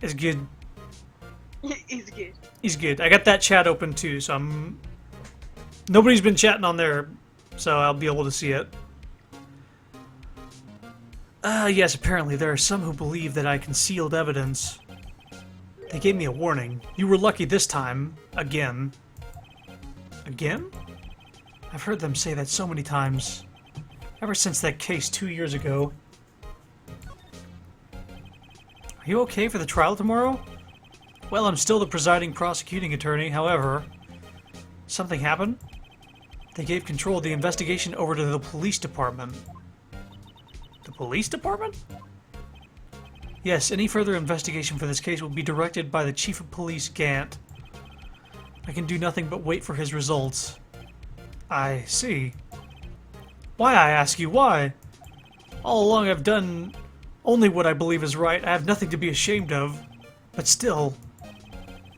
as good. He's good. He's good. I got that chat open too, so nobody's been chatting on there, so I'll be able to see it. Yes, apparently there are some who believe that I concealed evidence. They gave me a warning. You were lucky this time. Again. Again? I've heard them say that so many times. Ever since that case 2 years ago. Are you okay for the trial tomorrow? Well, I'm still the presiding prosecuting attorney, however. Something happened? They gave control of the investigation over to the police department. The police department? Yes, any further investigation for this case will be directed by the Chief of Police, Gant. I can do nothing but wait for his results. I see. Why, I ask you, why? All along I've done only what I believe is right. I have nothing to be ashamed of. But still...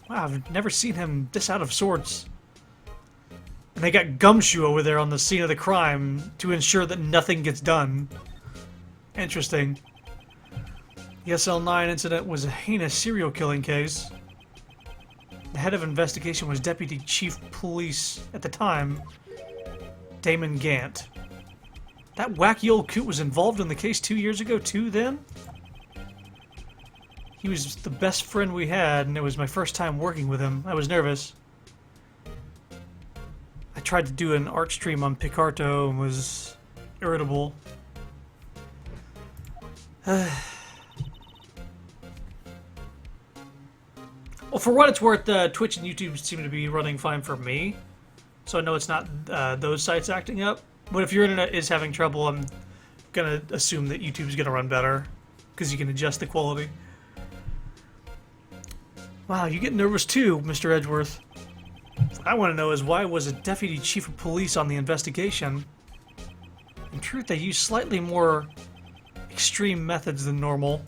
Wow, I've never seen him this out of sorts. And they got Gumshoe over there on the scene of the crime to ensure that nothing gets done. Interesting. The SL9 incident was a heinous serial killing case. The head of investigation was Deputy Chief Police at the time, Damon Gant. That wacky old coot was involved in the case 2 years ago too, then? He was the best friend we had, and it was my first time working with him. I was nervous. I tried to do an art stream on Picarto and was irritable. Well, for what it's worth, Twitch and YouTube seem to be running fine for me. So I know it's not those sites acting up. But if your internet is having trouble, I'm going to assume that YouTube's going to run better. Because you can adjust the quality. Wow, you get nervous too, Mr. Edgeworth. What I want to know is why was a Deputy Chief of Police on the investigation? In truth, they used slightly more extreme methods than normal.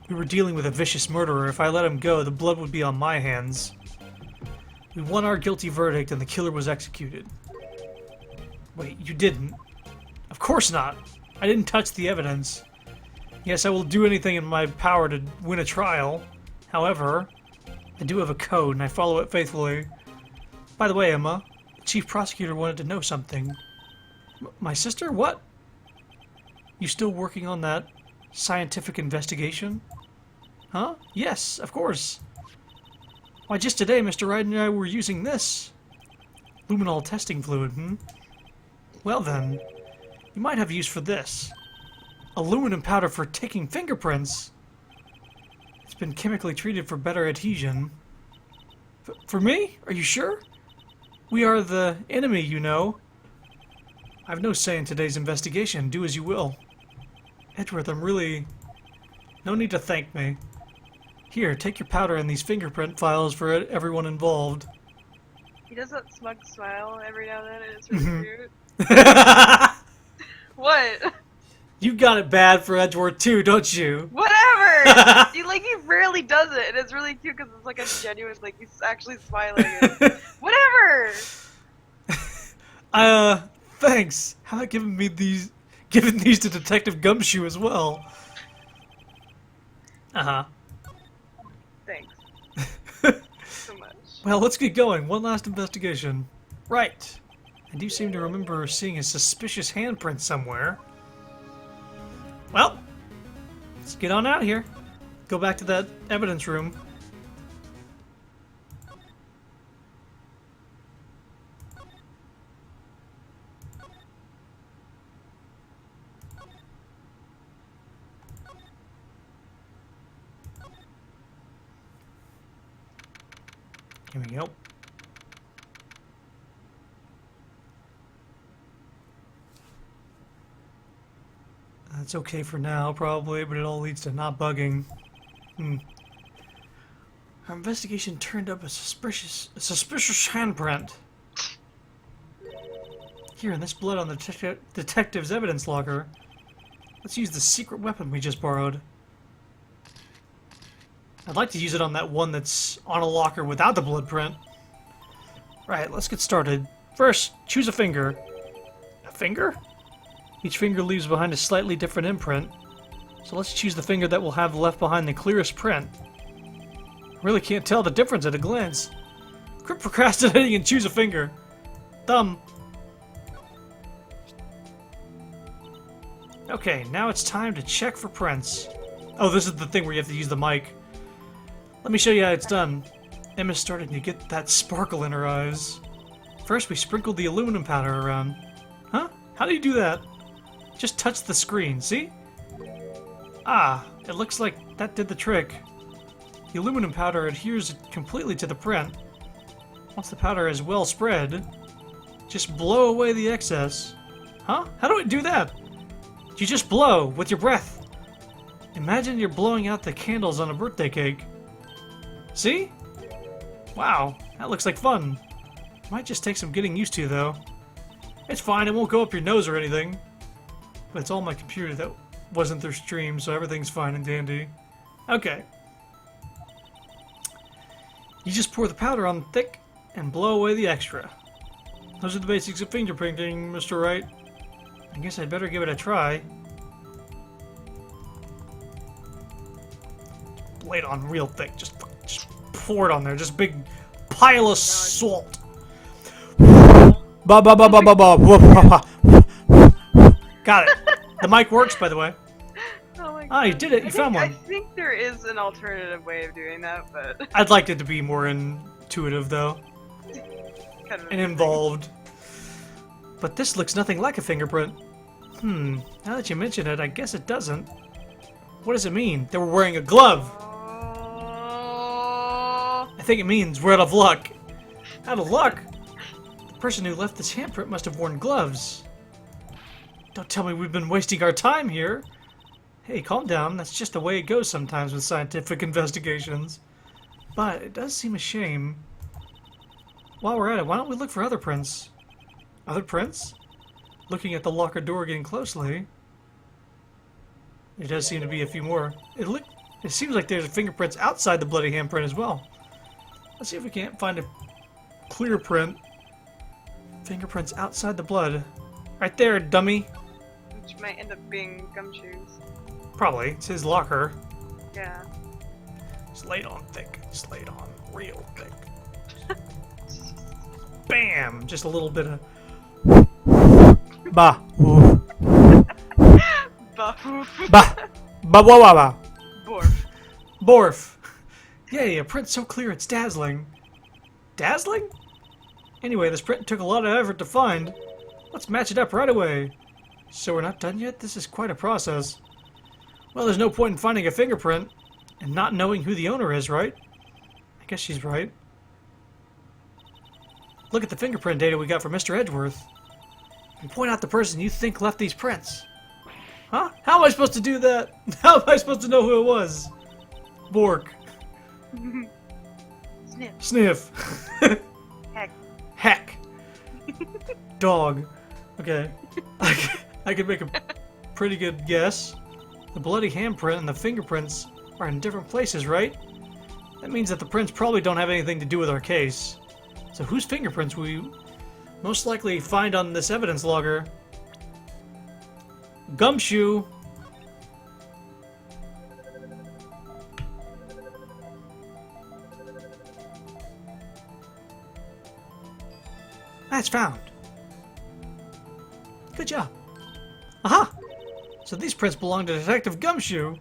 We were dealing with a vicious murderer. If I let him go, the blood would be on my hands. We won our guilty verdict and the killer was executed. Wait, you didn't? Of course not. I didn't touch the evidence. Yes, I will do anything in my power to win a trial. However, I do have a code and I follow it faithfully. By the way, Emma, the chief prosecutor wanted to know something. My sister? What? You still working on that scientific investigation? Huh? Yes, of course. Why, just today, Mr. Wright and I were using this. Luminol testing fluid, Well then, you might have use for this. Aluminum powder for taking fingerprints. It's been chemically treated for better adhesion. For me? Are you sure? We are the enemy, you know. I have no say in today's investigation. Do as you will. Edgeworth, I'm really... No need to thank me. Here, take your powder and these fingerprint files for everyone involved. He does that smug smile every now and then, and it's really cute. What? You got it bad for Edgeworth too, don't you? Whatever! he rarely does it, and it's really cute because it's like a genuine, like, he's actually smiling. And... Whatever! Thanks. How about giving these to Detective Gumshoe as well? Uh-huh. Thanks. So much. Well, let's get going. One last investigation. Right. I do seem to remember seeing a suspicious handprint somewhere. Well, let's get on out of here. Go back to that evidence room. Here we go. That's okay for now, probably, but it all leads to not bugging. Our investigation turned up a suspicious handprint. Here, in this blood on the detective's evidence locker. Let's use the secret weapon we just borrowed. I'd like to use it on that one that's on a locker without the blood print. Right, let's get started. First, choose a finger. A finger? Each finger leaves behind a slightly different imprint. So let's choose the finger that will have left behind the clearest print. I really can't tell the difference at a glance. Quit procrastinating and choose a finger. Thumb. Okay, now it's time to check for prints. Oh, this is the thing where you have to use the mic. Let me show you how it's done. Emma's starting to get that sparkle in her eyes. First, we sprinkled the aluminum powder around. Huh? How do you do that? Just touch the screen, see? Ah, it looks like that did the trick. The aluminum powder adheres completely to the print. Once the powder is well spread, just blow away the excess. Huh? How do I do that? You just blow with your breath. Imagine you're blowing out the candles on a birthday cake. See? Wow, that looks like fun. Might just take some getting used to, though. It's fine, it won't go up your nose or anything. But it's all my computer that wasn't their stream, so everything's fine and dandy. Okay. You just pour the powder on thick and blow away the extra. Those are the basics of fingerprinting, Mr. Wright. I guess I'd better give it a try. Lay it on real thick. Just pour it on there. Just big pile of salt. Ba ba ba ba ba ba. Got it. The mic works, by the way. Oh my God. Ah, you did it. You found one. I think there is an alternative way of doing that, but I'd like it to be more intuitive, though, kind of and involved. But this looks nothing like a fingerprint. Now that you mention it, I guess it doesn't. What does it mean? They were wearing a glove. I think it means we're out of luck. Out of luck? The person who left this handprint must have worn gloves. Don't tell me we've been wasting our time here. Hey, calm down. That's just the way it goes sometimes with scientific investigations. But it does seem a shame. While we're at it, why don't we look for other prints? Other prints? Looking at the locker door again closely, there does seem to be a few more. It seems like there's fingerprints outside the bloody handprint as well. Let's see if we can't find a clear print. Fingerprints outside the blood. Right there, dummy. which might end up being gumshoes. Probably. It's his locker. Yeah. Slate on thick. Slate on real thick. Bam! Just a little bit of... Ba. Ba. Ba. Ba wa wa ba. Borf. Borf. Yay, a print so clear it's dazzling. Dazzling? Anyway, this print took a lot of effort to find. Let's match it up right away. So we're not done yet? This is quite a process. Well, there's no point in finding a fingerprint and not knowing who the owner is, right? I guess she's right. Look at the fingerprint data we got from Mr. Edgeworth. And point out the person you think left these prints. Huh? How am I supposed to do that? How am I supposed to know who it was? Bork. Sniff. Sniff. Heck. Heck. Dog. Okay. I could make a pretty good guess. The bloody handprint and the fingerprints are in different places, right? That means that the prints probably don't have anything to do with our case. So whose fingerprints will we most likely find on this evidence logger? Gumshoe. That's found. Good job. Aha! So these prints belong to Detective Gumshoe.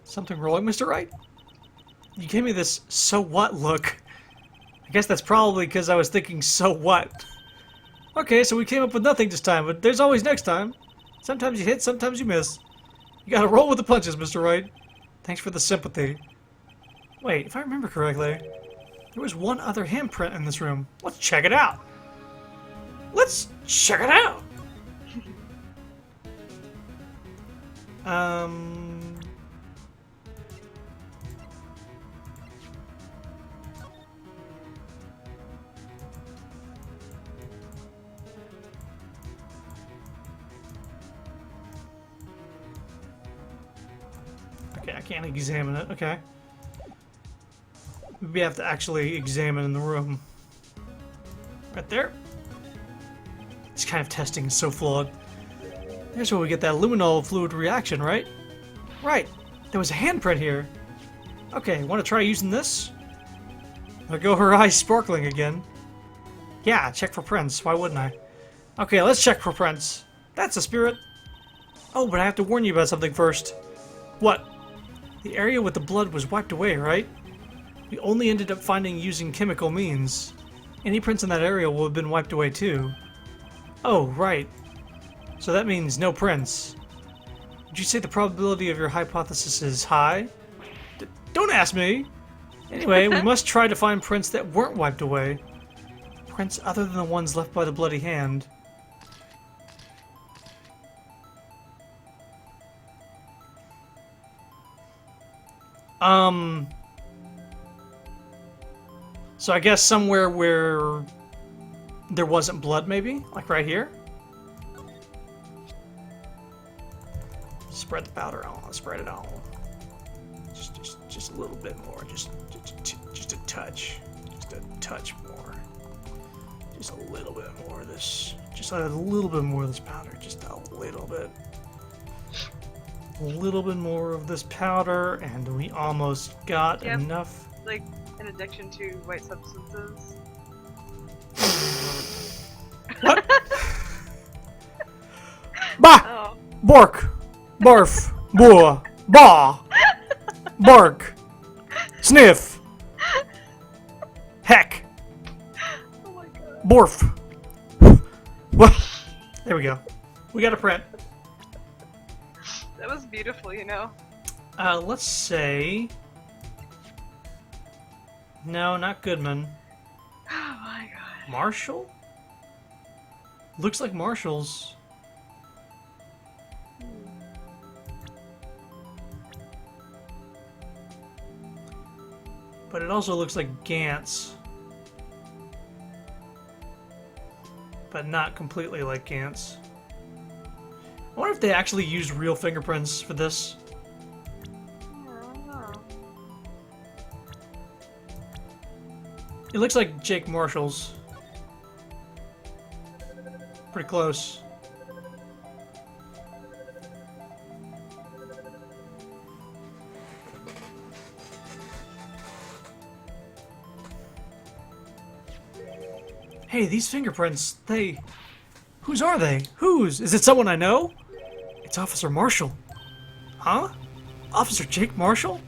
Something wrong, Mr. Wright? You gave me this so what look. I guess that's probably because I was thinking so what. Okay, so we came up with nothing this time, but there's always next time. Sometimes you hit, sometimes you miss. You gotta roll with the punches, Mr. Wright. Thanks for the sympathy. Wait, if I remember correctly, There was one other handprint in this room. Let's check it out. Let's check it out. Okay, I can't examine it. Okay. We have to actually examine in the room. Right there. This kind of testing is so flawed. Here's where we get that luminol fluid reaction, right? Right. There was a handprint here. Okay, want to try using this? There go her eyes sparkling again. Yeah, check for prints. Why wouldn't I? Okay, let's check for prints. That's the spirit. Oh, but I have to warn you about something first. What? The area with the blood was wiped away, right? We only ended up finding using chemical means. Any prints in that area will have been wiped away too. Oh, right. So that means no prints. Would you say the probability of your hypothesis is high? Don't ask me! Anyway, we must try to find prints that weren't wiped away. Prints other than the ones left by the bloody hand. So I guess somewhere where there wasn't blood, maybe? Like right here? Spread the powder on. Spread it on. Just a little bit more. Just a touch. Just a touch more. Just a little bit more of this. Just a little bit more of this powder. Just a little bit. A little bit more of this powder, and we almost got enough. Like an addiction to white substances. What? Bah! Oh. Bork! Barf! Boah! Bah! Bark! Sniff! Heck! Oh my god. Borf! What? There we go. We got a print. That was beautiful, you know. Let's say... No, not Goodman. Oh my god. Marshall? Looks like Marshall's. But it also looks like Gantz. But not completely like Gantz. I wonder if they actually used real fingerprints for this. I don't know. It looks like Jake Marshall's. Pretty close. Hey, these fingerprints, whose are they? Whose? Is it someone I know? It's Officer Marshall. Huh? Officer Jake Marshall?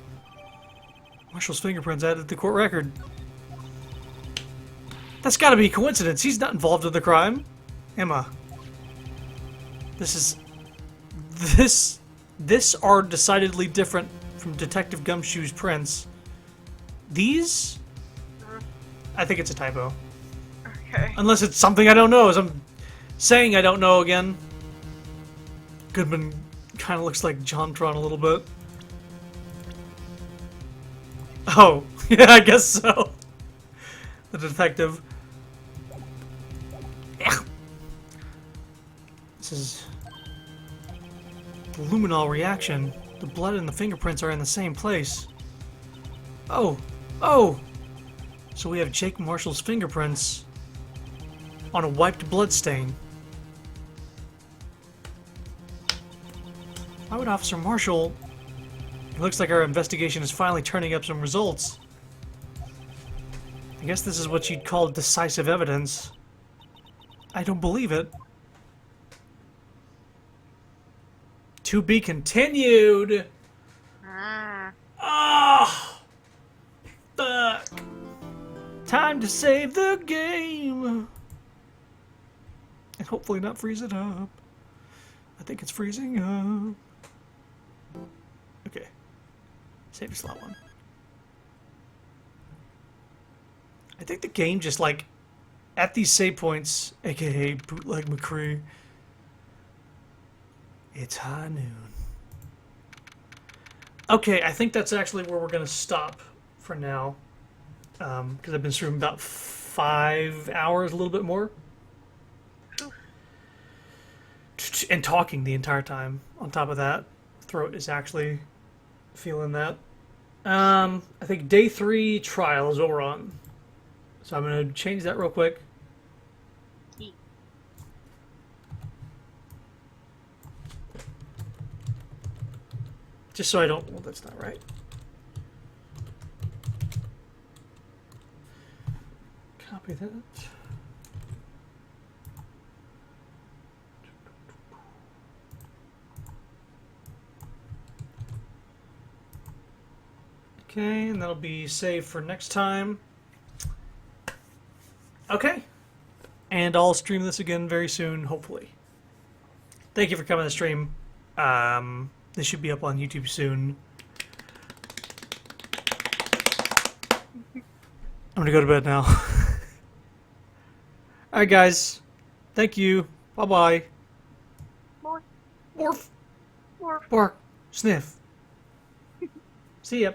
Marshall's fingerprints added to the court record. That's gotta be a coincidence. He's not involved in the crime. Emma. This are decidedly different from Detective Gumshoe's prints. These? I think it's a typo. Okay. Unless it's something I don't know, as I'm saying I don't know again. Goodman kind of looks like Jontron a little bit. Oh, yeah, I guess so. The detective. This is the luminol reaction. The blood and the fingerprints are in the same place. Oh, oh! So we have Jake Marshall's fingerprints on a wiped blood stain. Why would Officer Marshall... It looks like our investigation is finally turning up some results. I guess this is what you'd call decisive evidence. I don't believe it. To be continued! Ah! Fuck! Time to save the game! And hopefully not freeze it up. I think it's freezing up. Okay. Save to slot one. I think the game just like at these save points, aka bootleg McCree. It's high noon. Okay, I think that's actually where we're gonna stop for now, because I've been streaming about 5 hours, a little bit more, and talking the entire time. On top of that, throat is actually feeling that. I think day 3 trial is what we're on, so I'm gonna change that real quick. Just so I don't... Well, that's not right. Copy that. Okay, and that'll be saved for next time. Okay. And I'll stream this again very soon, hopefully. Thank you for coming to the stream. This should be up on YouTube soon. I'm gonna go to bed now. Alright, guys. Thank you. Bye-bye. More. Morph. More. Bark. Sniff. See ya.